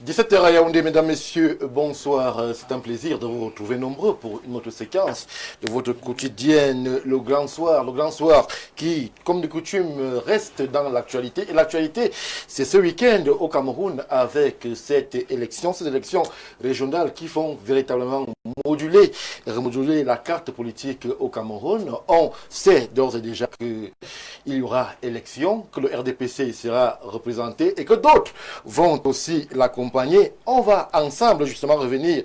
17h à Yaoundé, mesdames, messieurs, bonsoir. C'est un plaisir de vous retrouver nombreux pour une autre séquence de votre quotidienne, le Grand Soir. Le Grand Soir qui, comme de coutume, reste dans l'actualité. Et l'actualité, c'est ce week-end au Cameroun avec cette élection, ces élections régionales qui font véritablement remoduler la carte politique au Cameroun. On sait d'ores et déjà qu'il y aura élection, que le RDPC sera représenté et que d'autres vont aussi l'accompagner. On va ensemble justement revenir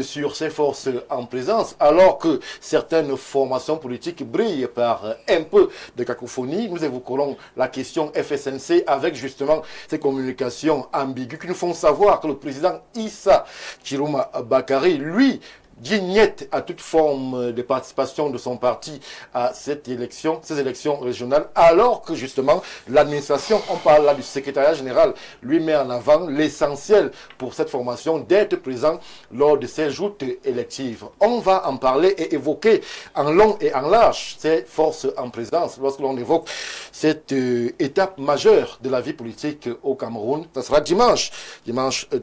sur ces forces en présence alors que certaines formations politiques brillent par un peu de cacophonie. Nous évoquerons la question FSNC avec justement ces communications ambiguës qui nous font savoir que le président Issa Chirouma Bakary, lui, dit niet à toute forme de participation de son parti à cette élection, ces élections régionales, alors que justement l'administration, on parle là du secrétariat général, lui met en avant l'essentiel pour cette formation d'être présent lors de ces joutes électives. On va en parler et évoquer en long et en large ces forces en présence lorsque l'on évoque cette étape majeure de la vie politique au Cameroun. Ça sera dimanche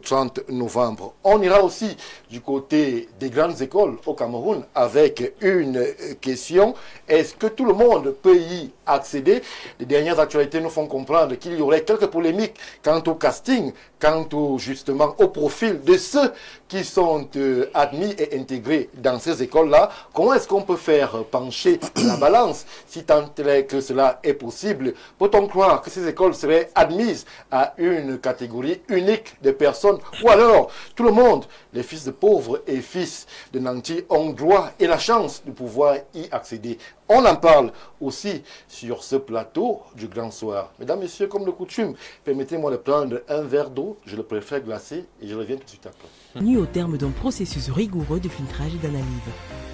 30 novembre. On ira aussi du côté des grandes écoles au Cameroun avec une question: est-ce que tout le monde peut y accéder? Les dernières actualités nous font comprendre qu'il y aurait quelques polémiques quant au casting, quant justement au profil de ceux qui sont admis et intégrés dans ces écoles-là. Comment est-ce qu'on peut faire pencher la balance si tant est que cela est possible? Peut-on croire que ces écoles seraient admises à une catégorie unique de personnes, ou alors tout le monde, les fils de pauvres et fils de nantis, ont droit et la chance de pouvoir y accéder? On en parle aussi sur ce plateau du Grand Soir. Mesdames, Messieurs, comme de coutume, permettez-moi de prendre un verre d'eau, je le préfère glacé, et je reviens tout de suite après. Ni au terme d'un processus rigoureux de filtrage et d'analyse,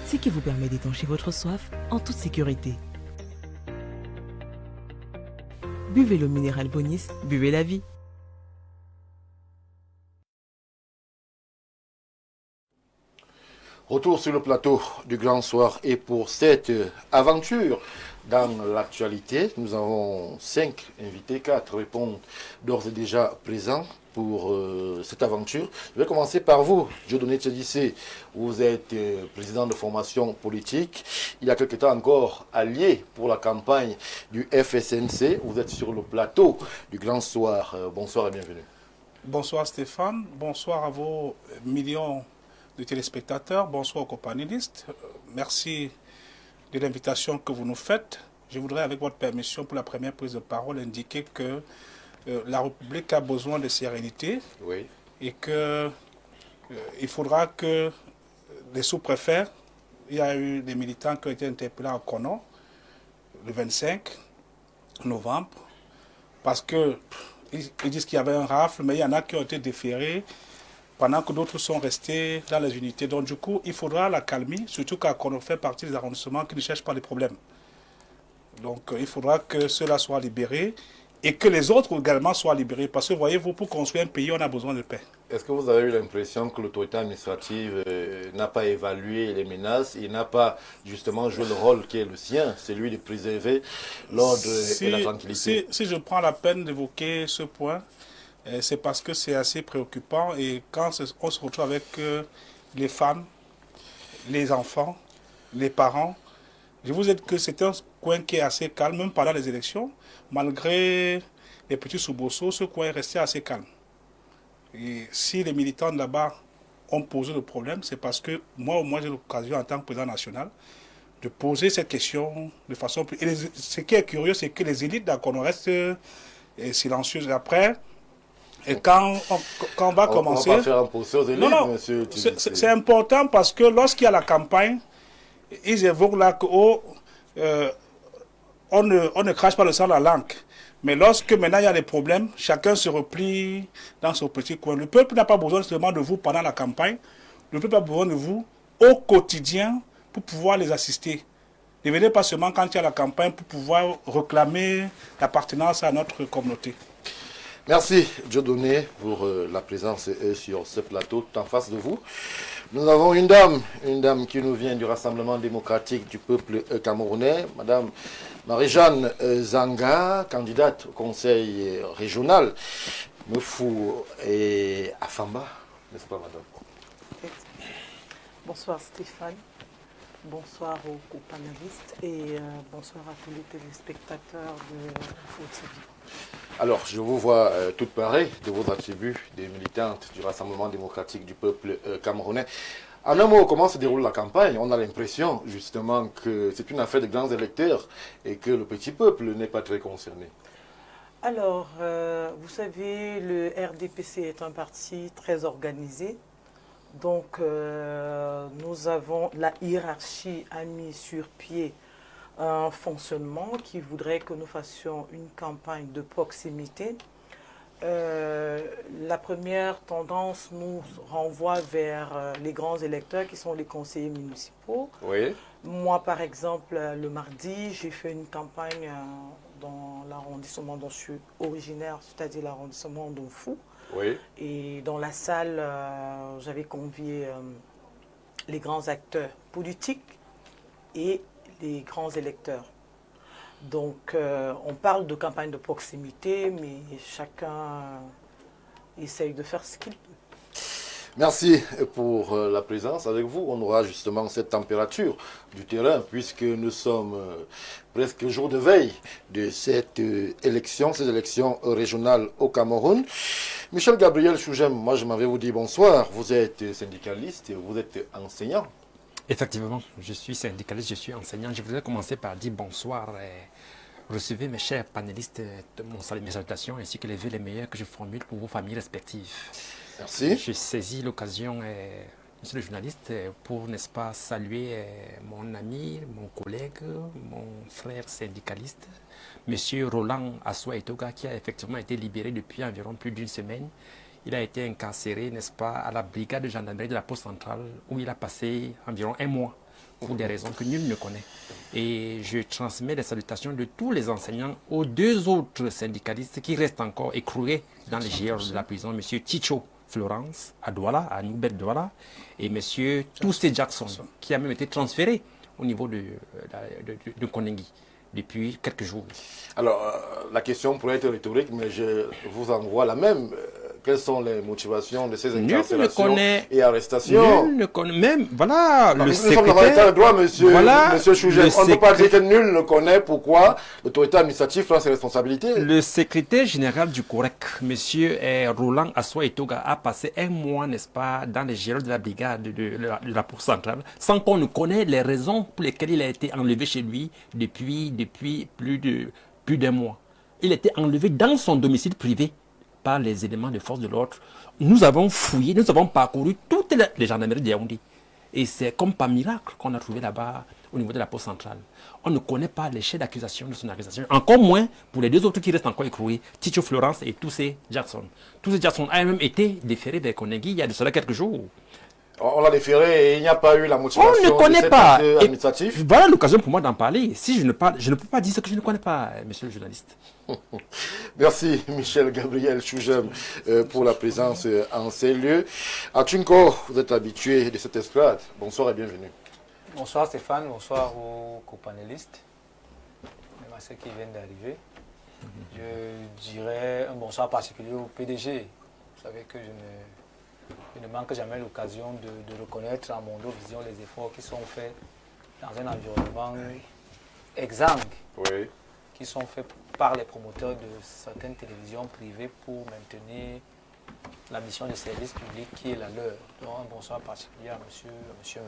ce qui vous permet d'étancher votre soif en toute sécurité. Buvez l'eau minérale Bonis, buvez la vie. Retour sur le plateau du Grand Soir et pour cette aventure dans l'actualité, nous avons 5 invités, 4 répondent d'ores et déjà présents pour cette aventure. Je vais commencer par vous, Dieudonné Tchedissé. Vous êtes président de formation politique. Il y a quelque temps encore allié pour la campagne du FSNC. Vous êtes sur le plateau du Grand Soir. Bonsoir et bienvenue. Bonsoir Stéphane, bonsoir à vos millions de téléspectateurs, bonsoir aux companélistes. Merci de l'invitation que vous nous faites. Je voudrais, avec votre permission, pour la première prise de parole, indiquer que la République a besoin de sérénité, oui, et que il faudra que les sous-préfets, il y a eu des militants qui ont été interpellés à Kono le 25 novembre, parce qu'ils disent qu'il y avait un rafle, mais il y en a qui ont été déférés, pendant que d'autres sont restés dans les unités. Donc du coup, il faudra la calmer, surtout quand on fait partie des arrondissements qui ne cherchent pas les problèmes. Donc il faudra que ceux-là soient libérés et que les autres également soient libérés. Parce que voyez-vous, pour construire un pays, on a besoin de paix. Est-ce que vous avez eu l'impression que l'autorité administrative n'a pas évalué les menaces et n'a pas justement joué le rôle qui est le sien, celui de préserver l'ordre et la tranquillité? Si je prends la peine d'évoquer ce point, c'est parce que c'est assez préoccupant et quand on se retrouve avec les femmes, les enfants, les parents, je vous aide que c'est un coin qui est assez calme, même pendant les élections, malgré les petits soubresauts, ce coin est resté assez calme. Et si les militants de là-bas ont posé le problème, c'est parce que moi, au moins, j'ai l'occasion en tant que président national de poser cette question de façon plus... Et ce qui est curieux, c'est que les élites, d'accord, on reste silencieuses. Après, et quand on va commencer... On va pas faire un procès aux élites, non, monsieur. C'est important parce que lorsqu'il y a la campagne, ils évoquent là qu'on ne crache pas le sang dans la langue. Mais lorsque maintenant il y a des problèmes, chacun se replie dans son petit coin. Le peuple n'a pas besoin seulement de vous pendant la campagne. Le peuple a besoin de vous au quotidien pour pouvoir les assister. Ne venez pas seulement quand il y a la campagne pour pouvoir réclamer l'appartenance à notre communauté. Merci, Dieudonné, pour la présence sur ce plateau tout en face de vous. Nous avons une dame qui nous vient du Rassemblement démocratique du peuple camerounais, Madame Marie-Jeanne Zanga, candidate au conseil régional Mefou et Afamba, n'est-ce pas, madame? Bonsoir Stéphane, bonsoir aux co-panélistes et bonsoir à tous les téléspectateurs de Info TV. Alors, je vous vois toutes pareilles de vos attributs de militantes du Rassemblement démocratique du peuple camerounais. En un mot, comment se déroule la campagne? On a l'impression justement que c'est une affaire de grands électeurs et que le petit peuple n'est pas très concerné. Alors, vous savez, le RDPC est un parti très organisé. Donc, nous avons, la hiérarchie a mis sur pied un fonctionnement qui voudrait que nous fassions une campagne de proximité. La première tendance nous renvoie vers les grands électeurs qui sont les conseillers municipaux. Oui. Moi, par exemple, le mardi, j'ai fait une campagne dans l'arrondissement dont je suis originaire, c'est-à-dire l'arrondissement d'Onfou. Oui. Et dans la salle, j'avais convié les grands acteurs politiques et les grands électeurs. Donc, on parle de campagne de proximité, mais chacun essaye de faire ce qu'il peut. Merci pour la présence avec vous. On aura justement cette température du terrain puisque nous sommes presque jour de veille de cette élection, ces élections régionales au Cameroun. Michel Gabriel Chougem, moi je m'avais vous dire bonsoir. Vous êtes syndicaliste, vous êtes enseignant. Effectivement, je suis syndicaliste, je suis enseignant. Je voudrais commencer par dire bonsoir et recevez mes chers panélistes de mon salut, mes salutations ainsi que les vœux les meilleurs que je formule pour vos familles respectives. Merci. Je saisis l'occasion, monsieur le journaliste, pour, n'est-ce pas, saluer mon ami, mon collègue, mon frère syndicaliste, monsieur Roland Assoua Etoga, qui a effectivement été libéré depuis environ plus d'une semaine. Il a été incarcéré, n'est-ce pas, à la brigade de gendarmerie de la poste centrale, où il a passé environ un mois, pour des raisons que nul ne connaît. Et je transmets les salutations de tous les enseignants aux deux autres syndicalistes qui restent encore écroués dans les geôles de la prison, monsieur Ticho Florence à Douala, à Noubet Douala, et M. Toussé Jackson, qui a même été transféré au niveau de Konengi depuis quelques jours. Alors, la question pourrait être rhétorique, mais je vous envoie la même. Quelles sont les motivations de ces incarcérations et arrestations? Nul ne connaît même, voilà, non, le nous sommes dans l'état de droit, monsieur, voilà, monsieur Chougem. On ne peut pas dire que nul ne connaît pourquoi l'autorité administrative prend ses responsabilités. Le secrétaire général du COREC, monsieur Roland Assoua Etoga, a passé un mois, n'est-ce pas, dans les geôles de la brigade de la Poste centrale, sans qu'on ne connaisse les raisons pour lesquelles il a été enlevé chez lui depuis plus d'un mois. Il était enlevé dans son domicile privé par les éléments de force de l'ordre. Nous avons fouillé, nous avons parcouru toutes les gendarmeries de Yaoundé. Et c'est comme par miracle qu'on a trouvé là-bas au niveau de la poste centrale. On ne connaît pas les chefs d'accusation de son accusation. Encore moins pour les deux autres qui restent encore écroués, Ticho Florence et Toussé Jackson. Toussé Jackson a même été déféré vers Konengi il y a de cela quelques jours. On l'a déféré et il n'y a pas eu la motivation. On ne connaît pas. Administratif. Voilà l'occasion pour moi d'en parler. Si je ne parle, je ne peux pas dire ce que je ne connais pas, monsieur le journaliste. Merci Michel Gabriel Chougem pour la présence en ces lieux. Atunko, vous êtes habitué de cette estrade. Bonsoir et bienvenue. Bonsoir Stéphane, bonsoir aux co-panélistes, même à ceux qui viennent d'arriver. Je dirais un bonsoir particulier au PDG. Vous savez que je ne manque jamais l'occasion de reconnaître à Mondo Vision les efforts qui sont faits dans un environnement exsangue, oui, qui sont faits par les promoteurs de certaines télévisions privées pour maintenir la mission de service public qui est la leur. Donc un bonsoir particulier à monsieur.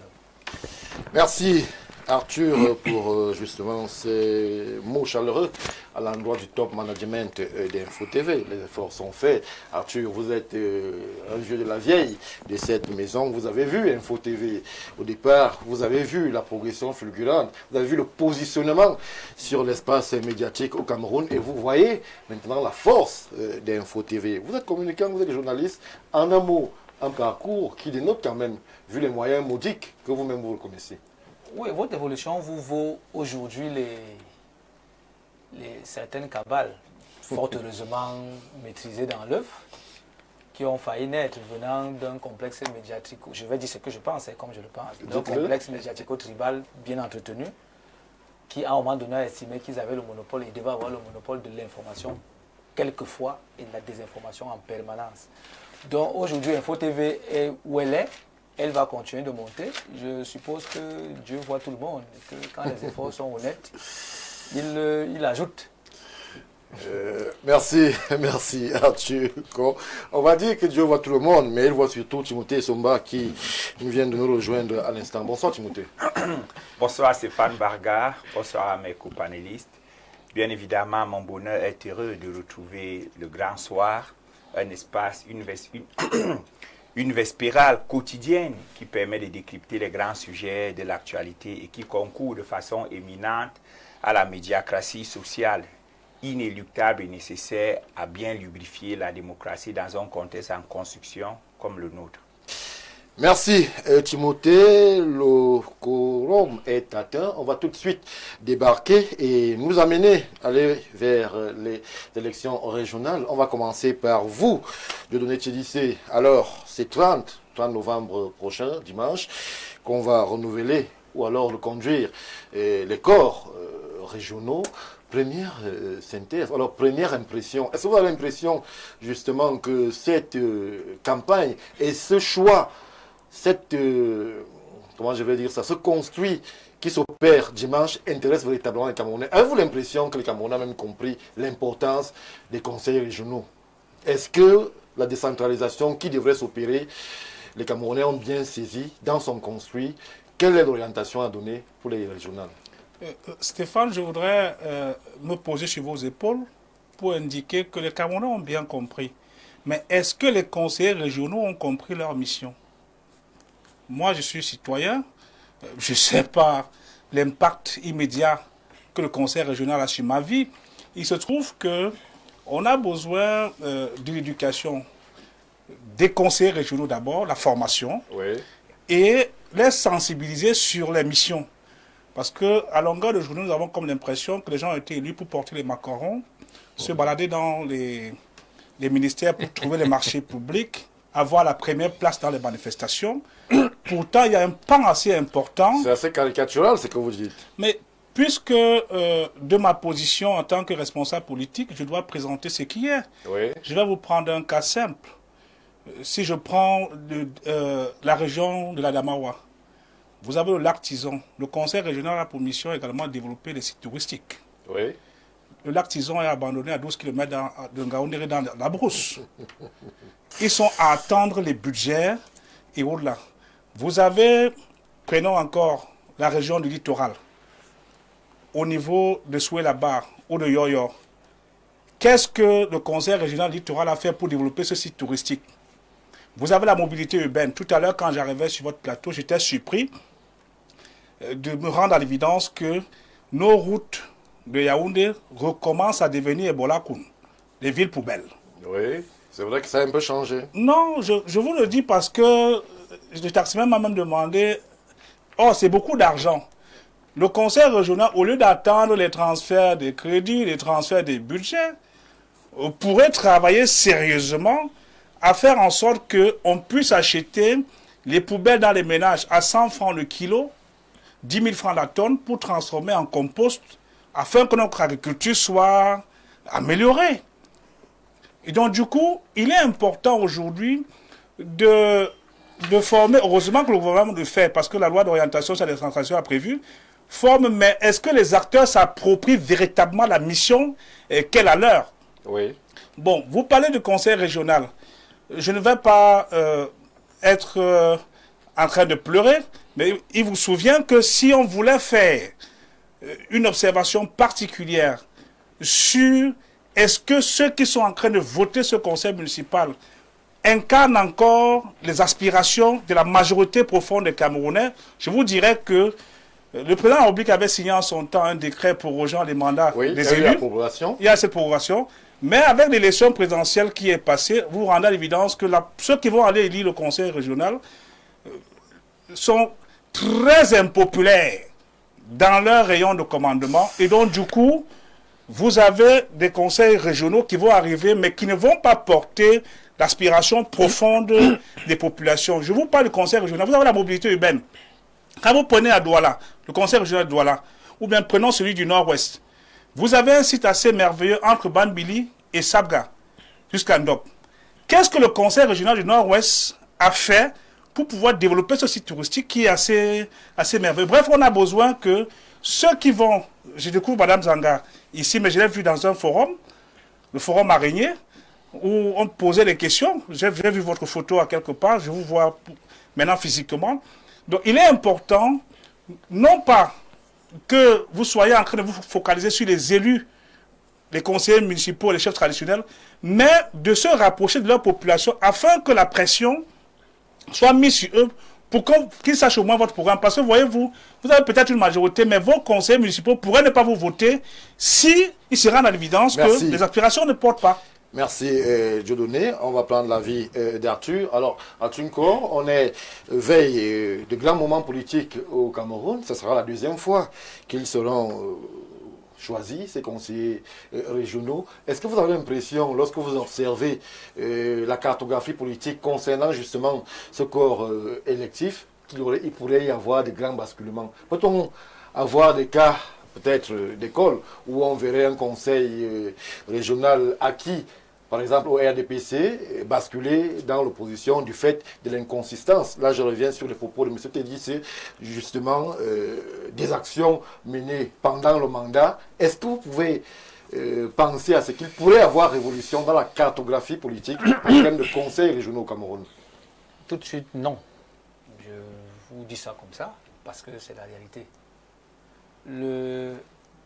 Merci Arthur pour justement ces mots chaleureux à l'endroit du top management d'Info TV. Les efforts sont faits. Arthur, vous êtes un vieux de la vieille de cette maison. Vous avez vu Info TV au départ. Vous avez vu la progression fulgurante. Vous avez vu le positionnement sur l'espace médiatique au Cameroun. Et vous voyez maintenant la force d'Info TV. Vous êtes communicant, vous êtes journaliste. En un mot, un parcours qui dénote quand même, vu les moyens modiques que vous-même vous reconnaissez. Oui, votre évolution vous vaut aujourd'hui certaines cabales, fort heureusement maîtrisées dans l'œuf, qui ont failli naître venant d'un complexe médiatique, je vais dire ce que je pense, comme je le pense, d'un complexe médiatico-tribal bien entretenu, qui à un moment donné a estimé qu'ils avaient le monopole, ils devaient avoir le monopole de l'information quelquefois et de la désinformation en permanence. Donc aujourd'hui, Info TV est où elle va continuer de monter. Je suppose que Dieu voit tout le monde et que quand les efforts sont honnêtes, il ajoute. Merci Arthur. On va dire que Dieu voit tout le monde, mais il voit surtout Timothée Somba qui vient de nous rejoindre à l'instant. Bonsoir Timothée. Bonsoir Stéphane Barga, bonsoir à mes copanélistes. Bien évidemment, mon bonheur est heureux de retrouver le Grand Soir, un espace, une vespérale quotidienne qui permet de décrypter les grands sujets de l'actualité et qui concourt de façon éminente à la médiacratie sociale, inéluctable et nécessaire à bien lubrifier la démocratie dans un contexte en construction comme le nôtre. Merci Timothée, le quorum est atteint. On va tout de suite débarquer et nous aller vers les élections régionales. On va commencer par vous, Dieudonné Tchédissé. Alors, c'est 30 novembre prochain, dimanche, qu'on va renouveler ou alors le conduire les corps régionaux. Première synthèse, alors première impression. Est-ce que vous avez l'impression justement que cette campagne et ce choix, comment je vais dire ça, ce construit qui s'opère dimanche intéresse véritablement les Camerounais? Avez-vous l'impression que les Camerounais ont même compris l'importance des conseils régionaux? Est-ce que la décentralisation qui devrait s'opérer, les Camerounais ont bien saisi dans son construit? Quelle est l'orientation à donner pour les régionales? Stéphane, je voudrais me poser sur vos épaules pour indiquer que les Camerounais ont bien compris. Mais est-ce que les conseillers régionaux ont compris leur mission? Moi, je suis citoyen. Je ne sais pas l'impact immédiat que le conseil régional a sur ma vie. Il se trouve qu'on a besoin de l'éducation des conseillers régionaux d'abord, la formation, oui, et les sensibiliser sur les missions. Parce qu'à longueur de journée, nous avons comme l'impression que les gens ont été élus pour porter les macarons, se balader dans les ministères pour trouver les marchés publics, avoir la première place dans les manifestations. Pourtant, il y a un pan assez important. C'est assez caricatural ce que vous dites. Mais puisque de ma position en tant que responsable politique, je dois présenter ce qui est. Oui. Je vais vous prendre un cas simple. Si je prends la région de la Damawa, vous avez le lac Tison. Le conseil régional a pour mission également de développer les sites touristiques. Oui. Le lac Tison est abandonné à 12 km de Ngaoundéré dans la brousse. Ils sont à attendre les budgets et au-delà. Vous avez, prenons encore la région du littoral, au niveau de Soué-la-Barre ou de Yoyo. Qu'est-ce que le conseil régional littoral a fait pour développer ce site touristique? Vous avez la mobilité urbaine. Tout à l'heure, quand j'arrivais sur votre plateau, j'étais surpris de me rendre à l'évidence que nos routes de Yaoundé recommencent à devenir Ebola-Koun, des villes poubelles. Oui, c'est vrai que ça a un peu changé. Non, je vous le dis parce que le taximan m'a même demandé, oh, c'est beaucoup d'argent. Le conseil régional, au lieu d'attendre les transferts des crédits, les transferts des budgets, pourrait travailler sérieusement à faire en sorte qu'on puisse acheter les poubelles dans les ménages à 100 francs le kilo, 10 000 francs la tonne pour transformer en compost afin que notre agriculture soit améliorée. Et donc, du coup, il est important aujourd'hui de former, heureusement que le gouvernement le fait, parce que la loi d'orientation sur la décentralisation a prévu, forme, mais est-ce que les acteurs s'approprient véritablement la mission qu'elle a leur? Oui. Bon, vous parlez du conseil régional. Je ne vais pas être en train de pleurer, mais il vous souvient que si on voulait faire une observation particulière sur est-ce que ceux qui sont en train de voter ce conseil municipal incarnent encore les aspirations de la majorité profonde des Camerounais, je vous dirais que le président de la République avait signé en son temps un décret prorogeant les mandats des élus. Il y a cette prorogation. Mais avec l'élection présidentielle qui est passée, vous vous rendez à l'évidence que ceux qui vont aller élire le conseil régional sont très impopulaires dans leur rayon de commandement. Et donc, du coup, vous avez des conseils régionaux qui vont arriver, mais qui ne vont pas porter l'aspiration profonde des populations. Je vous parle du conseil régional. Vous avez la mobilité urbaine. Quand vous prenez à Douala, le conseil régional de Douala, ou bien prenons celui du Nord-Ouest, vous avez un site assez merveilleux entre Banbili et Sabga, jusqu'à Ndop. Qu'est-ce que le Conseil régional du Nord-Ouest a fait pour pouvoir développer ce site touristique qui est assez merveilleux? Bref, on a besoin que ceux qui vont... Je découvre Madame Zanga ici, mais je l'ai vu dans un forum, le forum Araignée, où on posait des questions. J'ai vu votre photo à quelque part, je vous vois maintenant physiquement. Donc il est important, non pas que vous soyez en train de vous focaliser sur les élus, les conseillers municipaux, les chefs traditionnels, mais de se rapprocher de leur population afin que la pression soit mise sur eux pour qu'ils sachent au moins votre programme. Parce que voyez-vous, vous avez peut-être une majorité, mais vos conseillers municipaux pourraient ne pas vous voter si il se rend à l'évidence que les aspirations ne portent pas. Merci Dieudonné. On va prendre l'avis d'Arthur. Alors, Arthur Nko, on est veille de grands moments politiques au Cameroun. Ce sera la deuxième fois qu'ils seront choisis, ces conseillers régionaux. Est-ce que vous avez l'impression, lorsque vous observez la cartographie politique concernant justement ce corps électif, qu'il pourrait y avoir de grands basculements? Peut-on avoir des cas, peut-être d'école, où on verrait un conseil régional acquis, par exemple au RDPC, basculer dans l'opposition du fait de l'inconsistance? Là, je reviens sur les propos de M. Teddy, c'est justement des actions menées pendant le mandat. Est-ce que vous pouvez penser à ce qu'il pourrait avoir révolution dans la cartographie politique en termes de conseils régionaux au Cameroun? Tout de suite, non. Je vous dis ça comme ça, parce que c'est la réalité.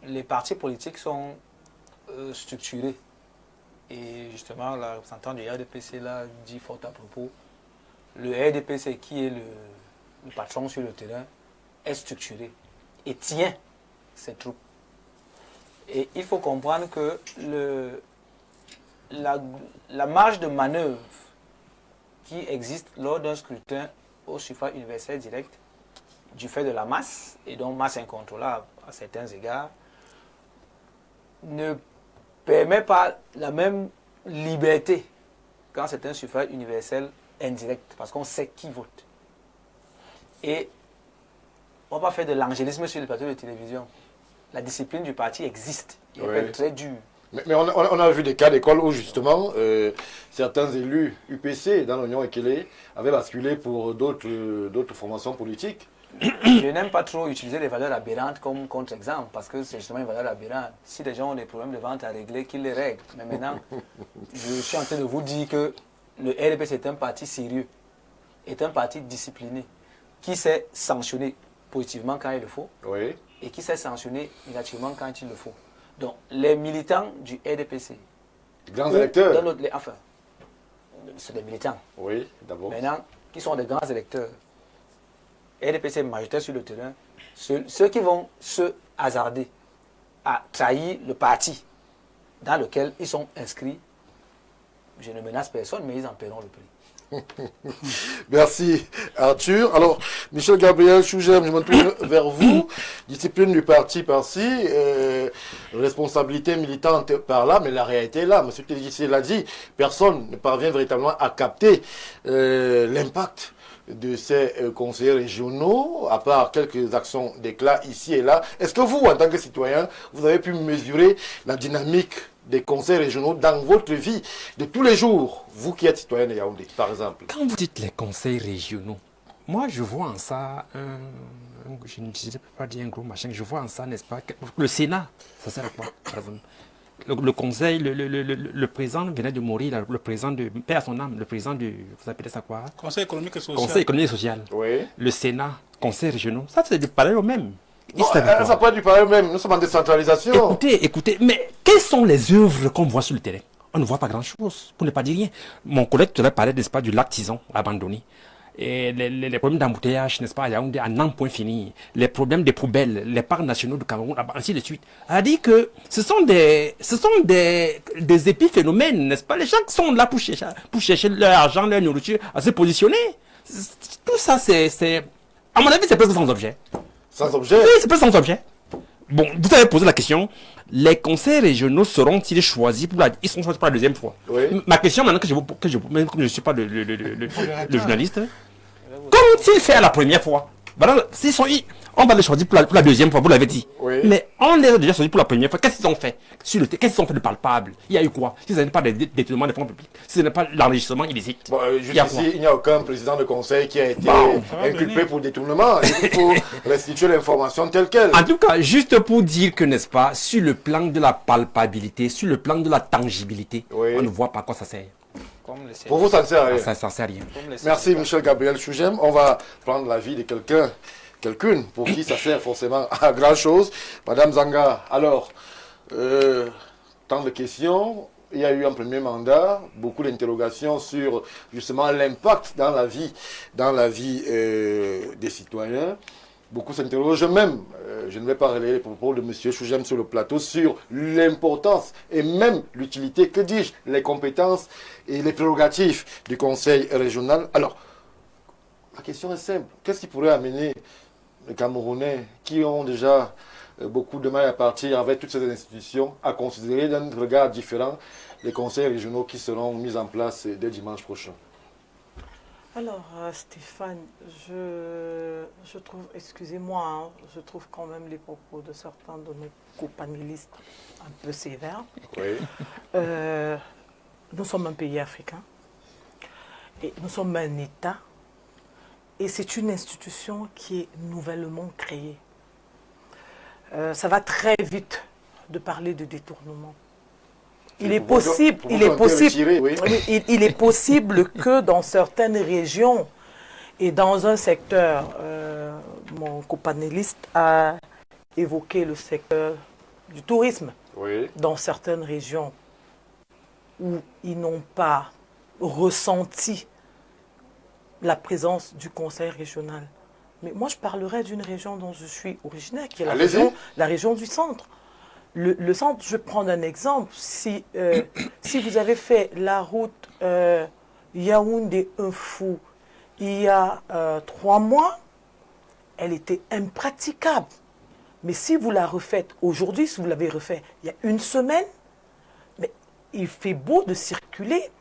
Les partis politiques sont structurés. Et justement, la représentante du RDPC l'a dit fort à propos. Le RDPC, qui est le patron sur le terrain, est structuré et tient ses troupes. Et il faut comprendre que la marge de manœuvre qui existe lors d'un scrutin au suffrage universel direct, du fait de la masse, et donc masse incontrôlable à certains égards, ne permet pas la même liberté quand c'est un suffrage universel indirect, parce qu'on sait qui vote. Et on ne va pas faire de l'angélisme sur le plateau de télévision. La discipline du parti existe. Il peut être très dur. Mais on a vu des cas d'école où justement certains élus UPC dans l'Union Ekele avaient basculé pour d'autres formations politiques. Je n'aime pas trop utiliser les valeurs aberrantes comme contre-exemple, parce que c'est justement une valeur aberrante. Si les gens ont des problèmes de vente à régler, qu'ils les règlent. Mais maintenant, je suis en train de vous dire que le RDPC est un parti sérieux, est un parti discipliné, qui sait sanctionner positivement quand il le faut, et qui sait sanctionner négativement quand il le faut. Donc, les militants du RDPC, grands électeurs, enfin, c'est des militants, oui, d'abord, maintenant, qui sont des grands électeurs, RDPC majoritaire sur le terrain, ceux qui vont se hasarder à trahir le parti dans lequel ils sont inscrits, je ne menace personne, mais ils en paieront le prix. Merci Arthur. Alors, Michel Gabriel Chougem, je me tourne vers vous. Discipline du parti par-ci, responsabilité militante par-là, mais la réalité est là. M. Tédicé l'a dit, personne ne parvient véritablement à capter l'impact de ces conseillers régionaux, à part quelques actions d'éclat ici et là. Est-ce que vous, en tant que citoyen, vous avez pu mesurer la dynamique des conseils régionaux dans votre vie de tous les jours, vous qui êtes citoyen de Yaoundé, par exemple? Quand vous dites les conseils régionaux, moi je vois en ça je ne sais pas dire un gros machin, je vois en ça, n'est-ce pas, le Sénat, ça sert à quoi, par exemple? Le conseil, le président venait de mourir, le président de paix à son âme, le président du, vous appelez ça quoi? Conseil économique et social. Conseil économique et social. Oui. Le Sénat, conseil régionaux, ça c'est du pareil au même. Non, ça peut être du pareil au même, nous sommes en décentralisation. Écoutez, mais quelles sont les œuvres qu'on voit sur le terrain? On ne voit pas grand-chose, pour ne pas dire rien. Mon collègue te parlait, n'est-ce pas, du lac Tison abandonné. Et les problèmes d'embouteillage, n'est-ce pas, à Yaoundé, à n'en point fini, les problèmes des poubelles, les parcs nationaux du Cameroun, ainsi de suite. Elle a dit que ce sont des épiphénomènes, n'est-ce pas? Les gens qui sont là pour chercher leur argent, leur nourriture, à se positionner. Tout ça, c'est, à mon avis, c'est presque sans objet. Sans objet? Oui, c'est presque sans objet. Bon, vous avez posé la question, les conseils régionaux seront-ils choisis ils sont choisis pour la deuxième fois? Oui. Ma question maintenant même comme je ne suis pas le journaliste, comme s'il fait à la première fois, Voilà, on va les choisir pour la deuxième fois, vous l'avez dit. Oui. Mais on les a déjà choisis pour la première fois. Qu'est-ce qu'ils ont fait sur le qu'est-ce qu'ils ont fait de palpable? Il y a eu quoi? Si ce n'est pas des détournements des fonds publics, si ce n'est pas l'enregistrement illicite. Bon, il y a quoi? jusqu'ici, il n'y a aucun président de conseil qui a été Bon, inculpé pour détournement. Il faut restituer l'information telle qu'elle. En tout cas, juste pour dire que, n'est-ce pas, sur le plan de la palpabilité, sur le plan de la tangibilité, Oui. on ne voit pas à quoi ça sert. Comme les Pour vous, ça ne sert à rien. Ça ne sert à rien. comme les Merci syndicats. Michel Gabriel Chougem. On va prendre l'avis de quelqu'une pour qui ça sert forcément à grand chose. Madame Zanga, alors, tant de questions. Il y a eu un premier mandat, beaucoup d'interrogations sur justement l'impact dans la vie des citoyens. Beaucoup s'interrogent même, je ne vais pas relayer les propos de M. Chougem sur le plateau, sur l'importance et même l'utilité, que dis-je, les compétences et les prérogatives du Conseil régional. Alors, la question est simple. Qu'est-ce qui pourrait amener les Camerounais qui ont déjà beaucoup de mal à partir avec toutes ces institutions à considérer d'un regard différent les conseils régionaux qui seront mis en place dès dimanche prochain? Alors, Stéphane, je trouve, excusez-moi, hein, je trouve quand même les propos de certains de nos copanélistes un peu sévères. Oui. Nous sommes un pays africain et nous sommes un État et c'est une institution qui est nouvellement créée. Ça va très vite de parler de détournement. Il est possible que dans certaines régions et dans un secteur, mon copanéliste a évoqué le secteur du tourisme, Oui. dans certaines régions où ils n'ont pas ressenti la présence du conseil régional. Mais moi, je parlerai d'une région dont je suis originaire, qui est la région du centre. Le centre, je vais prendre un exemple. Si vous avez fait la route Yaoundé-Unfou il y a 3 mois, elle était impraticable. Mais si vous la refaites aujourd'hui, si vous l'avez refait il y a 1 semaine, mais il fait beau de circuler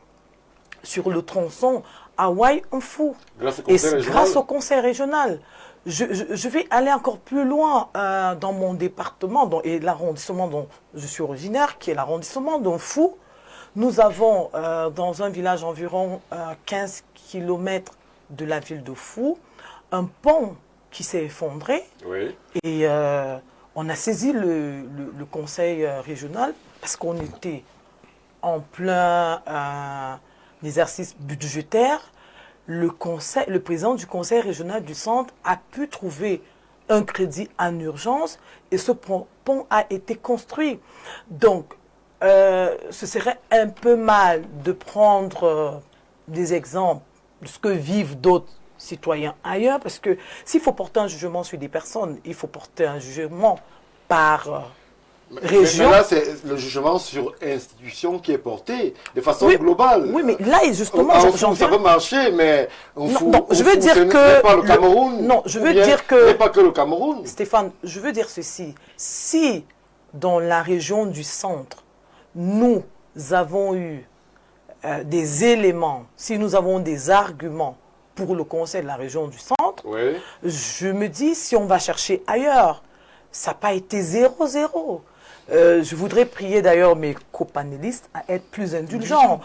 sur le tronçon Hawaï-Unfou. Grâce au conseil régional. Je vais aller encore plus loin dans mon département et l'arrondissement dont je suis originaire, qui est l'arrondissement d'Unfou. Nous avons dans un village environ 15 km de la ville de Fou, un pont qui s'est effondré. Oui. Et on a saisi le conseil régional parce qu'on était en plein exercice budgétaire. Le président du conseil régional du centre a pu trouver un crédit en urgence et ce pont a été construit. Donc, ce serait un peu mal de prendre des exemples de ce que vivent d'autres citoyens ailleurs, parce que s'il faut porter un jugement sur des personnes, il faut porter un jugement par région. Mais là, c'est le jugement sur institution qui est porté de façon globale. Oui, mais là, justement, ça peut marcher, mais je veux dire que ce n'est pas le Cameroun. Non, je veux dire que... Ce n'est pas que le Cameroun. Stéphane, je veux dire ceci. Si, dans la région du centre, nous avons eu des éléments, si nous avons des arguments pour le conseil de la région du centre, oui. Je me dis, si on va chercher ailleurs, ça n'a pas été 0-0. Je voudrais prier d'ailleurs mes copanélistes à être plus indulgents.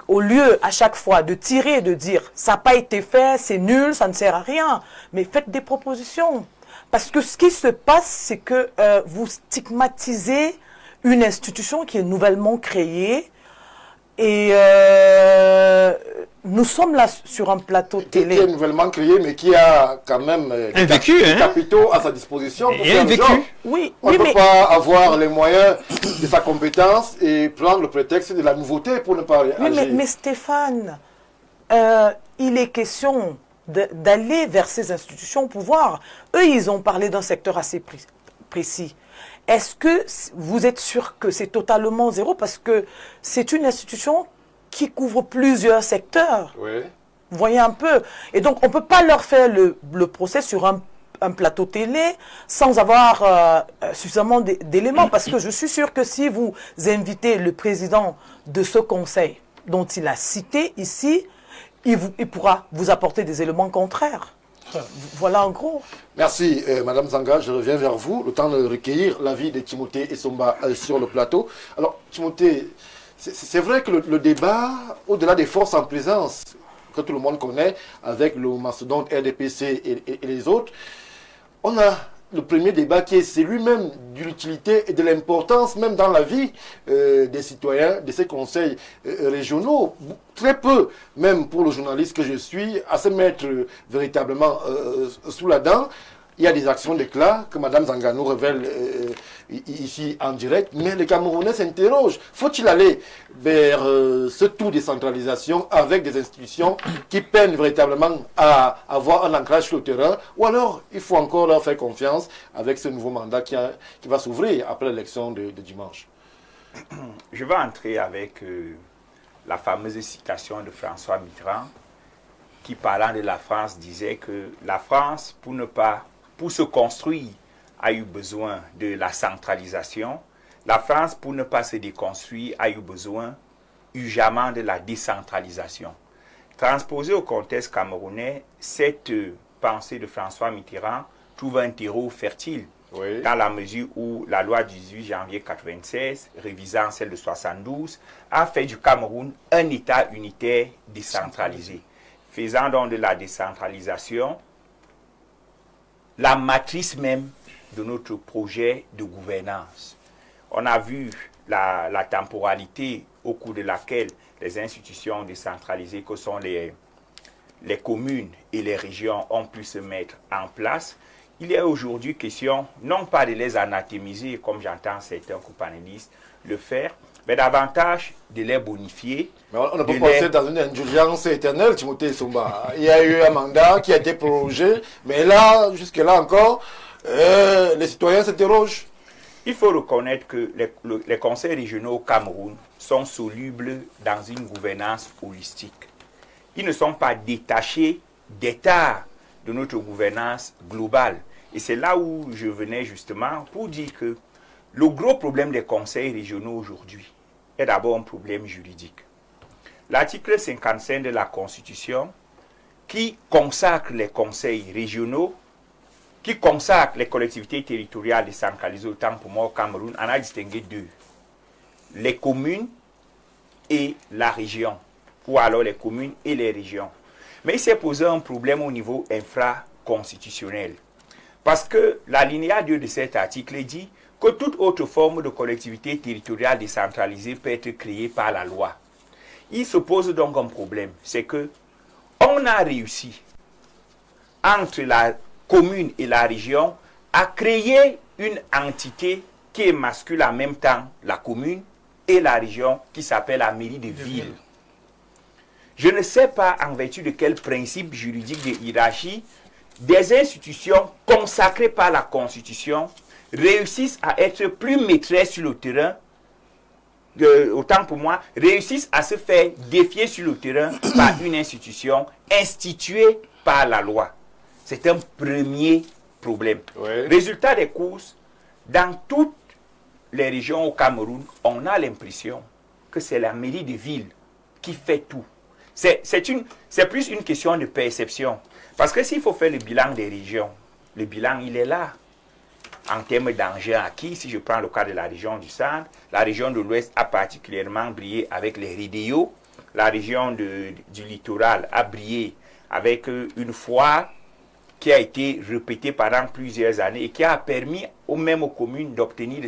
Au lieu à chaque fois de tirer, de dire ça n'a pas été fait, c'est nul, ça ne sert à rien, mais faites des propositions. Parce que ce qui se passe, c'est que vous stigmatisez une institution qui est nouvellement créée et nous sommes là sur un plateau télé. Qui est nouvellement créé, mais qui a quand même des capitaux à sa disposition pour faire le job. Oui, on ne peut pas avoir les moyens de sa compétence et prendre le prétexte de la nouveauté pour ne pas agir. Oui, mais Stéphane, il est question d'aller vers ces institutions au pouvoir. Eux, ils ont parlé d'un secteur assez précis. Est-ce que vous êtes sûr que c'est totalement zéro? Parce que c'est une institution qui couvre plusieurs secteurs. Oui. Vous voyez un peu. Et donc, on ne peut pas leur faire le procès sur un plateau télé sans avoir suffisamment d'éléments. Parce que je suis sûr que si vous invitez le président de ce conseil, dont il a cité ici, il pourra vous apporter des éléments contraires. Voilà en gros. Merci, Madame Zanga. Je reviens vers vous. Le temps de recueillir l'avis de Timothée Essomba sur le plateau. Alors, Timothée, c'est vrai que le débat, au-delà des forces en présence, que tout le monde connaît, avec le mastodonte RDPC et les autres, on a le premier débat qui est celui même de l'utilité et de l'importance, même dans la vie des citoyens, de ces conseils régionaux. Très peu, même pour le journaliste que je suis, à se mettre véritablement sous la dent. Il y a des actions d'éclat que Mme Zangano révèle ici en direct, mais les Camerounais s'interrogent. Faut-il aller vers ce tout décentralisation avec des institutions qui peinent véritablement à avoir un ancrage sur le terrain, ou alors il faut encore leur faire confiance avec ce nouveau mandat qui va s'ouvrir après l'élection de dimanche? Je vais entrer avec la fameuse citation de François Mitterrand qui, parlant de la France, disait que la France, pour se construire, a eu besoin de la centralisation. La France, pour ne pas se déconstruire, a eu besoin urgemment de la décentralisation. Transposée au contexte camerounais, cette pensée de François Mitterrand trouve un terreau fertile, oui, dans la mesure où la loi du 18 janvier 1996, révisant celle de 1972, a fait du Cameroun un État unitaire décentralisé, faisant donc de la décentralisation la matrice même de notre projet de gouvernance. On a vu la temporalité au cours de laquelle les institutions décentralisées que sont les communes et les régions ont pu se mettre en place. Il est aujourd'hui question, non pas de les anathémiser, comme j'entends certains co-panélistes le faire, mais davantage de les bonifier. Mais on ne peut pas passer dans une indulgence éternelle, Timothée Essomba. Il y a eu un mandat qui a été prolongé, mais là, jusque-là encore, les citoyens s'interrogent. Il faut reconnaître que les conseils régionaux au Cameroun sont solubles dans une gouvernance holistique. Ils ne sont pas détachés d'état de notre gouvernance globale. Et c'est là où je venais justement pour dire que le gros problème des conseils régionaux aujourd'hui est d'abord un problème juridique. L'article 55 de la Constitution, qui consacre les conseils régionaux, qui consacre les collectivités territoriales décentralisées, autant pour moi au Cameroun, en a distingué deux. Les communes et la région, ou alors les communes et les régions. Mais il s'est posé un problème au niveau infraconstitutionnel. Parce que l'alinéa 2 de cet article dit que toute autre forme de collectivité territoriale décentralisée peut être créée par la loi. Il se pose donc un problème, c'est que on a réussi, entre la commune et la région, à créer une entité qui émascule en même temps la commune et la région, qui s'appelle la mairie de ville. Je ne sais pas en vertu de quel principe juridique de hiérarchie des institutions consacrées par la Constitution réussissent à être plus maîtresses sur le terrain, autant pour moi, réussissent à se faire défier sur le terrain par une institution instituée par la loi. C'est un premier problème. Oui. Résultat des courses, dans toutes les régions au Cameroun, on a l'impression que c'est la mairie de ville qui fait tout. C'est plus une question de perception. Parce que s'il faut faire le bilan des régions, le bilan, il est là. En termes d'enjeux acquis, si je prends le cas de la région du Centre, la région de l'Ouest a particulièrement brillé avec les RIDEO. La région du littoral a brillé avec une foire qui a été répétée pendant plusieurs années et qui a permis aux communes d'obtenir,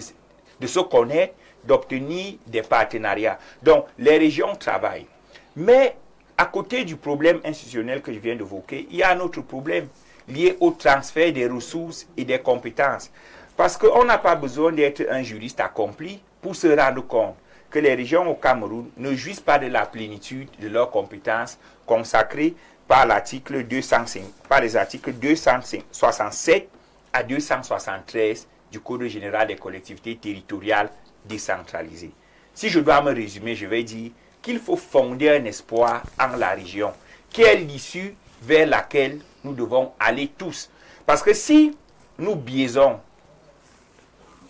de se connaître, d'obtenir des partenariats. Donc, les régions travaillent. Mais, à côté du problème institutionnel que je viens d'évoquer, il y a un autre problème lié au transfert des ressources et des compétences. Parce qu'on n'a pas besoin d'être un juriste accompli pour se rendre compte que les régions au Cameroun ne jouissent pas de la plénitude de leurs compétences consacrées par l'article 205, par les articles 267 à 273 du Code général des collectivités territoriales décentralisées. Si je dois me résumer, je vais dire qu'il faut fonder un espoir en la région, qui est l'issue vers laquelle nous devons aller tous. Parce que si nous biaisons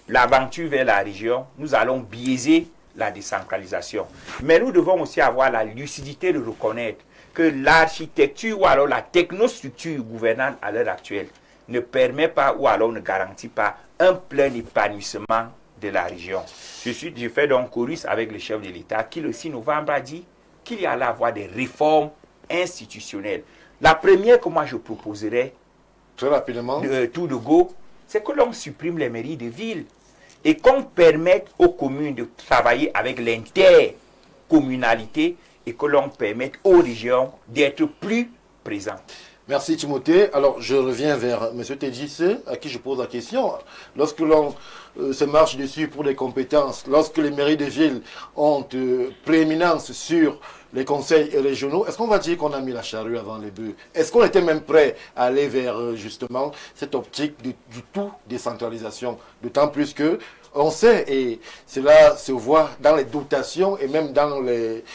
l'aventure vers la région, nous allons biaiser la décentralisation. Mais nous devons aussi avoir la lucidité de reconnaître que l'architecture ou alors la technostructure gouvernante à l'heure actuelle ne permet pas ou alors ne garantit pas un plein épanouissement de la région. Je fais donc chorus avec le chef de l'État qui le 6 novembre a dit qu'il y allait avoir des réformes institutionnelles. La première que moi je proposerais, très rapidement, tout de go, c'est que l'on supprime les mairies de ville et qu'on permette aux communes de travailler avec l'intercommunalité et que l'on permette aux régions d'être plus présentes. Merci Timothée. Alors je reviens vers M. Tedjisse, à qui je pose la question. Lorsque l'on se marche dessus pour les compétences, lorsque les mairies de ville ont prééminence sur les conseils régionaux, est-ce qu'on va dire qu'on a mis la charrue avant les bœufs? Est-ce qu'on était même prêt à aller vers justement cette optique du tout décentralisation? D'autant plus que on sait, et cela se voit dans les dotations et même dans les...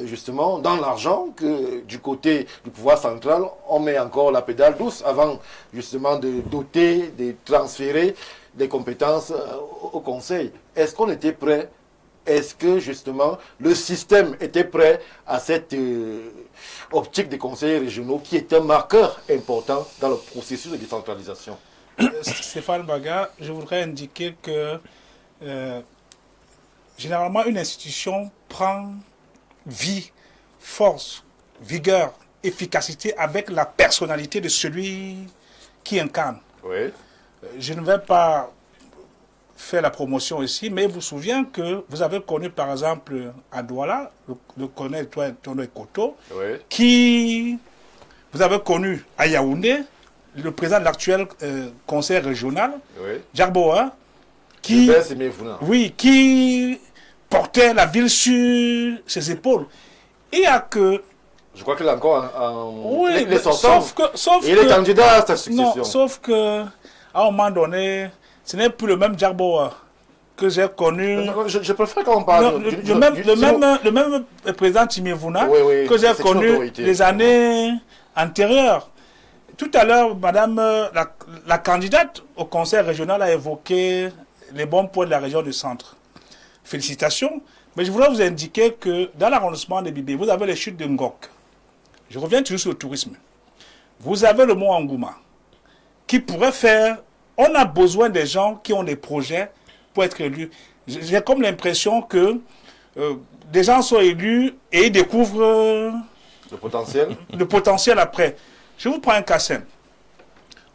justement, dans l'argent, que du côté du pouvoir central, on met encore la pédale douce avant justement de doter, de transférer des compétences au Conseil. Est-ce qu'on était prêt? Est-ce que justement le système était prêt à cette optique des conseils régionaux qui est un marqueur important dans le processus de décentralisation? Stéphane Baga, je voudrais indiquer que généralement une institution prend vie, force, vigueur, efficacité avec la personnalité de celui qui incarne. Oui. Je ne vais pas faire la promotion ici, mais vous souvenez que vous avez connu par exemple à Douala, le colonel Tono Ekoto, Oui. qui vous avez connu à Yaoundé, le président de l'actuel conseil régional, Oui. Djarboa, qui portait la ville sur ses épaules. Il y a que... Je crois qu'il est encore oui, il est sortant. sauf il est candidat à cette succession. Non, sauf que à un moment donné, ce n'est plus le même Djarboa que j'ai connu. Je préfère qu'on parle le même président Timevuna que j'ai connu les années antérieures. Tout à l'heure, madame, la candidate au conseil régional a évoqué les bons points de la région du centre. Félicitations. Mais je voudrais vous indiquer que dans l'arrondissement de Bibé, vous avez les chutes de Ngok. Je reviens toujours sur le tourisme. Vous avez le mont Angouma qui pourrait faire... On a besoin des gens qui ont des projets pour être élus. J'ai comme l'impression que des gens sont élus et ils découvrent le potentiel après. Je vous prends un cas simple.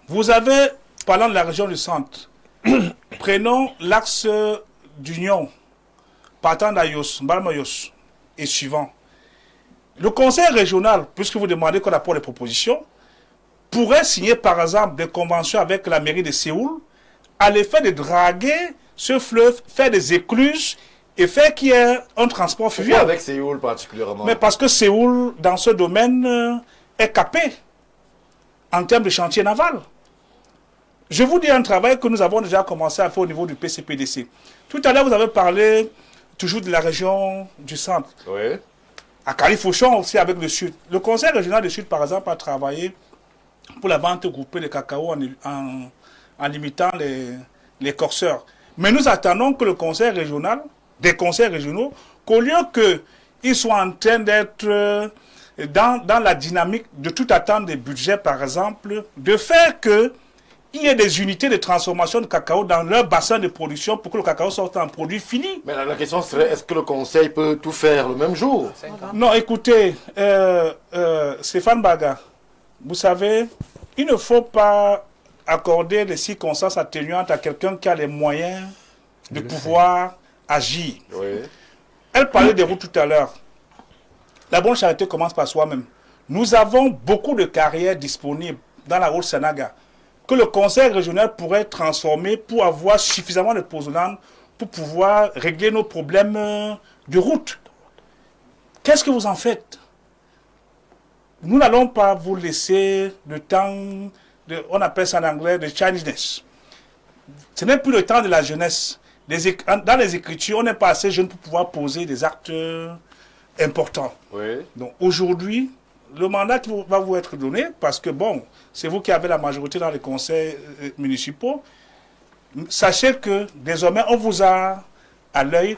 Vous avez, parlant de la région du centre, prenons l'axe d'Union, partant d'Ayos, Balmayos et suivant. Le conseil régional, puisque vous demandez qu'on apporte des propositions, pourrait signer par exemple des conventions avec la mairie de Séoul à l'effet de draguer ce fleuve, faire des écluses et faire qu'il y ait un transport fluvial. Pourquoi avec Séoul particulièrement? Mais parce que Séoul, dans ce domaine, est capé en termes de chantier naval. Je vous dis un travail que nous avons déjà commencé à faire au niveau du PCPDC. Tout à l'heure, vous avez parlé toujours de la région du centre. Oui. À Califourchon aussi avec le Sud. Le conseil régional du Sud, par exemple, a travaillé pour la vente groupée de cacao en limitant les corsseurs. Mais nous attendons que le conseil régional, des conseils régionaux, qu'au lieu qu'ils soient en train d'être dans la dynamique de tout attendre des budgets, par exemple, de faire qu'il y ait des unités de transformation de cacao dans leur bassin de production pour que le cacao sorte en produit fini. Mais la question serait, est-ce que le conseil peut tout faire le même jour? Non, écoutez, Stéphane Baga, vous savez, il ne faut pas accorder les circonstances atténuantes à quelqu'un qui a les moyens de pouvoir agir. Oui. Elle parlait des routes tout à l'heure. La bonne charité commence par soi-même. Nous avons beaucoup de carrières disponibles dans la route Sanaga que le conseil régional pourrait transformer pour avoir suffisamment de pozolan pour pouvoir régler nos problèmes de route. Qu'est-ce que vous en faites? Nous n'allons pas vous laisser le temps, on appelle ça en anglais, de Chineseness. Ce n'est plus le temps de la jeunesse. Dans les écritures, on n'est pas assez jeune pour pouvoir poser des actes importants. Oui. Donc aujourd'hui, le mandat qui va vous être donné, parce que bon, c'est vous qui avez la majorité dans les conseils municipaux, sachez que désormais on vous a à l'œil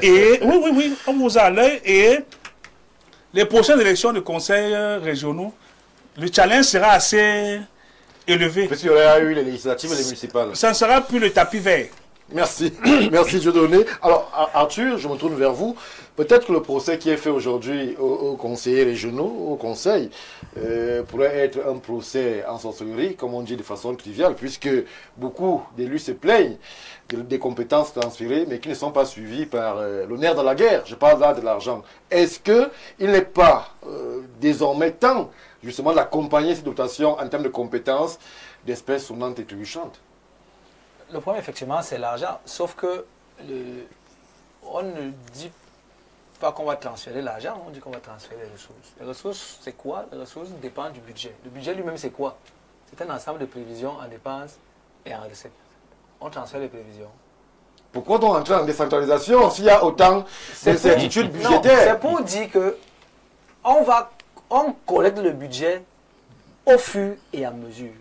Et oui, on vous a à l'œil. Et les prochaines élections de conseils régionaux, le challenge sera assez élevé. Parce qu'il y aurait eu les législatives et les municipales. Ça ne sera plus le tapis vert. Merci, merci Dieudonné. Alors Arthur, je me tourne vers vous. Peut-être que le procès qui est fait aujourd'hui aux conseillers régionaux, au conseil, pourrait être un procès en sorcellerie, comme on dit de façon triviale, puisque beaucoup d'élus se plaignent des compétences transférées, mais qui ne sont pas suivies par le nerf de la guerre. Je parle là de l'argent. Est-ce qu'il n'est pas désormais temps, justement, d'accompagner ces dotations en termes de compétences d'espèces sonnantes et trébuchantes? Le problème, effectivement, c'est l'argent. Sauf que on ne dit pas qu'on va transférer l'argent, on dit qu'on va transférer les ressources. Les ressources, c'est quoi? Les ressources dépendent du budget. Le budget lui-même, c'est quoi? C'est un ensemble de prévisions en dépenses et en recettes. On transfère les prévisions. Pourquoi donc entrer en décentralisation s'il y a autant d'incertitudes budgétaires? C'est pour dire que on collecte le budget au fur et à mesure.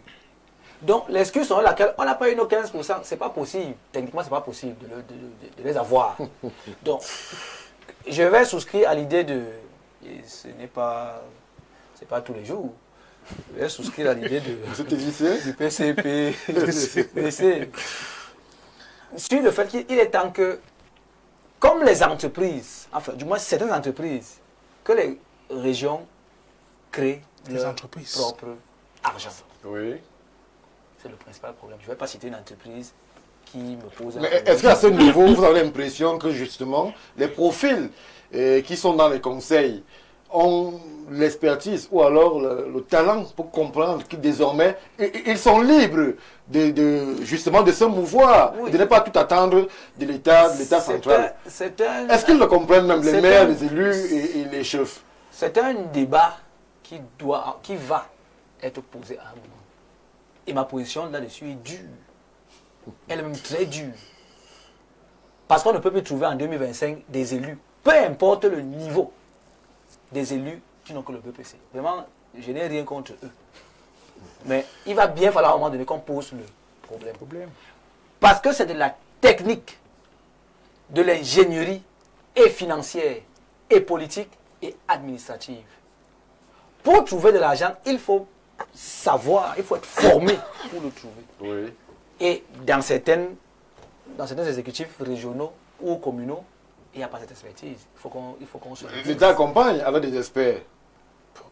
Donc, l'excuse sur laquelle on n'a pas eu nos 15%, c'est pas possible. Techniquement, c'est pas possible de les avoir. Donc, je vais souscrire à l'idée de... Et ce n'est pas... C'est pas tous les jours. Je vais souscrire à l'idée du PCP, du CPC. Sur le fait qu'il est temps que, comme les entreprises, enfin, du moins certaines entreprises, que les régions créent leur propre argent. Oui. C'est le principal problème. Je ne vais pas citer une entreprise qui me pose un Mais problème. est-ce qu'à ce niveau, vous avez l'impression que justement, les profils qui sont dans les conseils ont l'expertise ou alors le talent pour comprendre que désormais, ils sont libres justement de se mouvoir, Oui. de ne pas tout attendre de l'État central? Est-ce qu'ils le comprennent même, les maires, les élus et les chefs? C'est un débat qui va être posé à un moment. Et ma position là-dessus est dure. Elle est même très dure. Parce qu'on ne peut plus trouver en 2025 des élus, peu importe le niveau des élus qui n'ont que le BPC. Vraiment, je n'ai rien contre eux. Mais il va bien falloir à un moment donné qu'on pose le problème. Parce que c'est de la technique, de l'ingénierie et financière, et politique, et administrative. Pour trouver de l'argent, il faut savoir, il faut être formé pour le trouver. Oui. Et dans certains exécutifs régionaux ou communaux, il n'y a pas cette expertise. Il faut qu'on se... L'État accompagne avec des experts.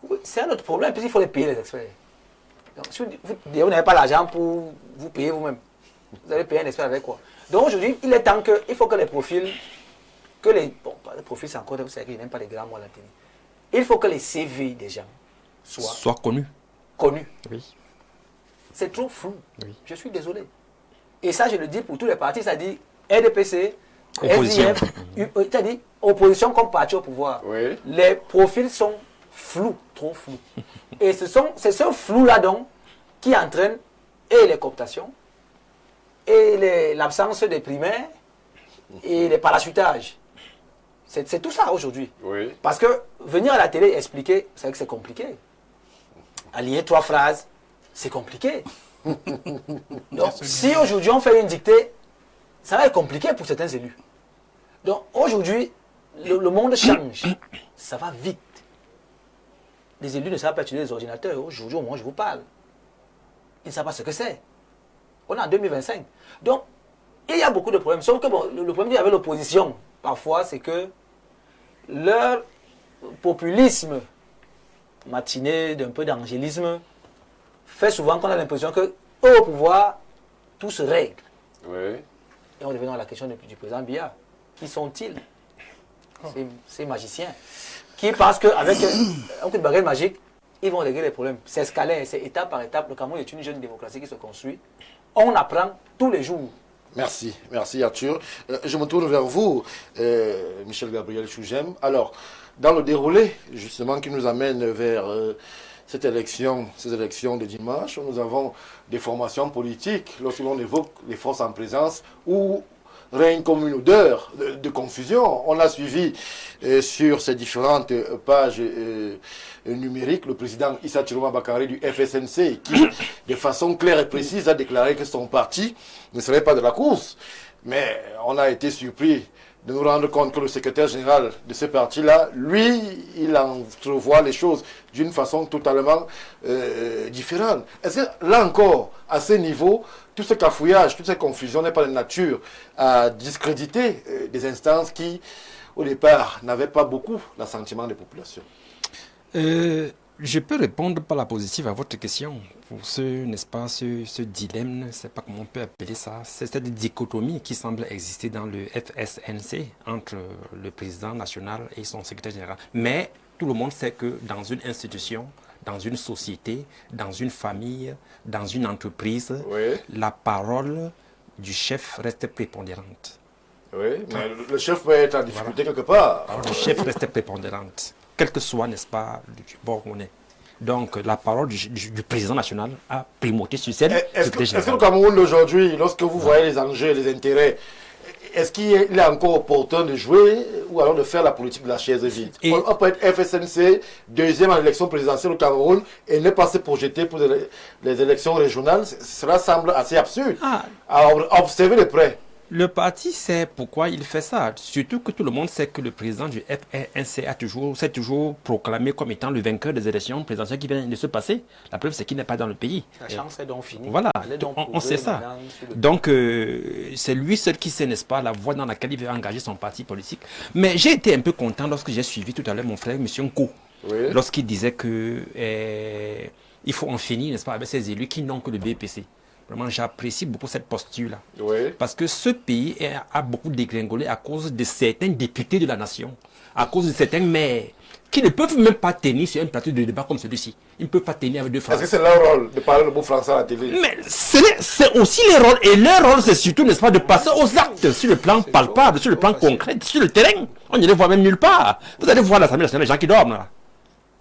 Oui, c'est un autre problème, puis il faut les payer les experts. Donc, si vous n'avez pas l'argent pour vous payer vous-même, vous allez payer un expert avec quoi? Donc aujourd'hui, il est temps il faut que les profils, les profils c'est encore, vous savez qu'ils n'aiment pas les grands mots à la télé. Il faut que les CV des gens Soit connus. Oui. C'est trop flou. Oui. Je suis désolé. Et ça, je le dis pour tous les partis, ça dit RDPC, Opposition. SDF, c'est-à-dire opposition comme parti au pouvoir. Oui. Les profils sont flous, trop flous. Et c'est ce flou-là donc qui entraîne et les cooptations, et l'absence des primaires, et les parachutages. C'est tout ça aujourd'hui. Oui. Parce que venir à la télé expliquer, c'est vrai que c'est compliqué. Aligner 3 phrases, c'est compliqué. Donc, si aujourd'hui on fait une dictée, ça va être compliqué pour certains élus. Donc, aujourd'hui, le monde change. Ça va vite. Les élus ne savent pas utiliser les ordinateurs. Aujourd'hui, au moment où je vous parle, ils ne savent pas ce que c'est. On est en 2025. Donc, il y a beaucoup de problèmes. Sauf que bon, le problème avec l'opposition, parfois, c'est que leur populisme matiné d'un peu d'angélisme fait souvent qu'on a l'impression que au pouvoir, tout se règle. Oui. Et on revient à la question du président Biya. Qui sont-ils? Ces magiciens qui pensent qu'avec un coup de baguette magique, ils vont régler les problèmes. C'est scalaire, c'est étape par étape. Le Cameroun est une jeune démocratie qui se construit. On apprend tous les jours. Merci, merci Arthur. Je me tourne vers vous, Michel Gabriel Chougem. Alors, dans le déroulé, justement, qui nous amène vers ces élections de dimanche, nous avons des formations politiques, lorsque l'on évoque les forces en présence, où règne comme une odeur de confusion. On a suivi sur ces différentes pages numériques le président Issa Chiroma Bakary du FSNC qui, de façon claire et précise, a déclaré que son parti ne serait pas de la course. Mais on a été surpris de nous rendre compte que le secrétaire général de ce parti-là, lui, il entrevoit les choses d'une façon totalement différente. Est-ce que là encore, à ce niveau, tout ce cafouillage, toute cette confusion n'est pas de nature à discréditer des instances qui, au départ, n'avaient pas beaucoup l'assentiment des populations? Je peux répondre par la positive à votre question. Pour n'est-ce pas, ce dilemme, je ne sais pas comment on peut appeler ça, c'est cette dichotomie qui semble exister dans le FSNC entre le président national et son secrétaire général. Mais tout le monde sait que dans une institution, dans une société, dans une famille, dans une entreprise, Oui. la parole du chef reste prépondérante. Oui, mais le chef peut être en difficulté quelque part. La parole du chef reste prépondérante, quel que soit, n'est-ce pas, le bord où on est. Donc, la parole du président national a primauté sur celle Est-ce du que général. le Cameroun d'aujourd'hui, lorsque vous voyez les enjeux, les intérêts, est-ce qu'il est encore opportun de jouer ou alors de faire la politique de la chaise vide? On peut être FSNC, deuxième en élection présidentielle au Cameroun et ne pas se projeter pour les élections régionales. Cela semble assez absurde. À observer de près. Le parti sait pourquoi il fait ça. Surtout que tout le monde sait que le président du FNC s'est toujours proclamé comme étant le vainqueur des élections présidentielles qui viennent de se passer. La preuve, c'est qu'il n'est pas dans le pays. La chance est donc finie. Voilà, Elle est donc on prouvée sait ça. maintenant sur le- Donc, c'est lui seul qui sait, n'est-ce pas, la voie dans laquelle il veut engager son parti politique. Mais j'ai été un peu content lorsque j'ai suivi tout à l'heure mon frère, M. Nko, Oui. lorsqu'il disait que il faut en finir, n'est-ce pas, avec ces élus qui n'ont que le BPC. Vraiment, j'apprécie beaucoup cette posture-là. Oui. Parce que ce pays a beaucoup dégringolé à cause de certains députés de la nation, à cause de certains maires, qui ne peuvent même pas tenir sur un plateau de débat comme celui-ci. Ils ne peuvent pas tenir avec deux Est-ce phrases. que c'est leur rôle de parler le beau français à la télé? Mais c'est aussi les rôles. Et leur rôle, c'est surtout, n'est-ce pas, de passer aux actes sur le plan palpable, sur le plan concret, sur le terrain. On ne les voit même nulle part. Vous allez voir l'Assemblée nationale, les gens qui dorment là.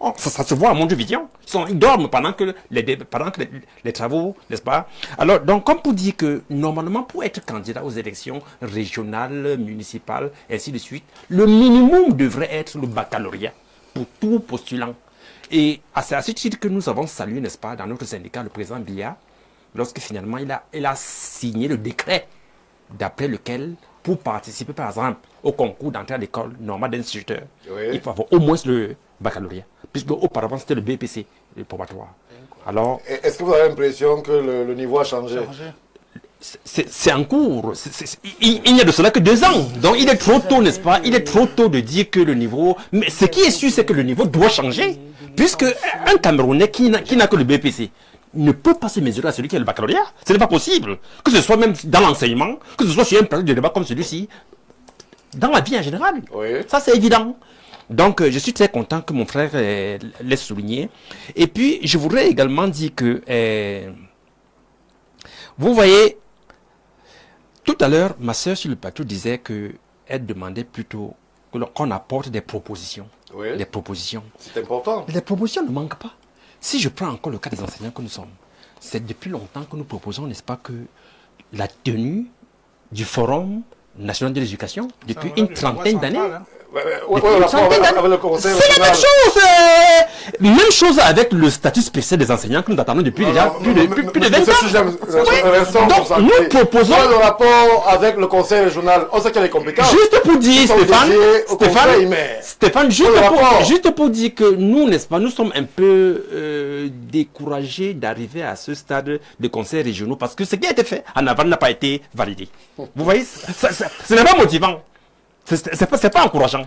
Oh, ça se voit à Montevideo. Ils dorment pendant que les travaux, n'est-ce pas? Alors, donc, comme pour dire que, normalement, pour être candidat aux élections régionales, municipales, ainsi de suite, le minimum devrait être le baccalauréat pour tout postulant. Et c'est à ce titre que nous avons salué, n'est-ce pas, dans notre syndicat, le président Biya, lorsque finalement il a signé le décret d'après lequel, pour participer, par exemple, au concours d'entrée à l'école normale d'instituteur, Oui. il faut avoir au moins le baccalauréat. Puisque auparavant, c'était le BPC, le probatoire. Alors, Est-ce que vous avez l'impression que le niveau a changé? c'est en cours. Il n'y a de cela que 2 ans. Donc, il est trop tôt, n'est-ce pas? Il est trop tôt de dire que le niveau... Mais ce qui est sûr, c'est que le niveau doit changer. Puisque un Camerounais qui n'a que le BPC ne peut pas se mesurer à celui qui a le baccalauréat. Ce n'est pas possible. Que ce soit même dans l'enseignement, que ce soit sur un plateau de débat comme celui-ci, dans la vie en général. Oui. Ça, c'est évident. Donc, je suis très content que mon frère l'ait souligné. Et puis, je voudrais également dire que, vous voyez, tout à l'heure, ma soeur sur le plateau disait qu'elle demandait plutôt qu'on apporte des propositions. Oui. Des propositions. C'est important. Les propositions ne manquent pas. Si je prends encore le cas des enseignants que nous sommes, c'est depuis longtemps que nous proposons, n'est-ce pas, que la tenue du Forum national de l'éducation, depuis une trentaine d'années. Oui, avec le conseil C'est la même national. chose. Même chose avec le statut spécial des enseignants que nous attendons depuis déjà plus de 20 ans. Donc, nous proposons... le rapport avec le conseil régional, on sait qu'il y a les compétences. Juste pour dire, Ils sont obligés au conseil, mais- Stéphane, rapport. juste pour dire que nous, n'est-ce pas, nous sommes un peu découragés d'arriver à ce stade de conseils régionaux parce que ce qui a été fait en avant n'a pas été validé. Vous voyez, ce n'est pas motivant. C'est pas encourageant.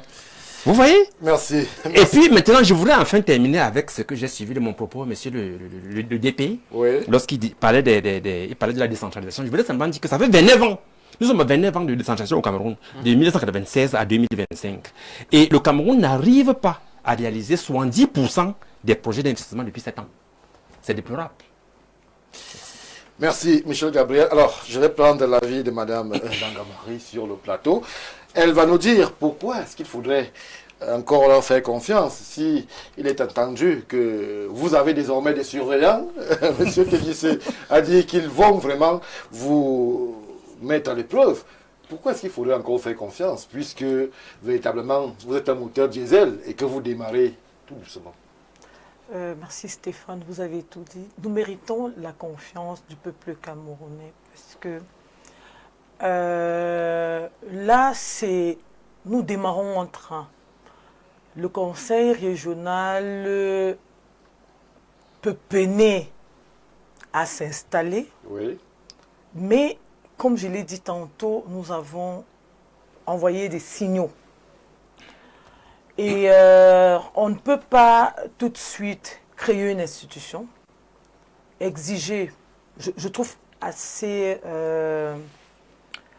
Vous voyez? Merci. Et puis maintenant, je voudrais enfin terminer avec ce que j'ai suivi de mon propos, monsieur le DPI. Oui. Lorsqu'il parlait, il parlait de la décentralisation. Je voulais simplement dire que ça fait 29 ans. Nous sommes à 29 ans de décentralisation au Cameroun, de 1996 à 2025. Et le Cameroun n'arrive pas à réaliser 70% des projets d'investissement depuis 7 ans. C'est déplorable. Merci, Michel Gabriel. Alors, je vais prendre l'avis de Madame Dangamari sur le plateau. Elle va nous dire pourquoi est-ce qu'il faudrait encore leur faire confiance si il est entendu que vous avez désormais des surveillants. Monsieur Tedisse a dit qu'ils vont vraiment vous mettre à l'épreuve. Pourquoi est-ce qu'il faudrait encore faire confiance puisque véritablement vous êtes un moteur diesel et que vous démarrez tout doucement? Merci Stéphane, vous avez tout dit. Nous méritons la confiance du peuple camerounais parce que Là, nous démarrons en train. Le conseil régional peut peiner à s'installer, Oui. mais comme je l'ai dit tantôt, nous avons envoyé des signaux. Et on ne peut pas tout de suite créer une institution, exiger, je trouve assez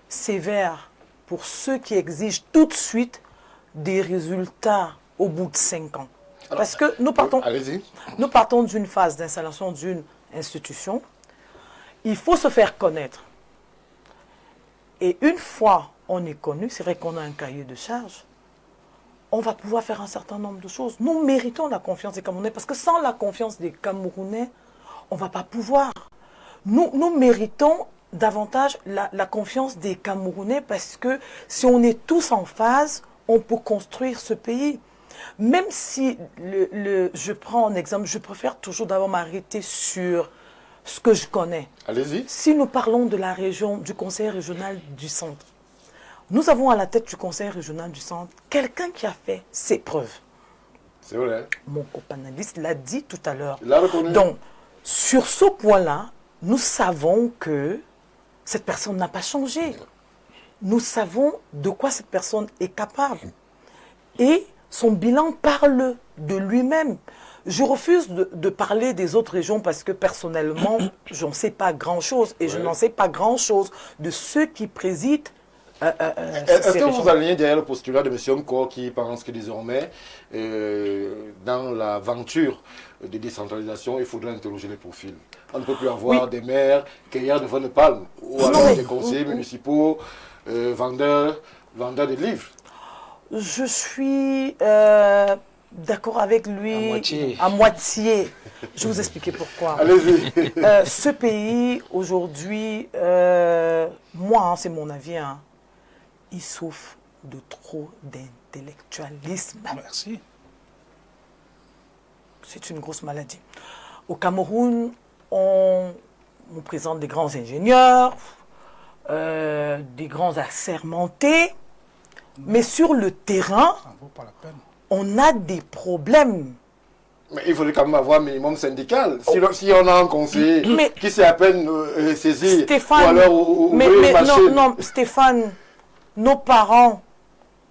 sévère pour ceux qui exigent tout de suite des résultats au bout de 5 ans. Alors, parce que nous allez-y. partons d'une phase d'installation d'une institution. Il faut se faire connaître. Et une fois on est connu, c'est vrai qu'on a un cahier de charges, on va pouvoir faire un certain nombre de choses. Nous méritons la confiance des Camerounais, parce que sans la confiance des Camerounais, on ne va pas pouvoir. Nous méritons davantage la confiance des Camerounais, parce que si on est tous en phase, on peut construire ce pays. Même si, je prends un exemple, je préfère toujours d'abord m'arrêter sur ce que je connais. Allez-y. Si nous parlons de la région, du conseil régional du centre, nous avons à la tête du conseil régional du centre quelqu'un qui a fait ses preuves. C'est vrai. Mon copanaliste l'a dit tout à l'heure. Il l'a reconnu. Donc, sur ce point-là, nous savons que cette personne n'a pas changé. Nous savons de quoi cette personne est capable. Et son bilan parle de lui-même. Je refuse de parler des autres régions parce que personnellement, je n'en sais pas grand-chose. Et je n'en sais pas grand-chose de ceux qui président. Est-ce que vous alignez derrière le postulat de M. Mko qui pense que désormais, dans l'aventure de décentralisation, il faudrait interroger les profils? On ne peut plus avoir des maires cueilleurs de de palme ou alors des conseillers municipaux, vendeurs de livres. Je suis d'accord avec lui à moitié. Je vais vous expliquer pourquoi. Allez-y. Ce pays, aujourd'hui, moi, c'est mon avis, il souffre de trop d'intellectualisme. Merci. C'est une grosse maladie. Au Cameroun, on présente des grands ingénieurs, des grands assermentés, mais sur le terrain, Ça ne vaut pas la peine. on a des problèmes. Mais il faudrait quand même avoir un minimum syndical. Si on a un conseiller qui s'est à peine saisi, Stéphane, ou alors ouvrir mais une machine. non, Stéphane, nos parents,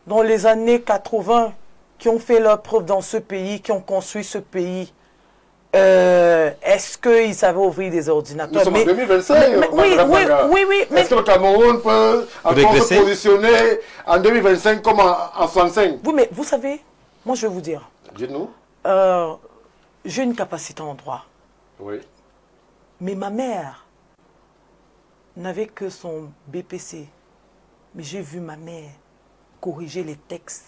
dans les années 80, qui ont fait leur preuve dans ce pays, qui ont construit ce pays, est-ce qu'ils savaient ouvrir des ordinateurs? Nous sommes en 2025. Oui, mais est-ce que le Cameroun peut encore se positionner en 2025 comme en 65? Oui, mais vous savez, moi je vais vous dire. Dites-nous. J'ai une capacité en droit. Oui. Mais ma mère n'avait que son BPC. Mais j'ai vu ma mère corriger les textes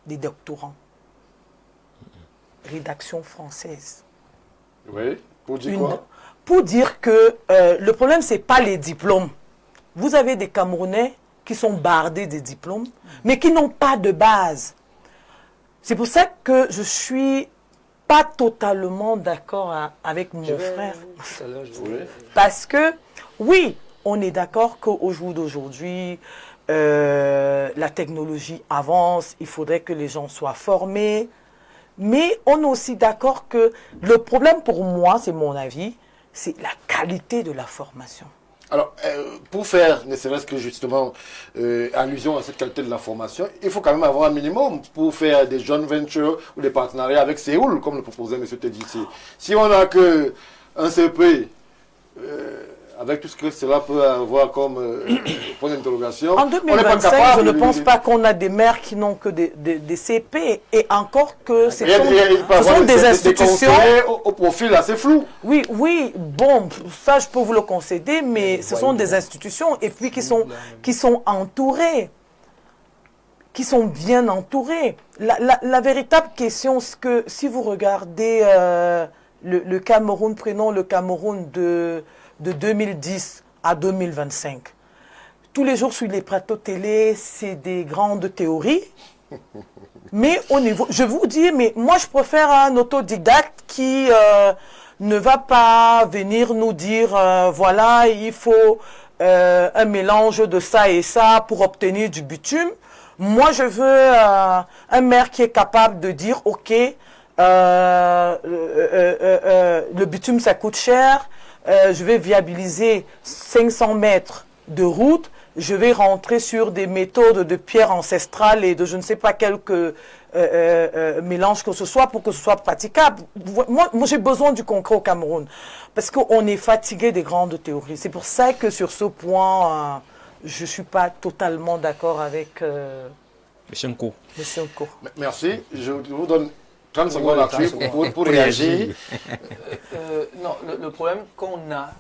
des doctorants. Rédaction française. Oui. Pour dire quoi? Pour dire que le problème, ce n'est pas les diplômes. Vous avez des Camerounais qui sont bardés des diplômes, mais qui n'ont pas de base. C'est pour ça que je suis pas totalement d'accord avec mon frère. Parce que, oui, on est d'accord qu'au jour d'aujourd'hui, la technologie avance, il faudrait que les gens soient formés. Mais on est aussi d'accord que le problème pour moi, c'est mon avis, c'est la qualité de la formation. Alors, pour faire, ne serait-ce que justement allusion à cette qualité de la formation, il faut quand même avoir un minimum pour faire des joint ventures ou des partenariats avec Séoul, comme le proposait M. Teddici. Si on n'a qu'un CP, avec tout ce que cela peut avoir comme point d'interrogation, en 2025, je ne pense pas qu'on a des maires qui n'ont que des CP, et encore que ce sont des institutions au profil assez flou. Oui, bon, ça je peux vous le concéder, mais ce sont des institutions et puis qui sont entourées, qui sont bien entourées. La véritable question, c'est que si vous regardez le Cameroun, prenons le Cameroun de 2010 à 2025. Tous les jours sur les plateaux télé, c'est des grandes théories. Mais au niveau, je vous dis, mais moi je préfère un autodidacte qui ne va pas venir nous dire, voilà, il faut un mélange de ça et ça pour obtenir du bitume. Moi, je veux un maire qui est capable de dire, OK, le bitume, ça coûte cher, je vais viabiliser 500 mètres de route, je vais rentrer sur des méthodes de pierre ancestrale et de je ne sais pas quelques mélange que ce soit pour que ce soit praticable. Moi j'ai besoin du concret au Cameroun parce qu'on est fatigué des grandes théories. C'est pour ça que sur ce point, je ne suis pas totalement d'accord avec Monsieur Nko. Monsieur Nko. Merci. Je vous donne 30 secondes là-dessus pour réagir. Non, le problème qu'on a,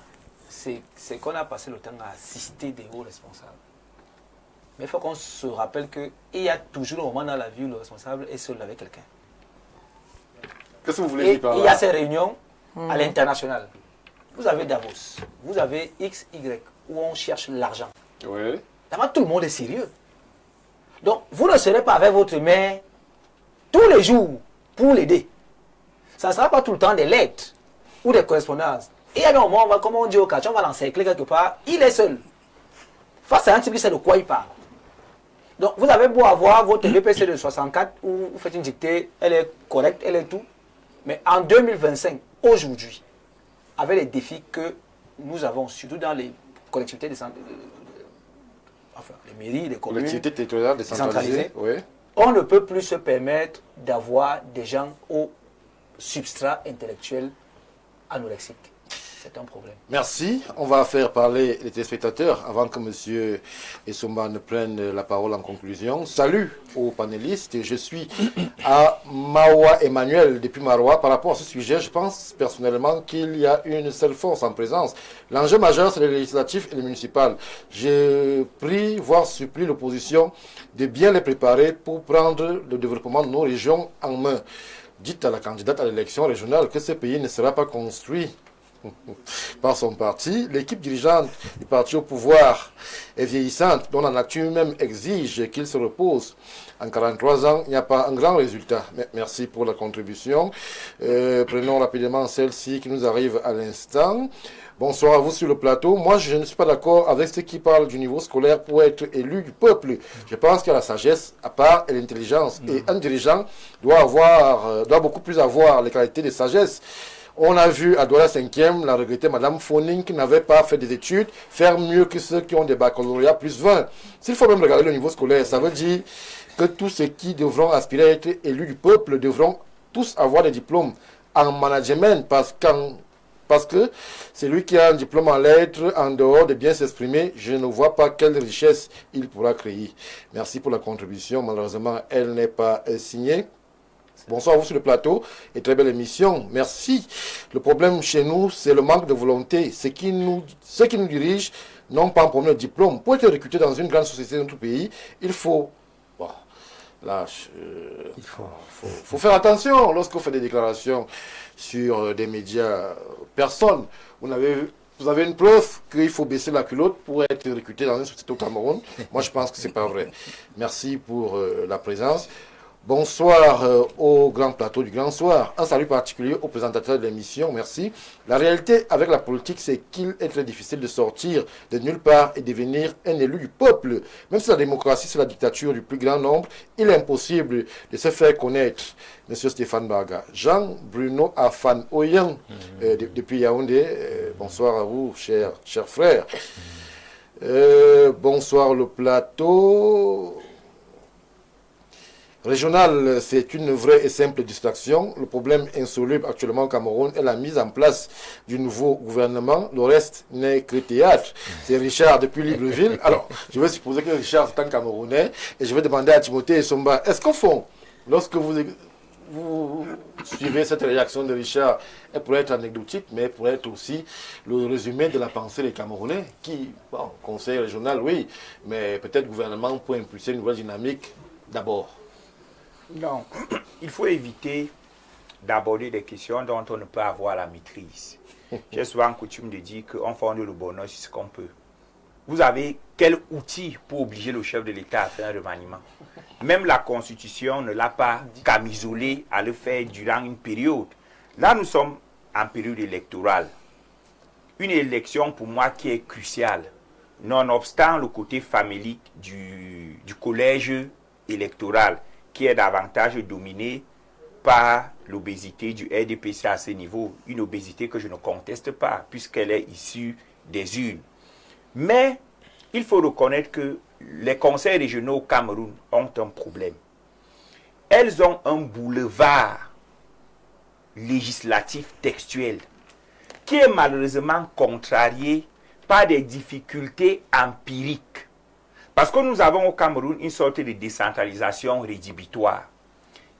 c'est qu'on a passé le temps à assister des hauts responsables. Mais il faut qu'on se rappelle qu'il y a toujours un moment dans la vie où le responsable est seul avec quelqu'un. Qu'est-ce que vous voulez dire par là? Il y a ces réunions à l'international. Vous avez Davos, vous avez X, Y, où on cherche l'argent. Oui. D'abord, tout le monde est sérieux. Donc, vous ne serez pas avec votre mère tous les jours pour l'aider. Ça ne sera pas tout le temps des lettres ou des correspondances. Et il y a un moment, comme on dit au catch, on va l'encercler quelque part, il est seul. Face à un type qui sait de quoi il parle. Donc, vous avez beau avoir votre BPC de 64 où vous faites une dictée, elle est correcte, elle est tout. Mais en 2025, aujourd'hui, avec les défis que nous avons, surtout dans les collectivités enfin, les mairies, les communes, Collectivités territoriales décentralisées, oui. On ne peut plus se permettre d'avoir des gens au substrat intellectuel anorexique. C'est un problème. Merci. On va faire parler les téléspectateurs avant que M. Essomba ne prenne la parole en conclusion. Salut aux panélistes. Je suis à Mawa Emmanuel depuis Marois. Par rapport à ce sujet, je pense personnellement qu'il y a une seule force en présence. L'enjeu majeur, c'est les législatifs et les municipales. Je prie, voire supplie l'opposition de bien les préparer pour prendre le développement de nos régions en main. Dites à la candidate à l'élection régionale que ce pays ne sera pas construit par son parti. L'équipe dirigeante du parti au pouvoir est vieillissante, dont la nature même exige qu'il se repose. En 43 ans, il n'y a pas un grand résultat. Merci pour la contribution. Prenons rapidement celle-ci qui nous arrive à l'instant. Bonsoir à vous sur le plateau. Moi, je ne suis pas d'accord avec ceux qui parlent du niveau scolaire pour être élu du peuple. Je pense qu'il y a la sagesse à part et l'intelligence. Et un dirigeant doit beaucoup plus avoir les qualités de sagesse. On a vu à Douala 5e, la regrettée Madame Foning, qui n'avait pas fait des études, faire mieux que ceux qui ont des baccalauréats plus 20. S'il faut même regarder le niveau scolaire, ça veut dire que tous ceux qui devront aspirer à être élus du peuple devront tous avoir des diplômes en management, parce que c'est lui qui a un diplôme en lettres, en dehors de bien s'exprimer, je ne vois pas quelle richesse il pourra créer. Merci pour la contribution. Malheureusement, elle n'est pas signée. Bonsoir à vous sur le plateau et très belle émission. Merci. Le problème chez nous, c'est le manque de volonté. Ceux qui nous dirigent n'ont pas un premier diplôme. Pour être recruté dans une grande société de notre pays, il faut... Bon, là, il faut faire attention lorsqu'on fait des déclarations sur des médias. Personne. Vous avez une preuve qu'il faut baisser la culotte pour être recruté dans une société au Cameroun. Moi, je pense que ce n'est pas vrai. Merci pour la présence. Bonsoir au grand plateau du Grand Soir. Un salut particulier au présentateur de l'émission, merci. La réalité avec la politique, c'est qu'il est très difficile de sortir de nulle part et devenir un élu du peuple. Même si la démocratie, c'est la dictature du plus grand nombre, il est impossible de se faire connaître. Monsieur Stéphane Barga. Jean-Bruno Afan Oyen, depuis Yaoundé. Bonsoir à vous, chers frères. Bonsoir le plateau. Régional, c'est une vraie et simple distraction. Le problème insoluble actuellement au Cameroun est la mise en place du nouveau gouvernement. Le reste n'est que théâtre. C'est Richard depuis Libreville. Alors, je vais supposer que Richard est un Camerounais et je vais demander à Timothée et Somba, est-ce qu'au fond, lorsque vous suivez cette réaction de Richard, elle pourrait être anecdotique, mais elle pourrait être aussi le résumé de la pensée des Camerounais qui, bon, conseil régional, oui, mais peut-être gouvernement pour impulser une nouvelle dynamique d'abord. Non, il faut éviter d'aborder des questions dont on ne peut avoir la maîtrise. J'ai souvent coutume de dire qu'on fonde le bonheur sur ce qu'on peut. Vous avez quel outil pour obliger le chef de l'État à faire un remaniement? Même la Constitution ne l'a pas camisolé à le faire durant une période. Là, nous sommes en période électorale. Une élection pour moi qui est cruciale. nonobstant le côté famélique du collège électoral, qui est davantage dominé par l'obésité du RDPC à ce niveau, une obésité que je ne conteste pas, puisqu'elle est issue des urnes. Mais il faut reconnaître que les conseils régionaux au Cameroun ont un problème. Elles ont un boulevard législatif textuel qui est malheureusement contrarié par des difficultés empiriques. Parce que nous avons au Cameroun une sorte de décentralisation rédhibitoire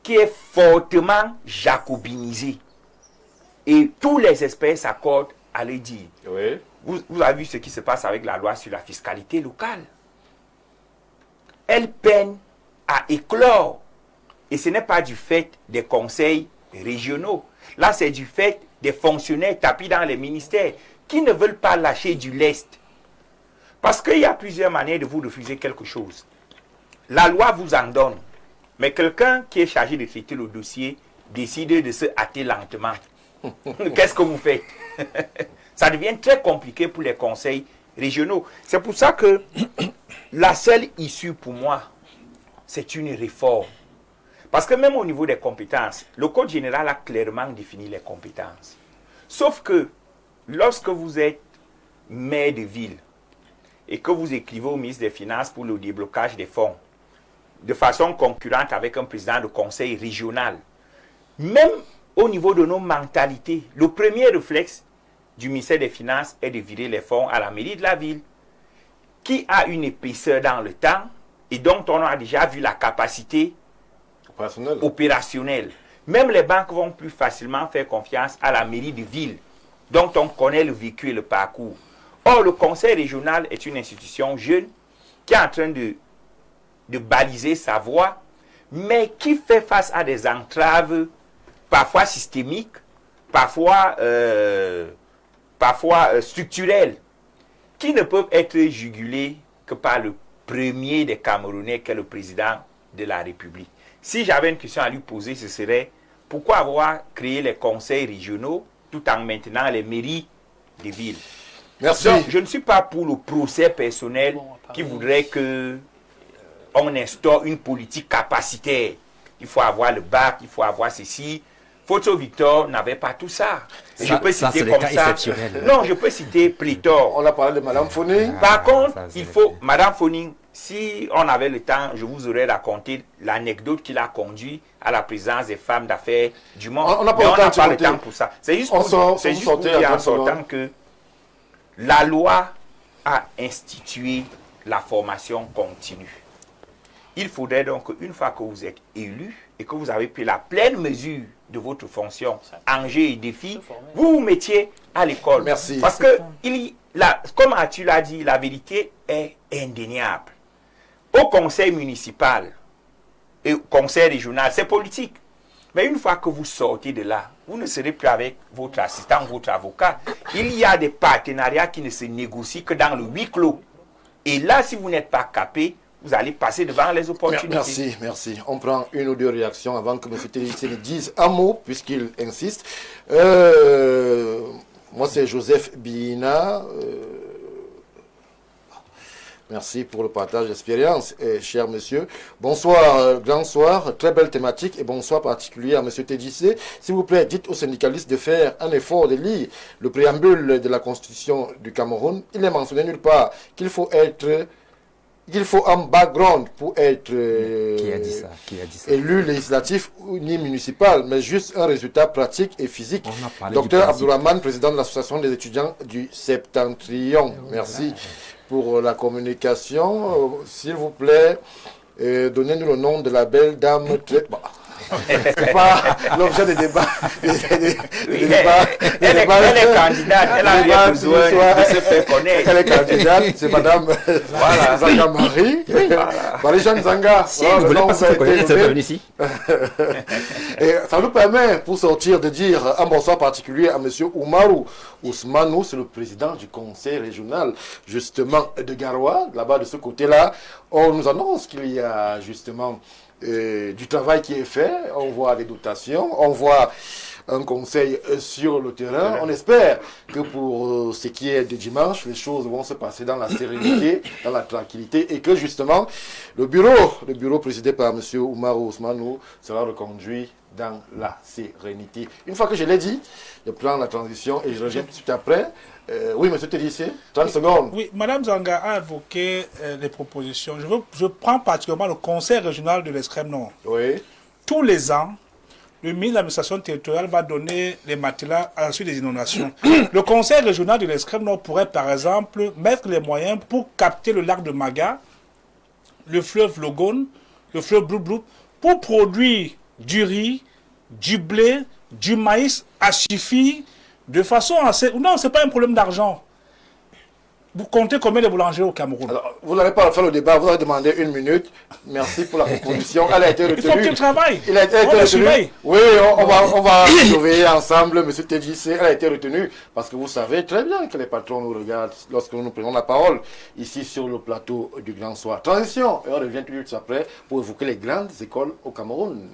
qui est fortement jacobinisée. Et tous les experts s'accordent à le dire. Oui. Vous avez vu ce qui se passe avec la loi sur la fiscalité locale. Elle peine à éclore. Et ce n'est pas du fait des conseils régionaux. Là, c'est du fait des fonctionnaires tapis dans les ministères qui ne veulent pas lâcher du lest. Parce qu'il y a plusieurs manières de vous refuser quelque chose. La loi vous en donne. Mais quelqu'un qui est chargé de traiter le dossier décide de se hâter lentement. Qu'est-ce que vous faites? Ça devient très compliqué pour les conseils régionaux. C'est pour ça que la seule issue pour moi, c'est une réforme. Parce que même au niveau des compétences, le Code général a clairement défini les compétences. Sauf que lorsque vous êtes maire de ville et que vous écrivez au ministre des Finances pour le déblocage des fonds, de façon concurrente avec un président de conseil régional, même au niveau de nos mentalités, le premier réflexe du ministère des Finances est de virer les fonds à la mairie de la ville, qui a une épaisseur dans le temps et dont on a déjà vu la capacité opérationnelle. Même les banques vont plus facilement faire confiance à la mairie de ville, dont on connaît le vécu et le parcours. Or, le conseil régional est une institution jeune qui est en train de baliser sa voie, mais qui fait face à des entraves parfois systémiques, parfois structurelles, qui ne peuvent être jugulées que par le premier des Camerounais, qui est le président de la République. Si j'avais une question à lui poser, ce serait pourquoi avoir créé les conseils régionaux tout en maintenant les mairies des villes? Merci. Donc, je ne suis pas pour le procès personnel qui voudrait que on instaure une politique capacitaire. Il faut avoir le bac, il faut avoir ceci. Photo Victor n'avait pas tout ça. Ça je peux citer c'est comme le cas ça. exceptionnel. Non, je peux citer pléthore. On a parlé de Madame Foning. Par contre, ça, c'est il le faut, cas. Madame Foning, si on avait le temps, je vous aurais raconté l'anecdote qui l'a conduit à la présidence des femmes d'affaires du monde. On n'a pas Mais le on temps n'a de pas le raconter. temps pour ça. C'est juste On pour, sort- c'est vous juste pour sortez dire à en 30 secondes. sortant que la loi a institué la formation continue. Il faudrait donc qu'une fois que vous êtes élu et que vous avez pris la pleine mesure de votre fonction, enjeux et défis, vous vous mettiez à l'école. Merci. Parce que, comme tu l'as dit, la vérité est indéniable. Au conseil municipal et au conseil régional, c'est politique. Mais une fois que vous sortez de là, vous ne serez plus avec votre assistant, votre avocat. Il y a des partenariats qui ne se négocient que dans le huis clos. Et là, si vous n'êtes pas capé, vous allez passer devant les opportunités. Merci, merci. On prend une ou deux réactions avant que M. Télévissé ne dise un mot, puisqu'il insiste. Moi, c'est Joseph Bina. Merci pour le partage d'expérience, cher monsieur. Bonsoir, grand soir, très belle thématique et bonsoir particulier à monsieur Tédissé. S'il vous plaît, dites aux syndicalistes de faire un effort de lire le préambule de la Constitution du Cameroun. Il n'est mentionné nulle part qu'il faut un background pour être Qui a dit ça? élu législatif ni municipal, mais juste un résultat pratique et physique. On a parlé du Docteur principe. Abdourahmane, président de l'association des étudiants du Septentrion. Merci pour la communication. S'il vous plaît, donnez-nous le nom de la belle dame. C'est pas l'objet des débats. Elle est candidate, elle a bien besoin de se faire connaître. Elle est candidate, c'est madame Voilà. Zanga Marie. Marie-Jeanne Zanga. Si vous voulez pas se faire connaître, c'est venu ici. Et ça nous permet, pour sortir, de dire un bonsoir particulier à M. Oumarou Ousmanou, c'est le président du conseil régional, justement, de Garoua. Là-bas, de ce côté-là, on nous annonce qu'il y a justement du travail qui est fait. On voit des dotations, on voit un conseil sur le terrain. On espère que pour ce qui est de dimanche, les choses vont se passer dans la sérénité, dans la tranquillité et que justement, le bureau présidé par M. Oumarou Ousmanou sera reconduit dans la sérénité. Une fois que je l'ai dit, je prends la transition et je reviens tout de suite après. Oui, M. Tédissé, 30 secondes. Oui, Mme Zanga a évoqué les propositions. Je prends particulièrement le Conseil régional de l'Extrême Nord. Oui. Tous les ans, le ministre de l'administration territoriale va donner les matelas à la suite des inondations. Le Conseil régional de l'Extrême Nord pourrait, par exemple, mettre les moyens pour capter le lac de Maga, le fleuve Logone, le fleuve Blou Blou, pour produire du riz, du blé, du maïs à Chifi, de façon assez... Non, ce n'est pas un problème d'argent. Vous comptez combien de boulangers au Cameroun? Alors, vous n'allez pas faire le débat, vous avez demandé 1 minute. Merci pour la proposition. Elle a été retenue. Il faut qu'il travaille. Il a été retenu. Oui, on va surveiller ensemble, M. Tédissé. Elle a été retenue parce que vous savez très bien que les patrons nous regardent lorsque nous prenons la parole ici sur le plateau du Grand Soir. Transition, et on revient tout de suite après pour évoquer les grandes écoles au Cameroun.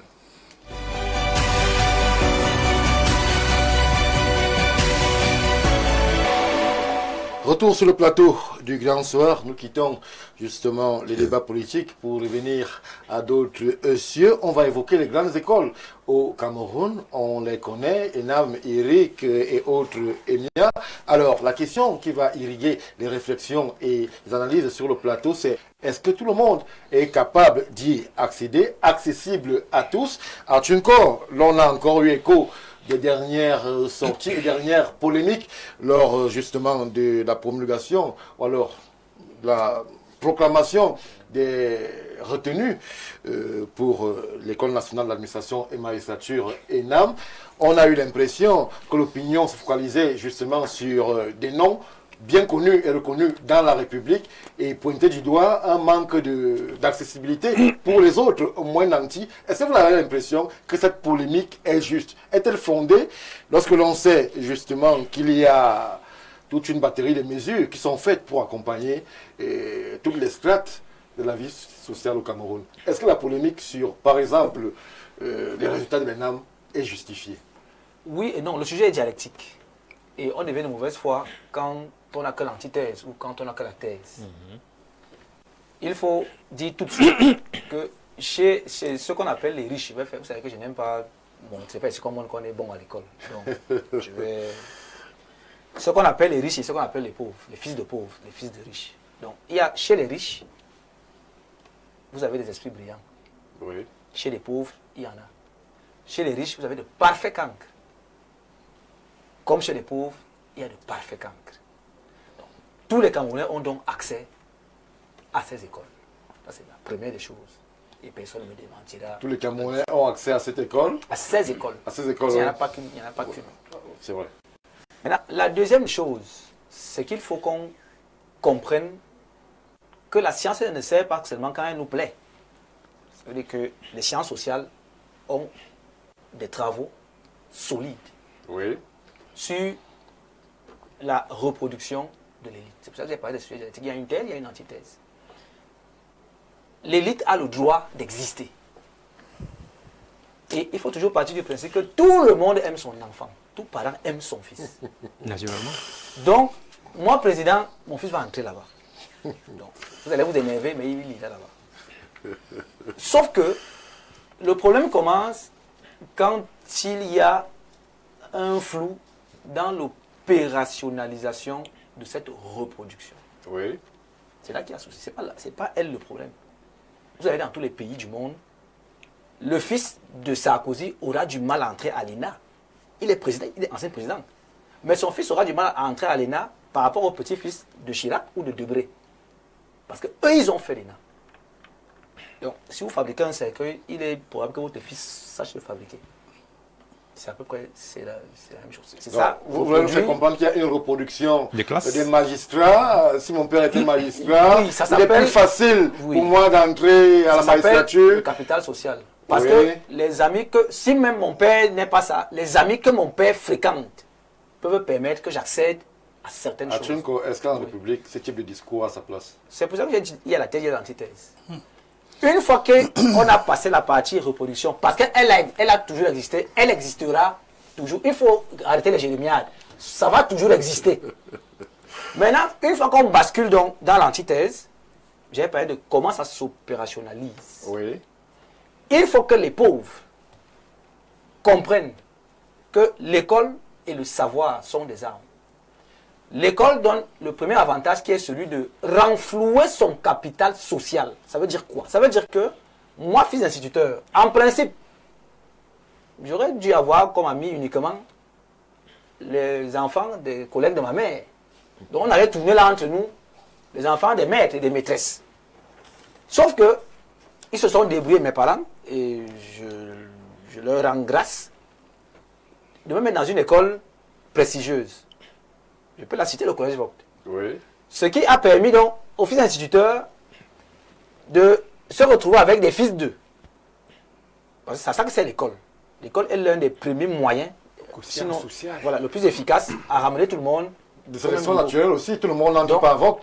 Retour sur le plateau du Grand Soir, nous quittons justement les débats politiques pour revenir à d'autres cieux. On va évoquer les grandes écoles au Cameroun, on les connaît, ENAM, IRIC et autres EMIA. Alors la question qui va irriguer les réflexions et les analyses sur le plateau, c'est est-ce que tout le monde est capable d'y accéder, accessible à tous? À Tunko, l'on a encore eu écho des dernières sorties, des dernières polémiques lors justement de la promulgation ou alors de la proclamation des retenues pour l'École nationale d'administration et magistrature ENAM. On a eu l'impression que l'opinion se focalisait justement sur des noms bien connus et reconnus dans la République et pointer du doigt un manque d'accessibilité pour les autres moins nantis. Est-ce que vous avez l'impression que cette polémique est juste? Est-elle fondée lorsque l'on sait justement qu'il y a toute une batterie de mesures qui sont faites pour accompagner toutes les strates de la vie sociale au Cameroun? Est-ce que la polémique sur, par exemple, les résultats de l'ENAM est justifiée? Oui et non, le sujet est dialectique. Et on devient de mauvaise foi quand on n'a que l'antithèse ou quand on n'a que la thèse. Il faut dire tout de suite que chez ce qu'on appelle les riches, vous savez que je n'aime pas, bon, c'est pas comme on est bon à l'école. Donc, ce qu'on appelle les riches et ce qu'on appelle les pauvres, les fils de pauvres, les fils de riches. Donc, il y a chez les riches, vous avez des esprits brillants. Oui. Chez les pauvres, il y en a. Chez les riches, vous avez de parfaits cancres. Comme chez les pauvres, il y a de parfaits cancres. Donc, tous les Camerounais ont donc accès à ces écoles. Ça, c'est la première des choses. Et personne ne me démentira. Tous les Camerounais ont accès à cette école? À ces écoles. À ces écoles, Il n'y en oui. a pas qu'une. Il n'y en a pas qu'une. C'est vrai. Maintenant, la deuxième chose, c'est qu'il faut qu'on comprenne que la science ne sert pas seulement quand elle nous plaît. Ça veut dire que les sciences sociales ont des travaux solides. Oui. Sur la reproduction de l'élite. C'est pour ça que j'ai parlé de sujets génétiques. Il y a une thèse, il y a une antithèse. L'élite a le droit d'exister. Et il faut toujours partir du principe que tout le monde aime son enfant. Tout parent aime son fils. Naturellement. Donc, moi, président, mon fils va entrer là-bas. Donc, vous allez vous énerver, mais il est là-bas. Sauf que le problème commence quand il y a un flou dans l'opérationnalisation de cette reproduction. Oui. C'est là qu'il y a un souci. C'est pas elle le problème. Vous allez dans tous les pays du monde, le fils de Sarkozy aura du mal à entrer à l'ENA. Il est président, il est ancien président. Mais son fils aura du mal à entrer à l'ENA par rapport au petit-fils de Chirac ou de Debré. Parce qu'eux, ils ont fait l'ENA. Donc, si vous fabriquez un cercueil, il est probable que votre fils sache le fabriquer. C'est à peu près la même chose. C'est ça. Vous voulez nous faire comprendre qu'il y a une reproduction des classes, des magistrats. Si mon père était magistrat, oui, il est plus facile pour moi d'entrer à la magistrature. Le capital social. Parce que les amis que, si même mon père n'est pas ça, les amis que mon père fréquente peuvent permettre que j'accède à certaines choses. Tunko, est-ce qu'en République, ce type de discours a sa place? C'est pour ça que j'ai dit, il y a la thèse et l'antithèse. Une fois qu'on a passé la partie reproduction, parce qu'elle a toujours existé, elle existera toujours. Il faut arrêter les jérémiades. Ça va toujours exister. Maintenant, une fois qu'on bascule donc dans l'antithèse, j'ai parlé de comment ça s'opérationnalise. Oui. Il faut que les pauvres comprennent que l'école et le savoir sont des armes. L'école donne le premier avantage qui est celui de renflouer son capital social. Ça veut dire quoi? Ça veut dire que moi, fils d'instituteur, en principe, j'aurais dû avoir comme amis uniquement les enfants des collègues de ma mère. Donc on allait tourner là entre nous, les enfants des maîtres et des maîtresses. Sauf que, ils se sont débrouillés, mes parents, et je leur rends grâce de me mettre dans une école prestigieuse. Je peux la citer, le collège Vogt. Oui. Ce qui a permis donc aux fils instituteurs de se retrouver avec des fils d'eux. Parce que c'est ça que c'est l'école. L'école est l'un des premiers moyens, sinon, voilà, le plus efficace à ramener tout le monde. De sélection naturelle aussi, tout le monde n'entre pas à Vogt.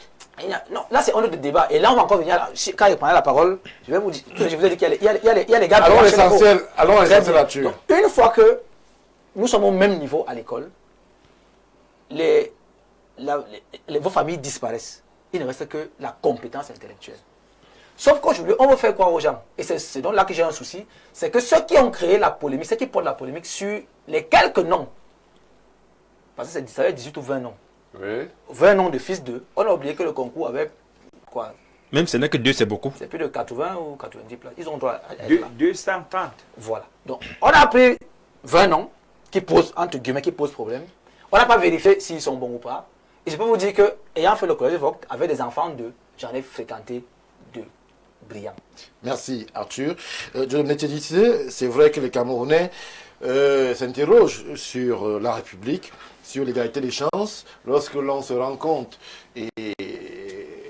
Non, là c'est un autre débat. Et là on va encore venir, quand il prendra la parole, je vais vous dire, je vous ai dit qu'il y a les gars... Alors l'essentiel là-dessus. Donc, une fois que nous sommes au même niveau à l'école, vos familles disparaissent. Il ne reste que la compétence intellectuelle. Sauf qu'aujourd'hui, on veut faire quoi aux gens? Et c'est donc là que j'ai un souci. C'est que ceux qui ont créé la polémique, ceux qui portent la polémique sur les quelques noms, parce que ça fait 18 ou 20 noms. Oui. 20 noms de fils d'eux. On a oublié que le concours avait quoi? Même ce n'est que 2, c'est beaucoup. C'est plus de 80 ou 90 places. Ils ont droit à être là. 230. Voilà. Donc, on a pris 20 noms qui posent, entre guillemets, qui posent problème. On n'a pas vérifié s'ils sont bons ou pas. Et je peux vous dire que, ayant fait le collège Vogt avec des enfants d'eux, j'en ai fréquenté 2 brillants. Merci Arthur. Je l'ai dit, c'est vrai que les Camerounais s'interrogent sur la République, sur l'égalité des chances, lorsque l'on se rend compte, et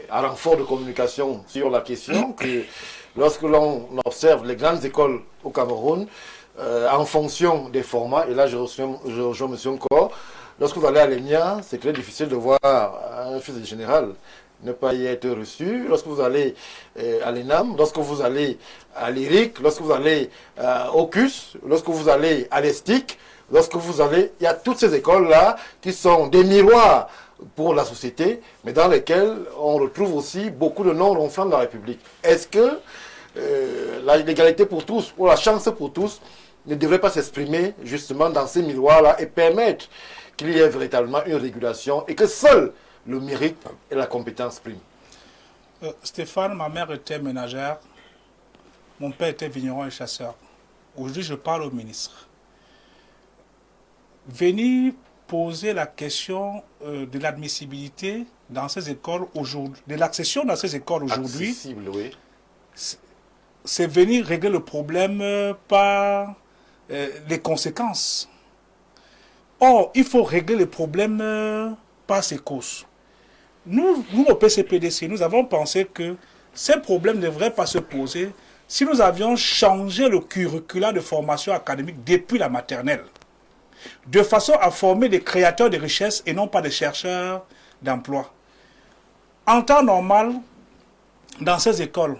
à renfort de communication sur la question, que lorsque l'on observe les grandes écoles au Cameroun, en fonction des formats, et là je rejoins M. Encore, lorsque vous allez à l'ENIA, c'est très difficile de voir un fils de général ne pas y être reçu. Lorsque vous allez à l'ENAM, lorsque vous allez à l'IRIC, lorsque vous allez au CUS, lorsque vous allez à l'ESTIC, lorsque vous allez... Il y a toutes ces écoles-là qui sont des miroirs pour la société, mais dans lesquelles on retrouve aussi beaucoup de non-enfants de la République. Est-ce que l'égalité pour tous, ou la chance pour tous, ne devrait pas s'exprimer justement dans ces miroirs-là et permettre qu'il y ait véritablement une régulation et que seul le mérite et la compétence priment? Stéphane, ma mère était ménagère, mon père était vigneron et chasseur. Aujourd'hui, je parle au ministre. Venir poser la question de l'admissibilité dans ces écoles aujourd'hui, de l'accession dans ces écoles aujourd'hui, accessible, oui. C'est venir régler le problème par les conséquences. Or, il faut régler le problème par ses causes. Nous, au PCPDC, nous avons pensé que ces problèmes ne devraient pas se poser si nous avions changé le curriculum de formation académique depuis la maternelle, de façon à former des créateurs de richesses et non pas des chercheurs d'emploi. En temps normal, dans ces écoles,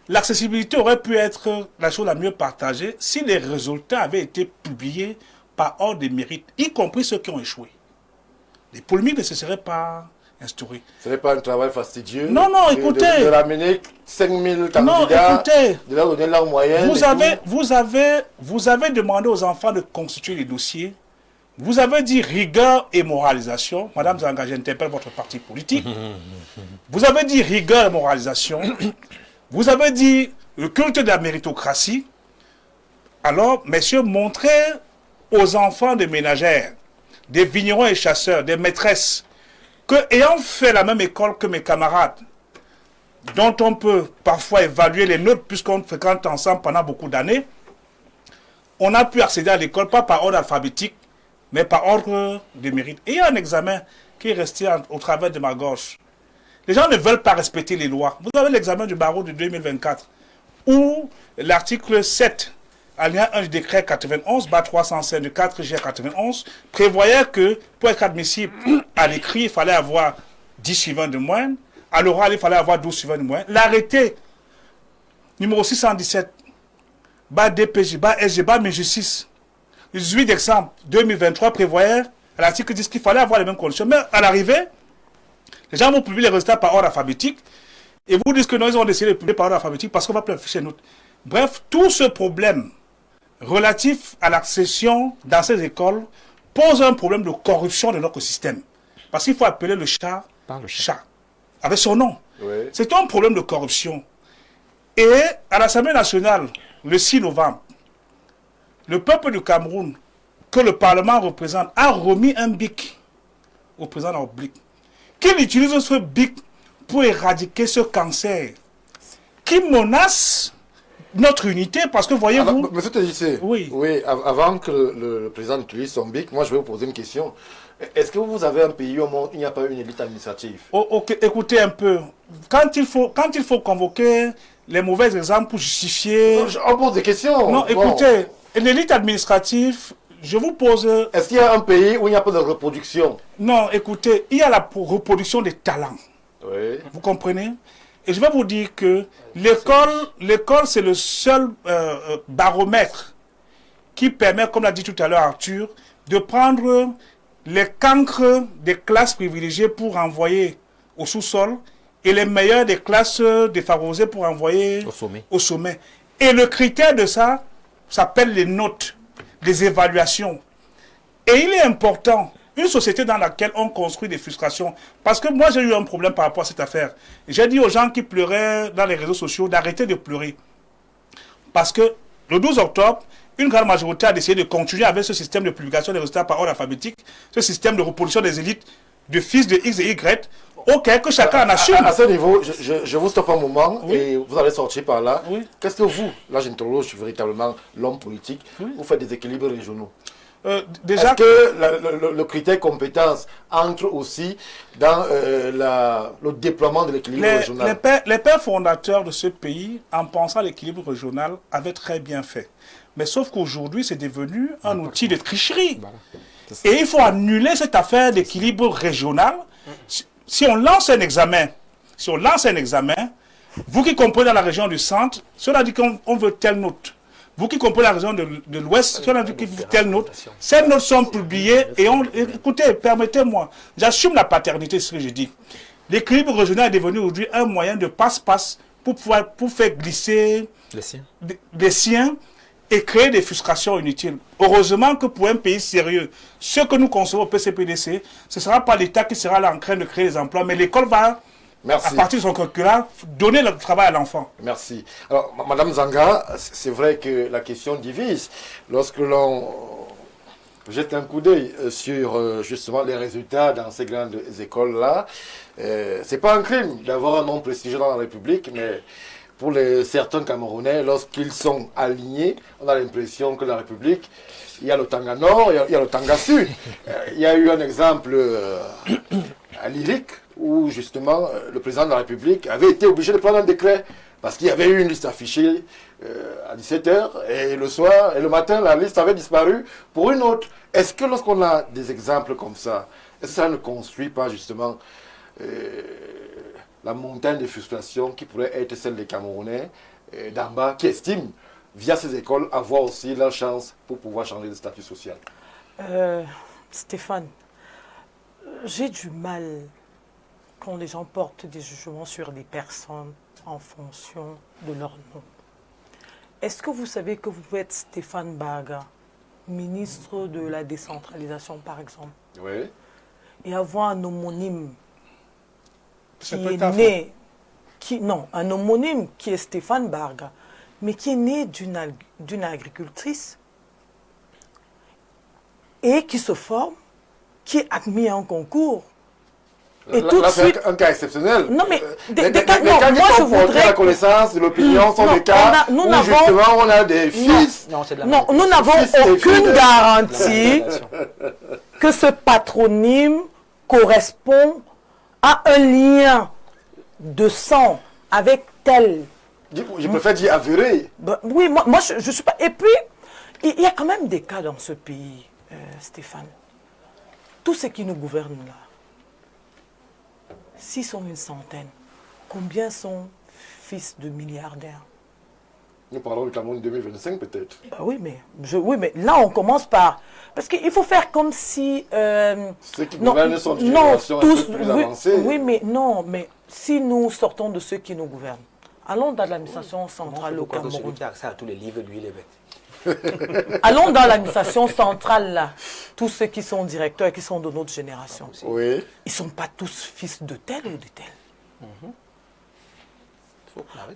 l'accessibilité aurait pu être la chose la mieux partagée si les résultats avaient été publiés par ordre de mérite, y compris ceux qui ont échoué. Les polémiques ne se seraient pas instaurées. Ce n'est pas un travail fastidieux. Non, non, écoutez. De ramener 5000 candidats, non, écoutez, de leur donner leur moyenne. Vous avez demandé aux enfants de constituer les dossiers. Vous avez dit rigueur et moralisation. Madame Zanga, j'interpelle votre parti politique. Vous avez dit rigueur et moralisation. Vous avez dit le culte de la méritocratie. Alors, messieurs, montrez aux enfants des ménagères, des vignerons et chasseurs, des maîtresses, que ayant fait la même école que mes camarades, dont on peut parfois évaluer les notes puisqu'on fréquente ensemble pendant beaucoup d'années, on a pu accéder à l'école, pas par ordre alphabétique, mais par ordre de mérite. Et il y a un examen qui est resté au travers de ma gorge. Les gens ne veulent pas respecter les lois. Vous avez l'examen du barreau de 2024, où l'article 7, alinéa 1 du décret 91/305 du 4 juillet 91, prévoyait que pour être admissible à l'écrit, il fallait avoir 10 suivants de moyenne. À l'oral, il fallait avoir 12 suivants de moyenne. L'arrêté numéro 617, bas DPJ, bas SG, bas MG6, 18 décembre 2023 prévoyait, à l'article 10, qu'il fallait avoir les mêmes conditions. Mais à l'arrivée, les gens vont publier les résultats par ordre alphabétique et vous disent que non, ils ont décidé de publier par ordre alphabétique parce qu'on va plus afficher notre. Bref, tout ce problème relatif à l'accession dans ces écoles pose un problème de corruption de notre système. Parce qu'il faut appeler le chat Par le chat. chat, avec son nom. Oui. C'est un problème de corruption. Et à l'Assemblée nationale, le 6 novembre, le peuple du Cameroun, que le Parlement représente, a remis un BIC au président de la République. Qu'il utilise ce BIC pour éradiquer ce cancer qui menace notre unité, parce que voyez-vous... Alors, monsieur Tedissé, Oui. Avant que le président utilise son bic, moi je vais vous poser une question. Est-ce que vous avez un pays au monde où il n'y a pas une élite administrative? Ok, écoutez un peu. Quand il faut convoquer les mauvais exemples pour justifier... Non, on pose des questions. Non, Bon. écoutez, l'élite administrative, je vous pose... Est-ce qu'il y a un pays où il n'y a pas de reproduction? Non, écoutez, il y a la reproduction des talents. Oui. Vous comprenez? Et je vais vous dire que l'école, c'est le seul baromètre qui permet, comme l'a dit tout à l'heure Arthur, de prendre les cancres des classes privilégiées pour envoyer au sous-sol et les meilleurs des classes défavorisées pour envoyer au sommet. Et le critère de ça s'appelle les notes, les évaluations. Et il est important, une société dans laquelle on construit des frustrations, parce que moi j'ai eu un problème par rapport à cette affaire. J'ai dit aux gens qui pleuraient dans les réseaux sociaux d'arrêter de pleurer. Parce que le 12 octobre, une grande majorité a décidé de continuer avec ce système de publication des résultats par ordre alphabétique, ce système de reproduction des élites de fils de X et Y. Ok, que chacun en assume. À ce niveau, je vous stoppe un moment Oui. et vous allez sortir par là. Oui. Qu'est-ce que vous, là j'interroge véritablement l'homme politique, vous faites des équilibres régionaux? Déjà, Est-ce que le critère compétence entre aussi dans le déploiement de l'équilibre régional? les pères fondateurs de ce pays, en pensant à l'équilibre régional, avaient très bien fait. Mais sauf qu'aujourd'hui, c'est devenu un outil de tricherie. Et il faut annuler cette affaire d'équilibre régional. Si on lance un examen, vous qui comprenez dans la région du centre, cela dit qu'on veut telle note. Vous qui comprenez la région de l'Ouest, cela dit qu'il veut telle note. Ces notes sont publiées et écoutez, permettez-moi, j'assume la paternité, c'est ce que je dis. L'équilibre régional est devenu aujourd'hui un moyen de passe-passe pour faire glisser les siens et créer des frustrations inutiles. Heureusement que pour un pays sérieux, ce que nous concevons au PCPDC, ce ne sera pas l'État qui sera là en train de créer des emplois, mais l'école va, à partir de son curriculum, donner le travail à l'enfant. Merci. Alors, Madame Zanga, c'est vrai que la question divise. Lorsque l'on jette un coup d'œil sur justement les résultats dans ces grandes écoles-là, c'est pas un crime d'avoir un nom prestigieux dans la République, mais pour certains Camerounais, lorsqu'ils sont alignés, on a l'impression que la République, il y a le Tanga Nord, il y a le Tanga Sud. Il y a eu un exemple à Lyrique où justement le président de la République avait été obligé de prendre un décret parce qu'il y avait eu une liste affichée à 17h et le soir et le matin, la liste avait disparu pour une autre. Est-ce que lorsqu'on a des exemples comme ça, est-ce que ça ne construit pas justement la montagne de frustration qui pourrait être celle des Camerounais d'en bas, qui estiment, via ces écoles, avoir aussi leur chance pour pouvoir changer de statut social? Stéphane, j'ai du mal quand les gens portent des jugements sur des personnes en fonction de leur nom. Est-ce que vous savez que vous pouvez être Stéphane Baga, ministre de la décentralisation par exemple, Oui. et avoir un homonyme qui est né, un homonyme qui est Stéphane Barga, mais qui est né d'une agricultrice et qui se forme, qui est admis à un concours. Et là, tout de c'est suite, un cas exceptionnel. Non, mais les cas qui sont portés à la connaissance de l'opinion sont des cas où justement on a des fils. Non, nous n'avons aucune garantie que ce patronyme correspond à un lien de sang avec tel. Je préfère dire avéré. Oui, moi je suis pas. Et puis, il y a quand même des cas dans ce pays, Stéphane. Tous ceux qui nous gouvernent là, s'ils sont une centaine, combien sont fils de milliardaires? Nous parlons du Cameroun 2025 peut-être. Bah oui, mais là, on commence par... Parce qu'il faut faire comme si... Ceux qui gouvernent sont d'une génération un peu plus avancée. Oui, mais non, mais si nous sortons de ceux qui nous gouvernent, allons dans l'administration centrale au Cameroun. Celui qui a accès à tous les livres, lui, il est bête. Allons dans l'administration centrale, là. Tous ceux qui sont directeurs et qui sont de notre génération. Oui. Ils ne sont pas tous fils de tel ou de tel.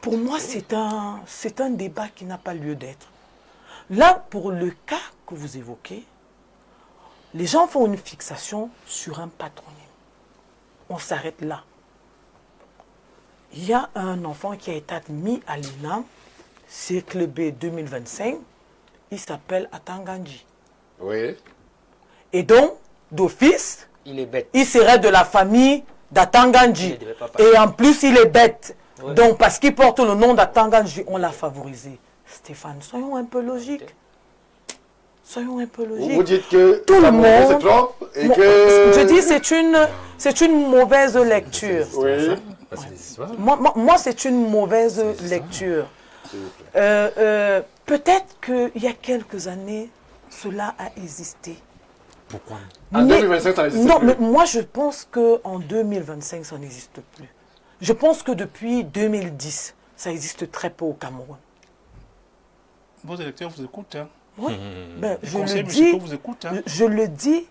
Pour moi, c'est un débat qui n'a pas lieu d'être. Là, pour le cas que vous évoquez, les gens font une fixation sur un patronyme. On s'arrête là. Il y a un enfant qui a été admis à l'INAM, cycle B 2025, il s'appelle Atanganji. Oui. Et donc, d'office, Il est bête. il serait de la famille d'Atanganji. Il ne devait pas parler. Et en plus, il est bête. Ouais. Donc, parce qu'il porte le nom d'Atanganji, on l'a favorisé. Stéphane, soyons un peu logiques. Soyons un peu logiques. Vous dites que Tout le la monde se monde... trompe et Moi, que... Je dis c'est une mauvaise lecture. Oui. C'est des histoires. Moi, c'est une mauvaise lecture. Peut-être qu'il y a quelques années, cela a existé. Pourquoi? En 2025, ça n'existe Non, plus. mais moi, je pense qu'en 2025, ça n'existe plus. Je pense que depuis 2010, ça existe très peu au Cameroun. Vos électeurs vous écoutent. Hein. Oui. Ben, Les je le conseillers dis, municipaux vous écoutent. Hein. je le dis,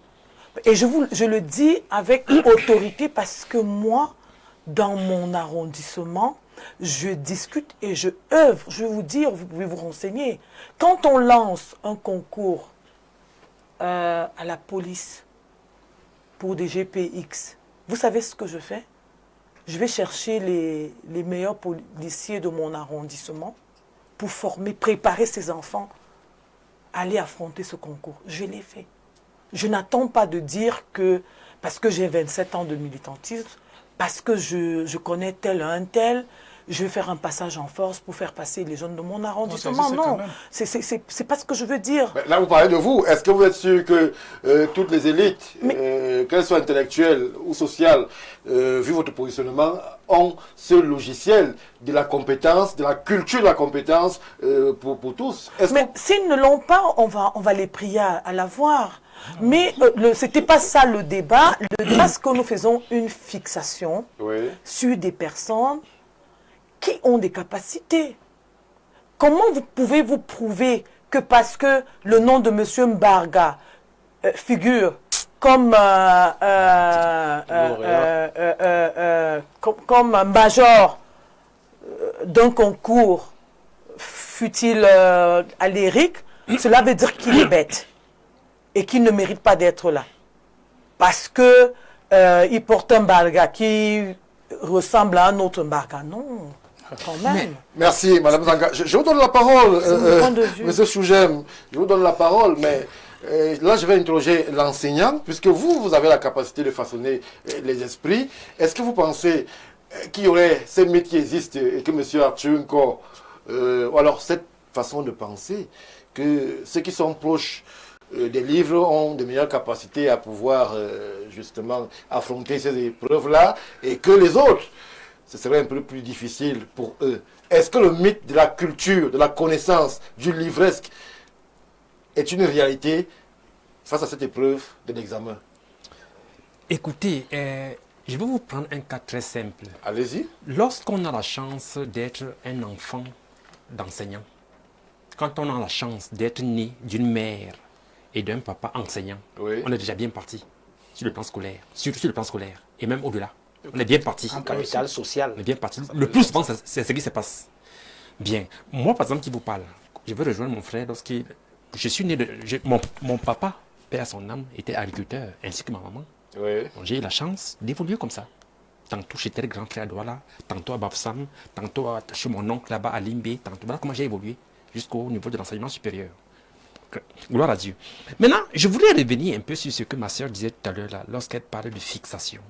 et je le dis avec autorité parce que moi, dans mon arrondissement, je discute et je œuvre. Je vais vous dire, vous pouvez vous renseigner. Quand on lance un concours à la police pour des GPX, vous savez ce que je fais? Je vais chercher les meilleurs policiers de mon arrondissement pour former, préparer ces enfants à aller affronter ce concours. Je l'ai fait. Je n'attends pas de dire que, parce que j'ai 27 ans de militantisme, parce que je connais tel un tel, je vais faire un passage en force pour faire passer les jeunes de mon arrondissement. Non, Non, c'est pas ce que je veux dire. Mais là, vous parlez de vous. Est-ce que vous êtes sûr que toutes les élites, qu'elles soient intellectuelles ou sociales, vu votre positionnement, ont ce logiciel de la compétence, de la culture de la compétence pour tous? Mais s'ils ne l'ont pas, on va les prier à l'avoir. Mais ce n'était pas ça le débat. Le débat, c'est que nous faisons une fixation Oui. sur des personnes qui ont des capacités. Comment vous pouvez vous prouver que parce que le nom de M. Mbarga figure comme comme un major d'un concours, fut-il à l'ERIC, cela veut dire qu'il est bête et qu'il ne mérite pas d'être là. Parce que il porte un Mbarga qui ressemble à un autre Mbarga. Non. Quand même. Merci, Madame Zanga. Je vous donne la parole, Monsieur Chougem. Je vous donne la parole, mais là, je vais interroger l'enseignant, puisque vous avez la capacité de façonner les esprits. Est-ce que vous pensez qu'il y aurait ces mythes qui existent et que M. Arthur encore, ou alors cette façon de penser, que ceux qui sont proches des livres ont de meilleures capacités à pouvoir justement affronter ces épreuves-là et que les autres, ce serait un peu plus difficile pour eux. Est-ce que le mythe de la culture, de la connaissance, du livresque est une réalité face à cette épreuve de l'examen? Écoutez, je vais vous prendre un cas très simple. Allez-y. Lorsqu'on a la chance d'être un enfant d'enseignant, quand on a la chance d'être né d'une mère et d'un papa enseignant, Oui. on est déjà bien parti sur le plan scolaire, surtout sur le plan scolaire, et même au-delà. On est bien parti. Un capital social. On est bien parti. Le plus souvent, c'est ce qui se passe. Bien. Moi, par exemple, qui vous parle, je veux rejoindre mon frère lorsqu'il... Je suis né de... Mon papa, père à son âme, était agriculteur, ainsi que ma maman. Oui. Donc, j'ai eu la chance d'évoluer comme ça. Tantôt chez tel grand frère à Douala, tantôt à Bafsam, tantôt chez mon oncle là-bas à Limbé, tantôt... Voilà comment j'ai évolué jusqu'au niveau de l'enseignement supérieur. Gloire à Dieu. Maintenant, je voulais revenir un peu sur ce que ma soeur disait tout à l'heure là, lorsqu'elle parlait de fixation.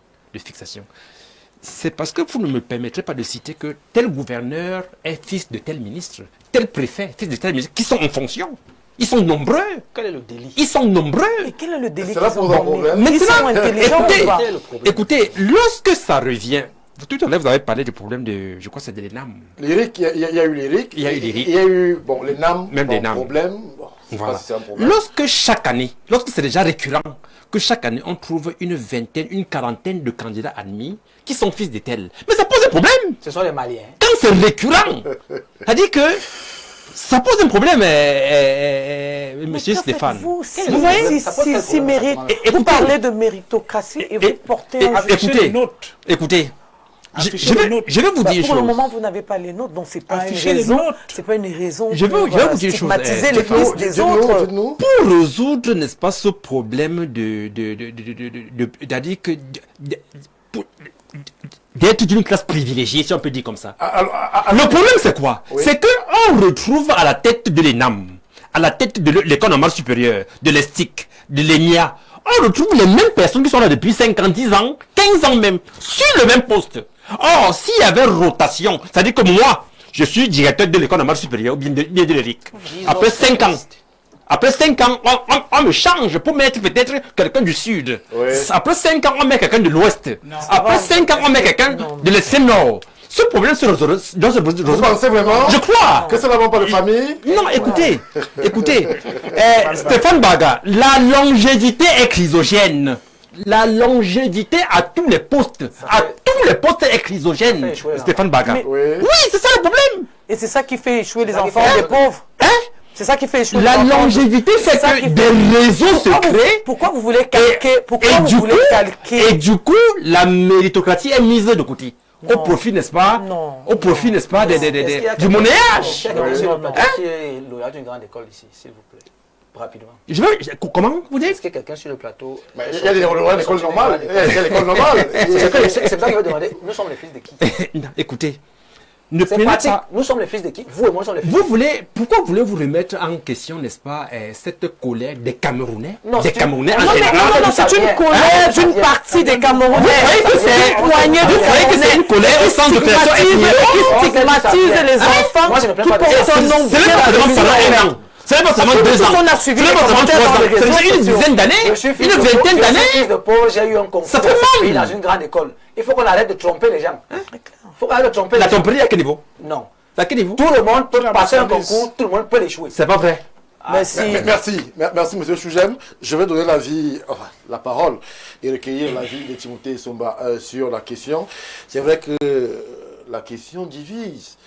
C'est parce que vous ne me permettrez pas de citer que tel gouverneur est fils de tel ministre, tel préfet, fils de tel ministre, qui sont en fonction. Ils sont nombreux. Quel est le délit? Ils sont nombreux. Et quel est le délit C'est là qu'ils ont pour un dormi? problème. Ils sont intelligents ou pas? Écoutez, lorsque ça revient Tout à l'heure, vous avez parlé du problème de, je crois que c'est de l'ENAM. L'IRIC, il y a eu l'IRIC. Il y a eu l'IRIC. Il y a eu, bon, les NAM, Même les NAM. problème. Bon, je sais Voilà. pas si c'est un problème. Lorsque chaque année, lorsque c'est déjà récurrent, que chaque année on trouve une vingtaine, une quarantaine de candidats admis qui sont fils de tels, mais ça pose un problème. Ce sont les Maliens. Quand c'est récurrent, c'est-à-dire que ça pose un problème, monsieur Mais qu'en Stéphane. faites-vous si, Vous voyez, si mérite, Et vous écoutez- parlez de méritocratie et vous portez un Afficher écoutez, les notes. écoutez, Afficher les notes. je vais vous Bah, dire une pour le chose. moment, vous n'avez pas les nôtres, donc c'est pas une Affichez les raison. notes. C'est pas une raison. Je vais pour, vous dire une chose, stigmatiser les Stéphane. fils des autres. Dites-nous. Pour résoudre, n'est-ce pas, ce problème c'est-à-dire que d'être d'une classe privilégiée, si on peut dire comme ça. Le problème, c'est quoi? Oui. C'est qu'on retrouve à la tête de l'ENAM, à la tête de l'école normale supérieure, de l'ESTIC, de l'ENIA, on retrouve les mêmes personnes qui sont là depuis 5 ans, 10 ans, 15 ans même, sur le même poste. Or, s'il y avait rotation, c'est-à-dire que moi, je suis directeur de l'école normale supérieure, ou bien de l'ERIC. Après 5 ans, on me change pour mettre peut-être quelqu'un du sud. Oui. Après 5 ans, on met quelqu'un de l'ouest. Après 5 ans, on met quelqu'un de l'extrême nord. Ce problème se résout. Vous pensez vraiment Je crois. que ça n'avons pas de famille? Non, écoutez, Stéphane Baga, la longévité est chrysogène. La longévité à tous les postes, est chrysogène, Ça fait échouer, là. Stéphane Baga. Mais- Oui, c'est ça le problème. Et c'est ça qui fait échouer les ça qui enfants fait- des pauvres. Hein? C'est ça qui fait échouer La les enfants. longévité fait ça que qui des fait- réseaux se créent. Pourquoi vous voulez calquer? Pourquoi Et vous du voulez coup, calquer? et du coup, la méritocratie est mise de côté. Au profit, n'est-ce pas? Non. Au profit, n'est-ce pas, Est-ce qu'il y a du quelqu'un- monnayage. Est-ce qu'il y a quelqu'un sur le Non, plateau qui est lauréat d'une grande école ici, s'il vous plaît? Rapidement. Comment vous dites? Est-ce qu'il y a quelqu'un sur le plateau? Mais il y a des l'école normale. Il y a l'école normale. C'est ça qu'il va demander. Nous sommes les fils de qui? Non, écoutez, ne C'est prenez pratique. pas. Nous sommes les fils de qui? Vous et moi nous sommes les fils. Pourquoi voulez-vous remettre en question, n'est-ce pas, cette colère des Camerounais? Non, Des c'est une- Camerounais en Non, mais- général. Non, c'est une colère d'une partie des Camerounais. Vous croyez que c'est Une poignée de vous croyez que c'est une colère au centre de création ethnique? qui stigmatise les enfants Moi, je me plains qui pas de portent ça. un nom Ce n'est pas seulement pendant 1 an. Ce n'est pas seulement 2 ans. On a suivi Ce n'est les pas seulement commentaires 3 dans ans. les réseaux C'est une sociaux. dizaine d'années, Je suis fils une de pauvre, vingtaine je suis d'années. fils de pauvre, j'ai eu un concours Ça fait mal. dans une grande école. Il faut qu'on arrête de tromper les gens. Il faut qu'on arrête de tromper La les gens. tromperie à quel niveau? Non. À quel niveau? Tout le monde peut La passer un marchandise. concours, tout le monde peut l'échouer. C'est pas vrai. Merci. Merci, monsieur Chougem. Je vais donner la parole et recueillir l'avis de Timothée Somba sur la question. C'est vrai que la question divise.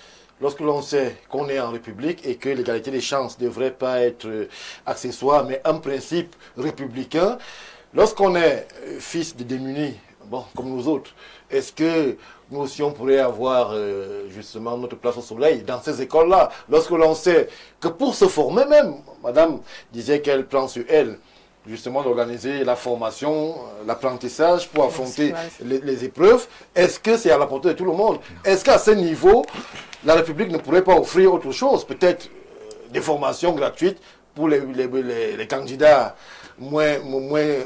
Lorsque l'on sait qu'on est en République et que l'égalité des chances ne devrait pas être accessoire, mais un principe républicain, lorsqu'on est fils de démunis, bon, comme nous autres, est-ce que nous aussi on pourrait avoir justement notre place au soleil dans ces écoles-là, lorsque l'on sait que pour se former même, madame disait qu'elle prend sur elle justement d'organiser la formation, l'apprentissage pour affronter les épreuves, est-ce que c'est à la portée de tout le monde? Est-ce qu'à ce niveau, la République ne pourrait pas offrir autre chose, peut-être des formations gratuites pour les candidats moins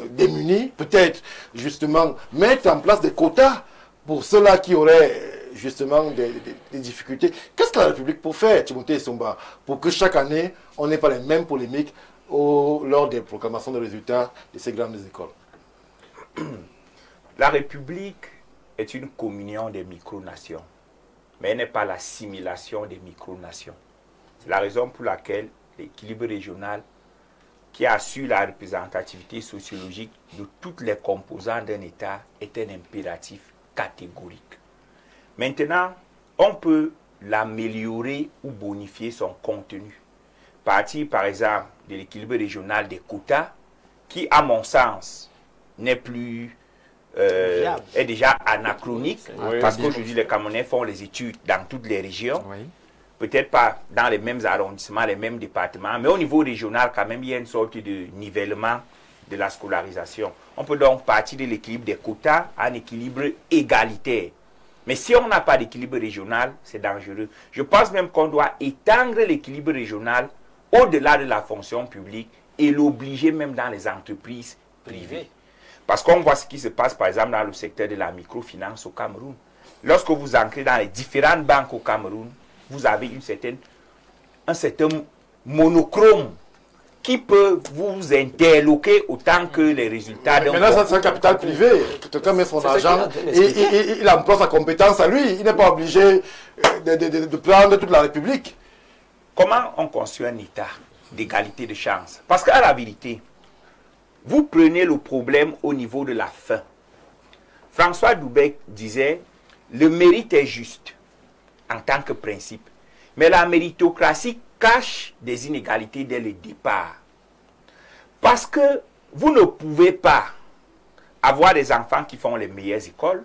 démunis, peut-être justement mettre en place des quotas pour ceux-là qui auraient justement des difficultés. Qu'est-ce que la République peut faire, Timothée Somba, pour que chaque année, on n'ait pas les mêmes polémiques lors des proclamations de résultats de ces grandes écoles? La République est une communion des micronations, mais elle n'est pas l'assimilation des micronations. C'est la raison pour laquelle l'équilibre régional, qui assure la représentativité sociologique de toutes les composantes d'un État, est un impératif catégorique. Maintenant, on peut l'améliorer ou bonifier son contenu. Partir, par exemple, de l'équilibre régional des quotas, qui, à mon sens, n'est plus est déjà anachronique, Oui. parce qu'aujourd'hui les Camerounais font les études dans toutes les régions, Oui. peut-être pas dans les mêmes arrondissements, les mêmes départements, mais au niveau régional quand même il y a une sorte de nivellement de la scolarisation. On peut donc partir de l'équilibre des quotas à un équilibre égalitaire. Mais si on n'a pas d'équilibre régional, c'est dangereux. Je pense même qu'on doit étendre l'équilibre régional au-delà de la fonction publique et l'obliger même dans les entreprises privées. Parce qu'on voit ce qui se passe, par exemple, dans le secteur de la microfinance au Cameroun. Lorsque vous entrez dans les différentes banques au Cameroun, vous avez un certain monochrome qui peut vous interloquer autant que les résultats d'un Mais là, concours. c'est un capital privé. Quelqu'un met son C'est ce argent qu'il est en train d'expliquer. et il emploie sa compétence à lui. Il n'est pas obligé de prendre toute la République. Comment on construit un État d'égalité de chance? Parce qu'à la vérité, vous prenez le problème au niveau de la fin. François Doubec disait, le mérite est juste en tant que principe, mais la méritocratie cache des inégalités dès le départ. Parce que vous ne pouvez pas avoir des enfants qui font les meilleures écoles,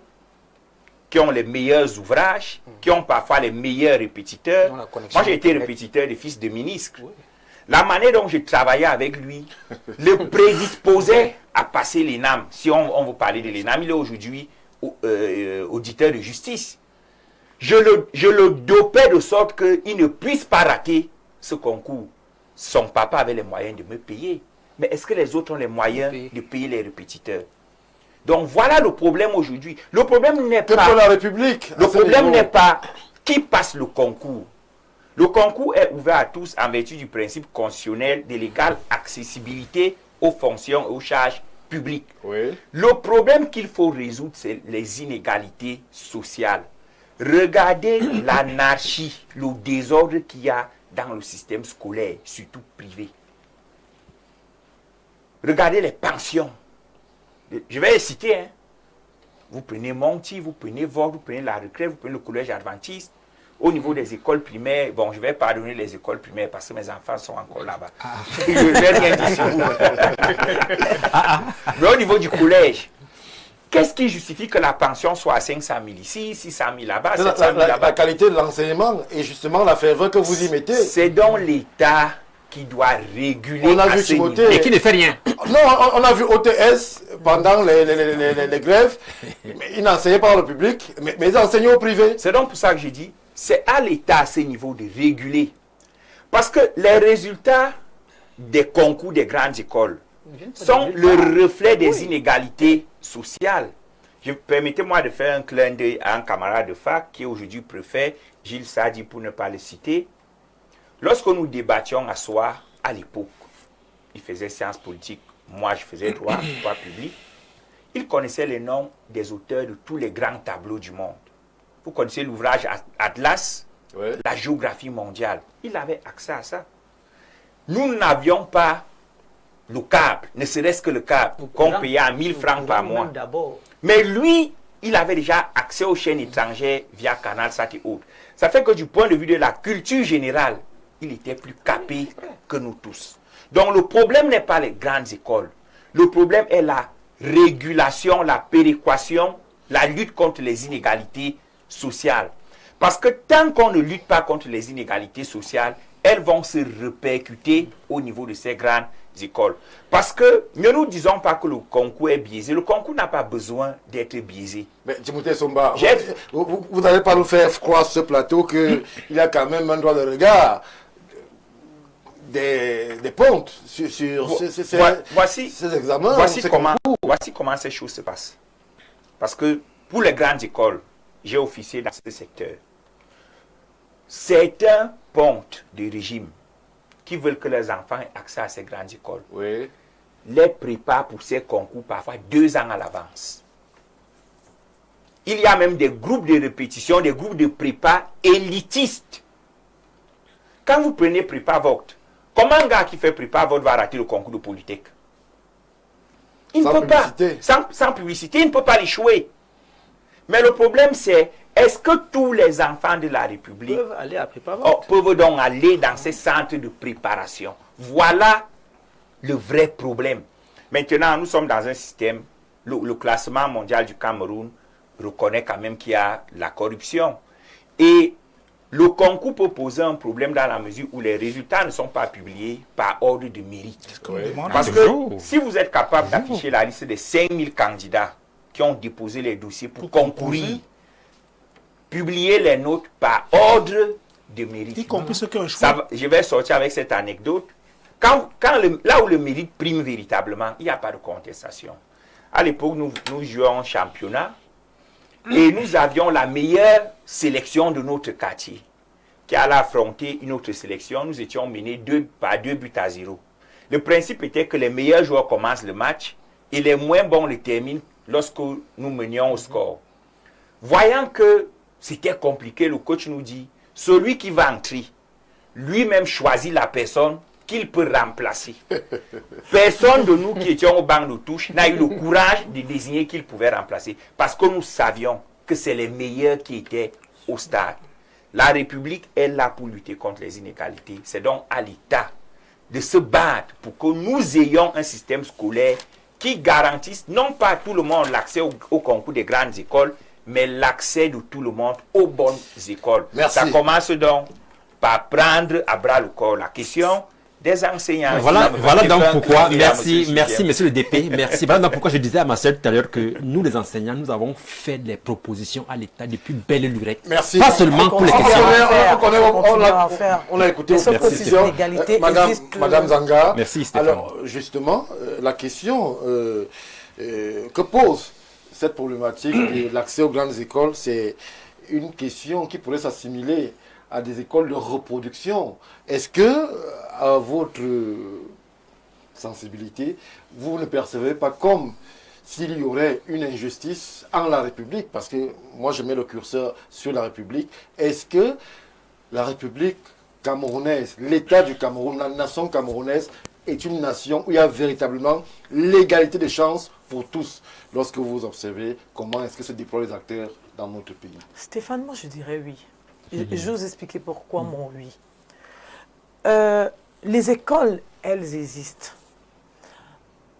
qui ont les meilleurs ouvrages, qui ont parfois les meilleurs répétiteurs. Moi, j'ai été répétiteur de fils de ministre. Oui. La manière dont je travaillais avec lui le prédisposait à passer l'ENAM. Si on veut parler de l'ENAM, il est aujourd'hui auditeur de justice. Je le dopais de sorte qu'il ne puisse pas rater ce concours. Son papa avait les moyens de me payer. Mais est-ce que les autres ont les moyens de payer les répétiteurs? Donc voilà le problème aujourd'hui. Le problème n'est pas pour la République. Le problème n'est pas qui passe le concours. Le concours est ouvert à tous en vertu du principe constitutionnel de l'égale accessibilité aux fonctions et aux charges publiques. Oui. Le problème qu'il faut résoudre, c'est les inégalités sociales. Regardez l'anarchie, le désordre qu'il y a dans le système scolaire, surtout privé. Regardez les pensions. Je vais les citer. Hein. Vous prenez Monti, vous prenez Vogue, vous prenez la Recrève, vous prenez le collège adventiste. Au niveau des écoles primaires, bon, je vais pardonner les écoles primaires parce que mes enfants sont encore là-bas. Je ne vais rien dire sur vous. Mais au niveau du collège, qu'est-ce qui justifie que la pension soit à 500 000 ici, 600 000 là-bas, 700 000 là-bas? La qualité de l'enseignement et justement la ferveur que vous y mettez. C'est donc l'État qui doit réguler. On a à vu ce Timothée. niveau. Et qui ne fait rien. Non, on a vu OTS pendant les grèves. Ils n'enseignaient pas dans le public, mais ils enseignaient au privé. C'est donc pour ça que j'ai dit, c'est à l'État à ce niveau de réguler. Parce que les résultats des concours des grandes écoles sont le reflet des inégalités sociales. Permettez-moi de faire un clin d'œil à un camarade de fac qui est aujourd'hui préfet, Gilles Sadi, pour ne pas le citer. Lorsque nous débattions à soir, à l'époque, il faisait sciences politiques, moi je faisais droit public, il connaissait les noms des auteurs de tous les grands tableaux du monde. Vous connaissez l'ouvrage Atlas, Ouais. la géographie mondiale. Il avait accès à ça. Nous n'avions pas le câble, ne serait-ce que le câble, qu'on payait à 1000 francs par mois. Mais lui, il avait déjà accès aux chaînes étrangères via CanalSat et autres. Ça fait que du point de vue de la culture générale, il était plus capé que nous tous. Donc le problème n'est pas les grandes écoles. Le problème est la régulation, la péréquation, la lutte contre les inégalités sociales. Parce que tant qu'on ne lutte pas contre les inégalités sociales, elles vont se répercuter au niveau de ces grandes écoles. Parce que ne nous disons pas que le concours est biaisé. Le concours n'a pas besoin d'être biaisé. Mais Timothée Somba, vous n'allez pas nous faire croire sur ce plateau qu'il y a quand même un droit de regard des pontes sur ces examens. Voici comment ces choses se passent. Parce que pour les grandes écoles, j'ai officié dans ce secteur. Certains pontes de régime qui veulent que leurs enfants aient accès à ces grandes écoles, Oui. les préparent pour ces concours parfois 2 ans à l'avance. Il y a même des groupes de répétition, des groupes de prépa élitistes. Quand vous prenez prépa vote, comment un gars qui fait prépa vote va rater le concours de Polytech? Il ne peut pas. Sans publicité, il ne peut pas l'échouer. Mais le problème c'est, est-ce que tous les enfants de la République peuvent aller à prépa vote? Peuvent donc aller dans ces centres de préparation? Voilà le vrai problème. Maintenant, nous sommes dans un système, le classement mondial du Cameroun reconnaît quand même qu'il y a la corruption. Et le concours peut poser un problème dans la mesure où les résultats ne sont pas publiés par ordre de mérite. Parce que si vous êtes capable d'afficher la liste des 5000 candidats qui ont déposé les dossiers pour concourir, publier les notes par ordre de mérite. Y compris ceux qui ont échoué. Je vais sortir avec cette anecdote. Là où le mérite prime véritablement, il n'y a pas de contestation. À l'époque, nous jouions en championnat et nous avions la meilleure sélection de notre quartier qui allait affronter une autre sélection. Nous étions menés par 2 buts à 0. Le principe était que les meilleurs joueurs commencent le match et les moins bons le terminent lorsque nous menions au score. Voyant que c'était compliqué, le coach nous dit, celui qui va entrer, lui-même choisit la personne qu'il peut remplacer. Personne de nous qui étions au banc de touche n'a eu le courage de désigner qu'il pouvait remplacer. Parce que nous savions que c'est les meilleurs qui étaient au stade. La République est là pour lutter contre les inégalités. C'est donc à l'État de se battre pour que nous ayons un système scolaire qui garantisse non pas à tout le monde l'accès au concours des grandes écoles, mais l'accès de tout le monde aux bonnes écoles. Merci. Ça commence donc par prendre à bras le corps la question des enseignants. Voilà donc pourquoi, merci monsieur le DP, merci. Voilà donc pourquoi je disais à ma soeur tout à l'heure que nous les enseignants, nous avons fait des propositions à l'État depuis belle lurette. Merci. Pas seulement pour les questions. On a écouté Les vos précisions. inégalités Madame Zanga. Merci Stéphane. Alors, justement, la question que pose cette problématique de l'accès aux grandes écoles, c'est une question qui pourrait s'assimiler à des écoles de reproduction. Est-ce que, à votre sensibilité, vous ne percevez pas comme s'il y aurait une injustice en la République? Parce que moi, je mets le curseur sur la République. Est-ce que la République camerounaise, l'État du Cameroun, la nation camerounaise, est une nation où il y a véritablement l'égalité des chances pour tous, lorsque vous observez comment est-ce que se déploient les acteurs dans notre pays? Stéphane, moi je dirais oui. Je vais vous expliquer pourquoi mon oui. Les écoles, elles existent.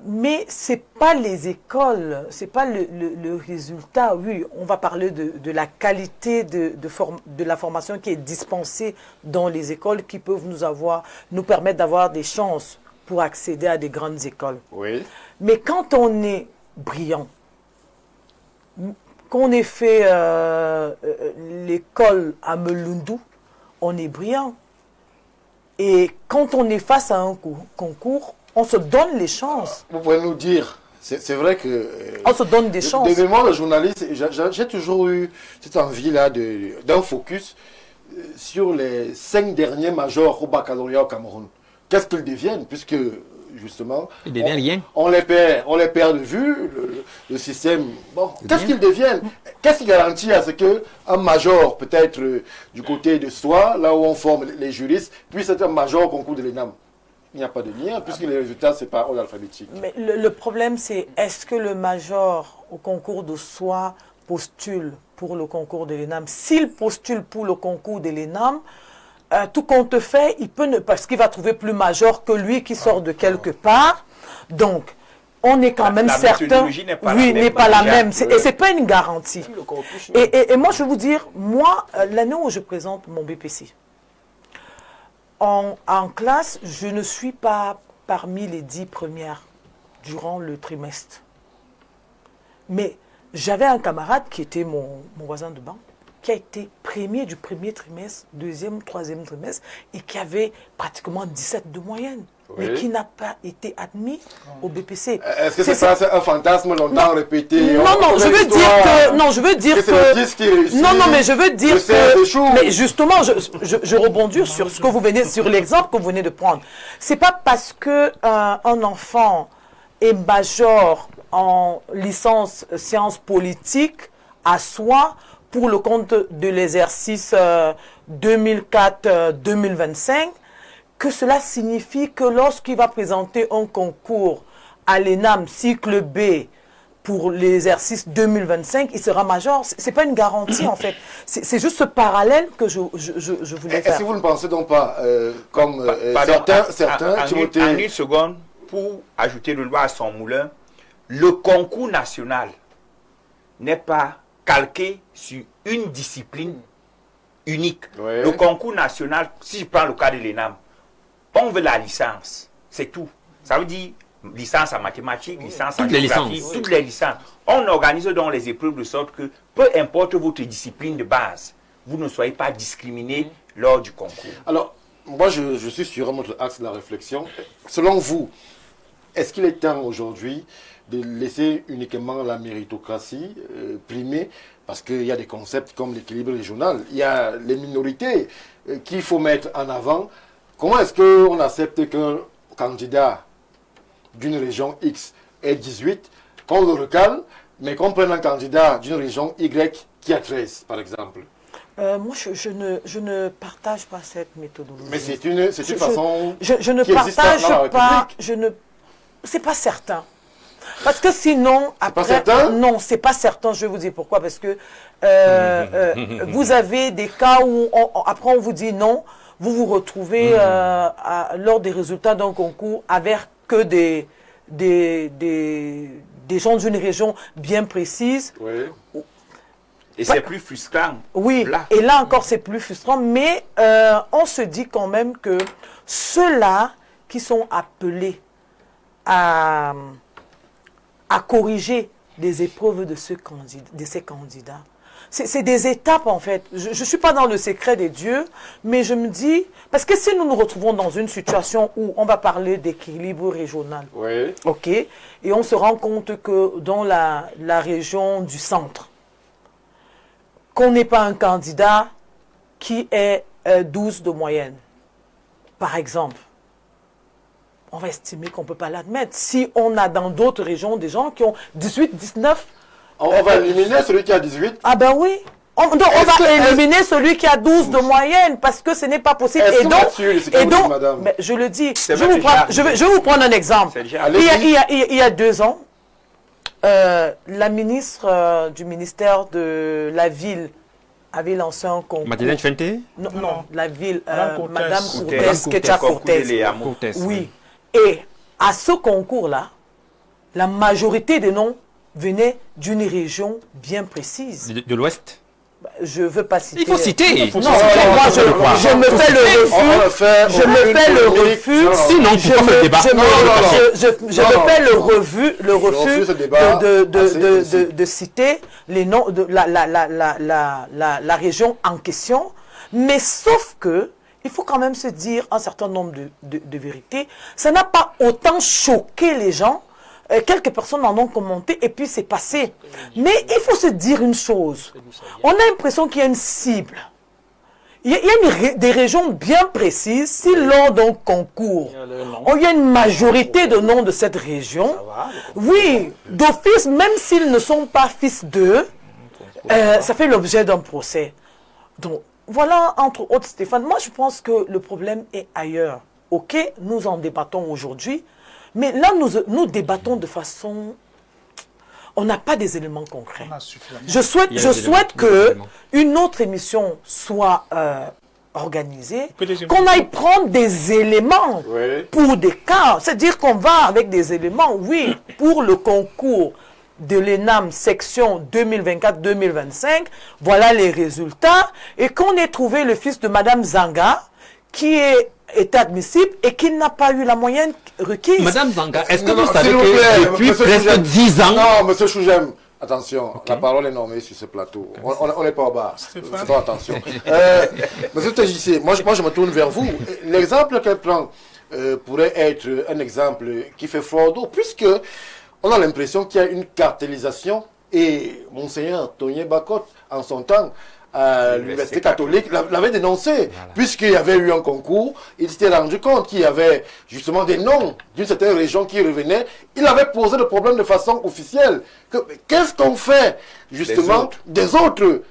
Mais ce n'est pas les écoles, ce n'est pas le résultat. Oui, on va parler de la qualité de la formation qui est dispensée dans les écoles qui peuvent nous permettre d'avoir des chances pour accéder à des grandes écoles. Oui. Mais quand on est brillant, qu'on ait fait l'école à Melundu, on est brillant. Et quand on est face à un concours, on se donne les chances. Vous pouvez nous dire, c'est vrai que... on se donne des chances. De mémoire, le journaliste, j'ai toujours eu cette envie-là d'un focus sur les 5 derniers majors au baccalauréat au Cameroun. Qu'est-ce qu'ils deviennent, puisque... justement, Ils deviennent rien. On les perd de vue, le système. Bon, qu'est-ce qu'ils deviennent? Qu'est-ce qui garantit à ce qu'un major, peut-être du côté de soi, là où on forme les juristes, puisse être un major au concours de l'ENAM? Il n'y a pas de lien, puisque les résultats, c'est par ordre alphabétique. Mais le problème, c'est est-ce que le major au concours de soi postule pour le concours de l'ENAM? S'il postule pour le concours de l'ENAM, tout compte fait, il peut ne, parce qu'il va trouver plus major que lui qui sort de quelque part. Donc, on est quand même certain. Oui, n'est pas la même. Et c'est pas une garantie. Et moi, je vais vous dire, moi, l'année où je présente mon BPC, en classe, je ne suis pas parmi les 10 premières durant le trimestre. Mais j'avais un camarade qui était mon voisin de banc, qui a été premier du premier trimestre, deuxième, troisième trimestre, et qui avait pratiquement 17 de moyenne, oui, mais qui n'a pas été admis au BPC. Est-ce que c'est pas un fantasme longtemps répété? Non, je veux dire que... mais je veux dire que... Mais justement, je rebondis sur ce que vous venez, sur l'exemple que vous venez de prendre. C'est pas parce que un enfant est major en licence sciences politiques à soi pour le compte de l'exercice 2004-2025, que cela signifie que lorsqu'il va présenter un concours à l'ENAM cycle B pour l'exercice 2025, il sera major. Ce n'est pas une garantie en fait. C'est juste ce parallèle que je voulais faire. Est-ce que vous ne pensez donc pas, comme certains... En une seconde, pour ajouter le loi à son moulin, le concours national n'est pas calqué sur une discipline unique. Ouais. Le concours national, si je prends le cas de l'ENAM, on veut la licence, c'est tout. Ça veut dire licence en mathématiques, licence en géographie, toutes les licences. On organise donc les épreuves de sorte que, peu importe votre discipline de base, vous ne soyez pas discriminé lors du concours. Alors, moi je suis sur notre axe de la réflexion. Selon vous, est-ce qu'il est temps aujourd'hui de laisser uniquement la méritocratie primer, parce qu'il y a des concepts comme l'équilibre régional, il y a les minorités qu'il faut mettre en avant. Comment est-ce qu'on accepte qu'un candidat d'une région X ait 18, qu'on le recale, mais qu'on prenne un candidat d'une région Y qui a 13, par exemple. Moi, je ne partage pas cette méthodologie. Mais c'est une façon je ne qui existe partage dans la pas, République. C'est pas certain. Parce que sinon, après... pas certain? Non, c'est pas certain, je vais vous dire pourquoi. Parce que vous avez des cas où, après on vous dit non, vous vous retrouvez lors des résultats d'un concours avec que des gens d'une région bien précise. Oui. Et c'est plus frustrant. Oui, Là. et là encore c'est plus frustrant, mais on se dit quand même que ceux-là qui sont appelés à corriger les épreuves de ces candidats, c'est des étapes en fait. Je ne suis pas dans le secret des dieux, mais je me dis, parce que si nous nous retrouvons dans une situation où on va parler d'équilibre régional, Oui. ok, et on se rend compte que dans la région du centre, qu'on n'ait pas un candidat qui est 12 de moyenne, par exemple, on va estimer qu'on ne peut pas l'admettre. Si on a dans d'autres régions des gens qui ont 18, 19... On va éliminer celui qui a 18. Ah ben oui. Donc on va éliminer celui qui a 12 de moyenne parce que ce n'est pas possible. Et donc, mais je le dis, je vais vous prendre un exemple. Il y a 2 ans, la ministre du ministère de la Ville avait lancé un concours. Madeleine Fente? Non, la ville, Madame Madame Cortès. Cortès. Oui. Et à ce concours-là, la majorité des noms venaient d'une région bien précise. De l'Ouest? Je ne veux pas citer. Il faut citer. Non, moi je me fais le refus. Je me fais le refus. Sinon, tu peux le débat. Je me fais le refus de citer les noms de la région en question. Mais sauf que il faut quand même se dire un certain nombre de vérités. Ça n'a pas autant choqué les gens. Quelques personnes en ont commenté et puis c'est passé. Mais il faut se dire une chose. On a l'impression qu'il y a une cible. Il y a des régions bien précises. Si lors d'un concours, il y a une majorité de noms de cette région, oui, d'office, même s'ils ne sont pas fils d'eux, ça fait l'objet d'un procès. Donc, voilà, entre autres, Stéphane, moi je pense que le problème est ailleurs. Ok, nous en débattons aujourd'hui. Mais là, nous débattons de façon... On n'a pas des éléments concrets. Je souhaite qu'une autre émission soit organisée, qu'on aille prendre des éléments pour des cas. C'est-à-dire qu'on va avec des éléments, oui, pour le concours de l'ENAM section 2024-2025, voilà les résultats, et qu'on ait trouvé le fils de Madame Zanga, qui est admissible et qui n'a pas eu la moyenne requise. Madame Zanga, est-ce que vous savez que depuis presque 10 ans... Non, monsieur Chougem, attention, la parole est nommée sur ce plateau. On n'est pas au bar. Faisons attention. Monsieur TJC, moi je me tourne vers vous. L'exemple qu'elle prend pourrait être un exemple qui fait froid au dos, puisque on a l'impression qu'il y a une cartélisation et Monseigneur Tonien Bakot, en son temps, à l'université catholique, l'avait dénoncé, puisqu'il y avait eu un concours, il s'était rendu compte qu'il y avait justement des noms d'une certaine région qui revenaient, il avait posé le problème de façon officielle. Qu'est-ce qu'on fait justement des autres?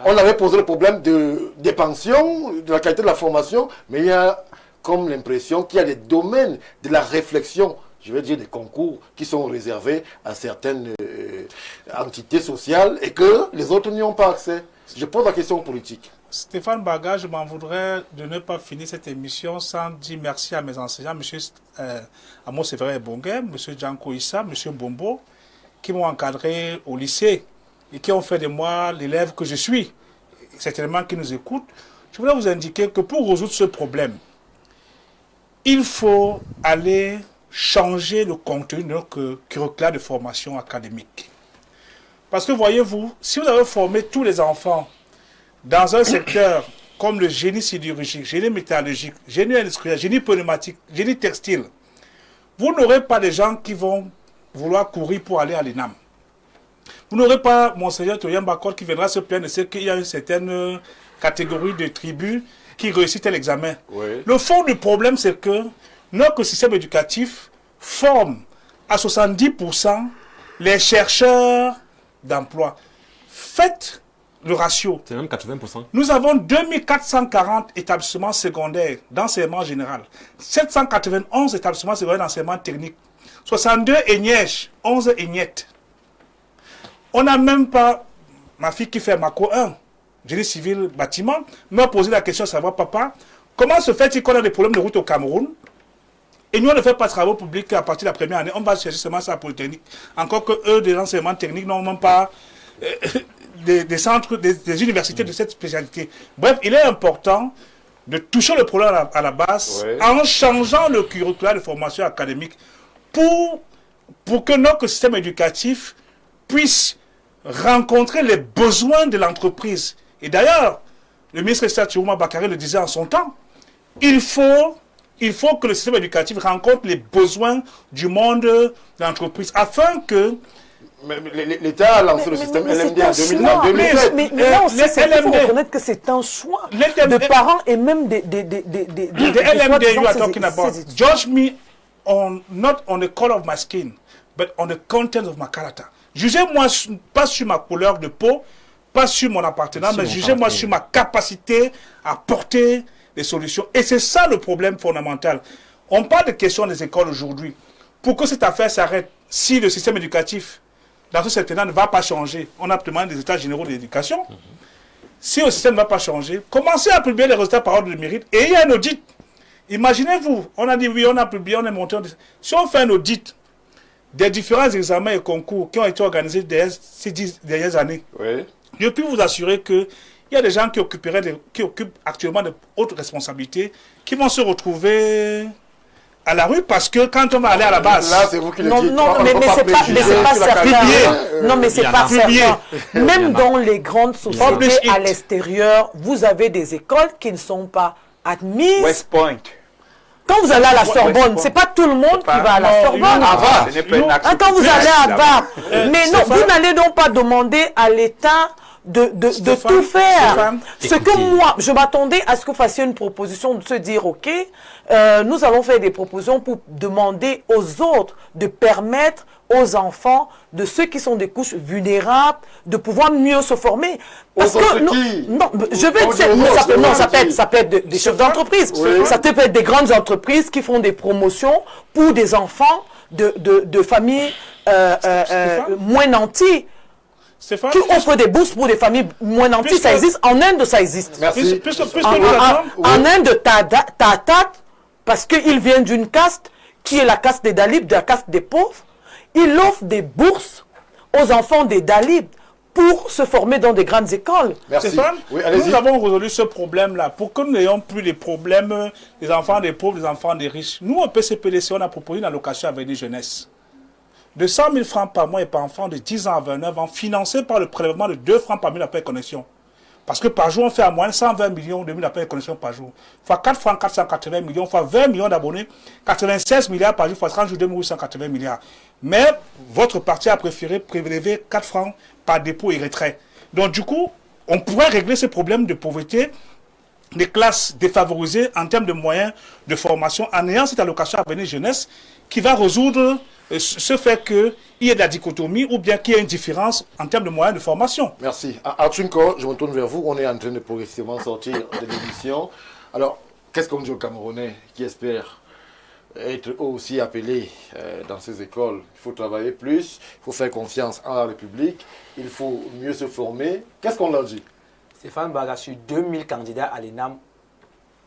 On avait posé le problème des pensions, de la qualité de la formation, mais il y a comme l'impression qu'il y a des domaines de la réflexion, je vais dire des concours, qui sont réservés à certaines entités sociales et que les autres n'y ont pas accès. Je pose la question politique. Stéphane Baga, je m'en voudrais de ne pas finir cette émission sans dire merci à mes enseignants, M. Amos Séverin Bongué, M. Djanko Issa, M. Bombo, qui m'ont encadré au lycée et qui ont fait de moi l'élève que je suis. Certainement qui nous écoutent. Je voudrais vous indiquer que pour résoudre ce problème, il faut aller changer le contenu de notre curricula de formation académique. Parce que voyez-vous, si vous avez formé tous les enfants dans un secteur comme le génie sidérurgique, génie métallurgique, génie industriel, génie pneumatique, génie textile, vous n'aurez pas des gens qui vont vouloir courir pour aller à l'ENAM. Vous n'aurez pas Monseigneur Toyen Bakot qui viendra se plaindre de ce qu'il y a une certaine catégorie de tribus qui réussissent l'examen. Le fond du problème, c'est que notre système éducatif forme à 70% les chercheurs d'emploi. Faites le ratio. C'est même 80%. Nous avons 2440 établissements secondaires d'enseignement général, 791 établissements secondaires d'enseignement technique, 62 ENIEJ, 11 ENIET. On n'a même pas, ma fille qui fait Mako 1, génie civil bâtiment, m'a posé la question de savoir, papa, comment se fait-il qu'on a des problèmes de route au Cameroun et nous on ne fait pas de travaux publics à partir de la première année, on va chercher seulement ça à Polytechnique. Encore que eux, des enseignements techniques, n'ont même pas des centres, des universités de cette spécialité. Bref, il est important de toucher le problème à la base en changeant le curriculum de formation académique pour que notre système éducatif puisse rencontrer les besoins de l'entreprise. Et d'ailleurs, le ministre Saturuma Bakary le disait en son temps, il faut que le système éducatif rencontre les besoins du monde de l'entreprise afin que l'État a lancé le système LMD en 2007. Mais là aussi, il faut reconnaître que c'est un choix de parents et même des LMD you are talking about. Judge me not on the color of my skin, but on the content of my character. Jugez-moi pas sur ma couleur de peau, pas sur mon appartenance, mais jugez-moi sur ma capacité à porter des solutions. Et c'est ça le problème fondamental. On parle de questions des écoles aujourd'hui. Pour que cette affaire s'arrête, si le système éducatif dans ce secteur ne va pas changer, on a demandé des états généraux de l'éducation. Si le système ne va pas changer, commencez à publier les résultats par ordre de mérite et il y a un audit. Imaginez-vous, on a dit oui, on a publié, on est monté. Si on fait un audit des différents examens et concours qui ont été organisés ces 10 dernières années, je peux vous assurer qu'il y a des gens qui occupent actuellement de hautes responsabilités qui vont se retrouver à la rue parce que quand on va aller à la base... Là, c'est vous qui le dites. Non, mais c'est pas certain. Non, mais c'est pas certain. Même dans les grandes sociétés à l'extérieur, vous avez des écoles qui ne sont pas admises. West Point. Quand vous allez à la Sorbonne, c'est pas tout le monde qui va à la Sorbonne. Quand vous allez à Harvard. Mais non, vous n'allez donc pas demander à l'État de tout faire. Ce que moi, je m'attendais à ce que vous fassiez une proposition de se dire, ok, nous allons faire des propositions pour demander aux autres de permettre aux enfants de ceux qui sont des couches vulnérables de pouvoir mieux se former. Parce que je vais dire, ça peut être des chefs d'entreprise, ça peut être des grandes entreprises qui font des promotions pour des enfants de familles moins nantis. Stéphane, qui offre des bourses pour des familles moins nantis, ça existe. En Inde, ça existe. Merci. En Inde, Tata, parce qu'il vient d'une caste qui est la caste des Dalits, de la caste des pauvres, il offre des bourses aux enfants des Dalits pour se former dans des grandes écoles. Merci. Stéphane, oui, nous avons résolu ce problème-là pour que nous n'ayons plus les problèmes des enfants des pauvres, des enfants des riches. Nous, au PCPDC, on a proposé une allocation Avenir Jeunesse de 100 000 francs par mois et par enfant de 10 ans à 29 ans, financé par le prélèvement de 2 francs par 1000 appels de connexion. Parce que par jour, on fait à moins 120 millions de 1000 appels de connexion par jour. Fois 4 francs, 480 millions, fois 20 millions d'abonnés, 96 milliards par jour, fois 30 jours, 2880 milliards. Mais votre parti a préféré prélever 4 francs par dépôt et retrait. Donc du coup, on pourrait régler ce problème de pauvreté des classes défavorisées en termes de moyens de formation en ayant cette allocation Avenir Jeunesse qui va résoudre ce fait qu'il y ait de la dichotomie ou bien qu'il y ait une différence en termes de moyens de formation. Merci. Artunko, je me tourne vers vous. On est en train de progressivement sortir de l'émission. Alors, qu'est-ce qu'on dit aux Camerounais qui espèrent être aussi appelés dans ces écoles? Il faut travailler plus, il faut faire confiance en la République, il faut mieux se former. Qu'est-ce qu'on leur dit? Stéphane Baga, sur 2000 candidats à l'ENAM,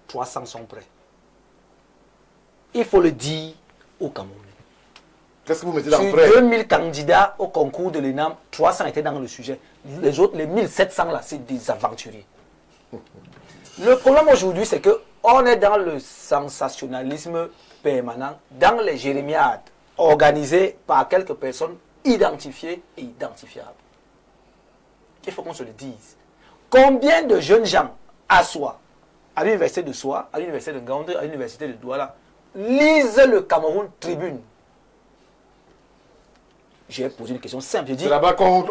300 sont prêts. Il faut le dire aux Camerounais. Qu'est-ce que vous mettez dans sur prêt? 2000 candidats au concours de l'ENAM, 300 étaient dans le sujet. Les autres, les 1700 là, c'est des aventuriers. Le problème aujourd'hui, c'est qu'on est dans le sensationnalisme permanent, dans les jérémiades organisées par quelques personnes identifiées et identifiables. Il faut qu'on se le dise. Combien de jeunes gens à Soie, à l'université de Soie, à l'université de Gandé, à l'université de Douala, lisent le Cameroun Tribune? J'ai posé une question simple. C'est là-bas qu'on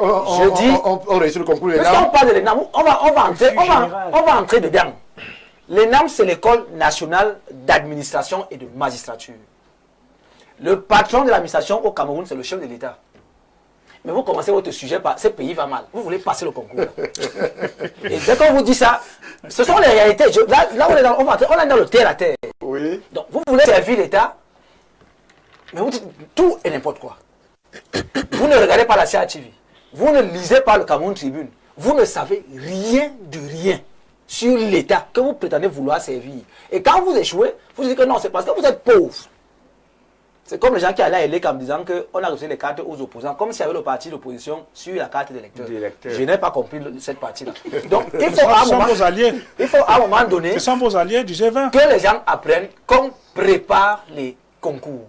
réussit le concours. Parce qu'on parle de l'ENAM, on va entrer dedans. L'ENAM, c'est l'école nationale d'administration et de magistrature. Le patron de l'administration au Cameroun, c'est le chef de l'État. Mais vous commencez votre sujet par « ce pays va mal ». Vous voulez passer le concours. Et dès qu'on vous dit ça, ce sont les réalités. Là on est dans le terre à terre. Oui. Donc vous voulez servir l'État, mais vous dites tout et n'importe quoi. Vous ne regardez pas la CATV. Vous ne lisez pas le Cameroun Tribune. Vous ne savez rien de rien sur l'État que vous prétendez vouloir servir. Et quand vous échouez, vous dites que non, c'est parce que vous êtes pauvre. C'est comme les gens qui allaient à l'ELEC en me disant qu'on a reçu les cartes aux opposants, comme s'il y avait le parti d'opposition sur la carte d'électeur. Je n'ai pas compris cette partie-là. Donc, il faut à un moment donné Ce sont vos alliés du G20. que les gens apprennent qu'on prépare les concours.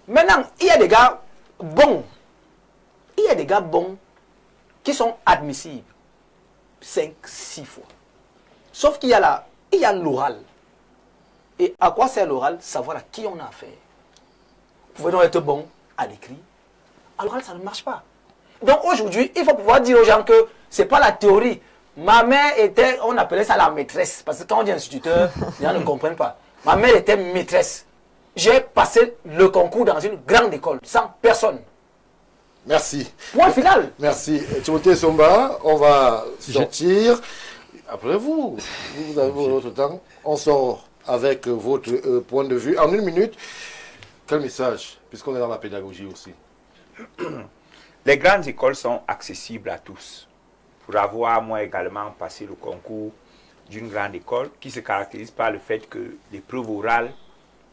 Maintenant, il y a des gars bons. Il y a des gars bons qui sont admissibles 5, 6 fois. Sauf qu'il y a l'oral. Et à quoi sert l'oral? Savoir à qui on a affaire. Vous pouvez donc être bon à l'écrit. À l'oral, ça ne marche pas. Donc aujourd'hui, il faut pouvoir dire aux gens que ce n'est pas la théorie. Ma mère était, on appelait ça la maîtresse. Parce que quand on dit instituteur, les gens ne comprennent pas. Ma mère était maîtresse. J'ai passé le concours dans une grande école, sans personne. Merci. Point final. Merci. Timothée Somba, on va sortir. Après vous, vous avez votre temps. On sort avec votre point de vue. En 1 minute, quel message, puisqu'on est dans la pédagogie aussi? Les grandes écoles sont accessibles à tous. Pour avoir, moi également, passé le concours d'une grande école qui se caractérise par le fait que l'épreuve orale,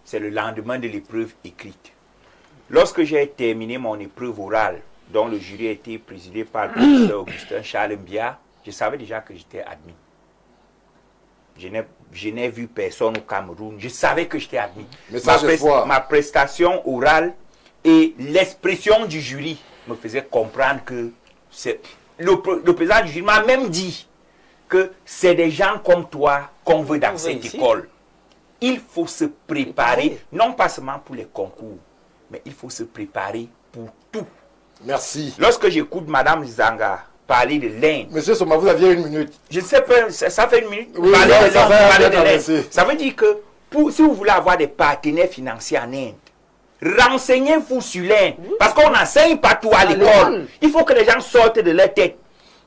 c'est le lendemain de l'épreuve écrite. Lorsque j'ai terminé mon épreuve orale, dont le jury a été présidé par le professeur Augustin Charles Mbia, je savais déjà que j'étais admis. Je n'ai vu personne au Cameroun. Je savais que j'étais admis. Ma prestation orale et l'expression du jury me faisaient comprendre que le président du jury m'a même dit que c'est des gens comme toi qu'on veut dans cette école. Il faut se préparer, non pas seulement pour les concours, mais il faut se préparer pour tout. Merci. Lorsque j'écoute Madame Zanga parler de l'Inde. Monsieur Soma, vous aviez 1 minute. Je ne sais pas, ça fait 1 minute. Oui, parler de l'Inde. Ça, ça veut dire que si vous voulez avoir des partenaires financiers en Inde, renseignez-vous sur l'Inde. Parce qu'on n'enseigne pas tout à l'école. Il faut que les gens sortent de leur tête.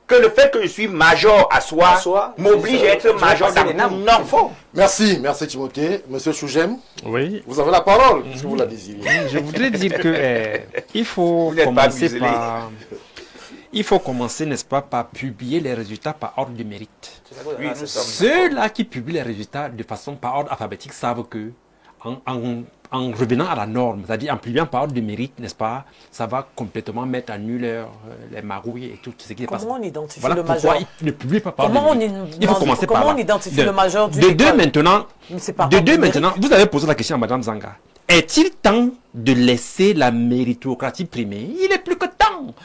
Que le fait que je suis major à soi m'oblige à être major dans tout. Non, faux. Merci, merci Timothée. Monsieur Chougem, oui. Vous avez la parole, puisque vous la désirez. Je voudrais dire que il faut commencer par... Il faut commencer, n'est-ce pas, par publier les résultats par ordre de mérite. Oui, Ceux-là qui publient les résultats de façon par ordre alphabétique savent que, en revenant à la norme, c'est-à-dire en publiant par ordre de mérite, n'est-ce pas, ça va complètement mettre à nul les marouilles et tout ce qui est passé. Comment on identifie voilà le major? Pourquoi il ne publie pas par ordre de mérite. Il faut commencer par là. Comment on identifie le major d'une De deux école? maintenant, vous avez posé la question à Madame Zanga. Est-il temps de laisser la méritocratie primer? Il est plus que temps.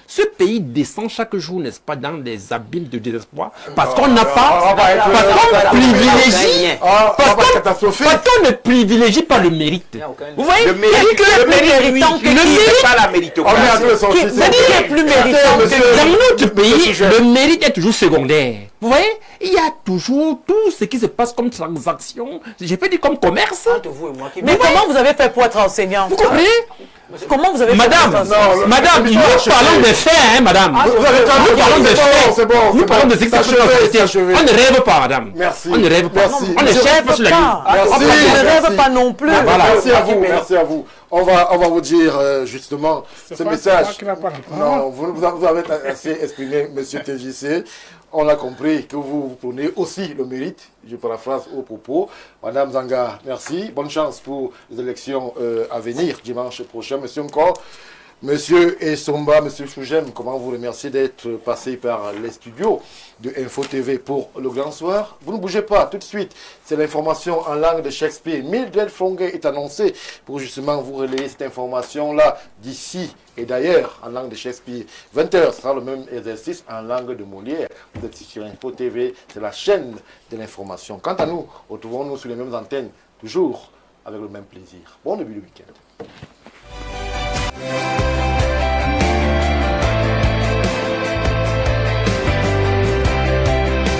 Ce pays descend chaque jour, n'est-ce pas, dans des abîmes de désespoir, parce qu'on n'a pas, parce qu'on privilégie, parce qu'on ne privilégie pas le mérite. Vous voyez, le mérite, pas la méritocratie. C'est plus méritant. Dans notre pays, le mérite est toujours secondaire. Vous voyez, il y a toujours tout ce qui se passe comme transaction, je peux dire comme commerce. Mais comment vous avez fait pour être enseignant? Vous comprenez? Comment vous avez Madame, madame, nous parlons des faits, hein, madame. Nous parlons des faits. Nous parlons de ce qui se passe dans la société. On ne rêve pas, madame. Merci. On ne rêve pas. On ne cherche pas sur la lune. On ne rêve pas non plus. Merci à vous, merci à vous. On va vous dire justement ce message. Non, vous avez assez exprimé, monsieur TJC. On a compris que vous prenez aussi le mérite. Je paraphrase au propos. Madame Zanga, merci. Bonne chance pour les élections à venir dimanche prochain. Monsieur encore, monsieur Essomba, monsieur Chougem, comment vous remercier d'être passé par les studios de Info TV pour le grand soir. Vous ne bougez pas, tout de suite. C'est l'information en langue de Shakespeare. Mildred Fonguet est annoncée pour justement vous relayer cette information-là d'ici et d'ailleurs en langue de Shakespeare. 20h sera le même exercice en langue de Molière. Vous êtes sur Info TV, c'est la chaîne de l'information. Quant à nous, retrouvons-nous sur les mêmes antennes, toujours avec le même plaisir. Bon début de week-end.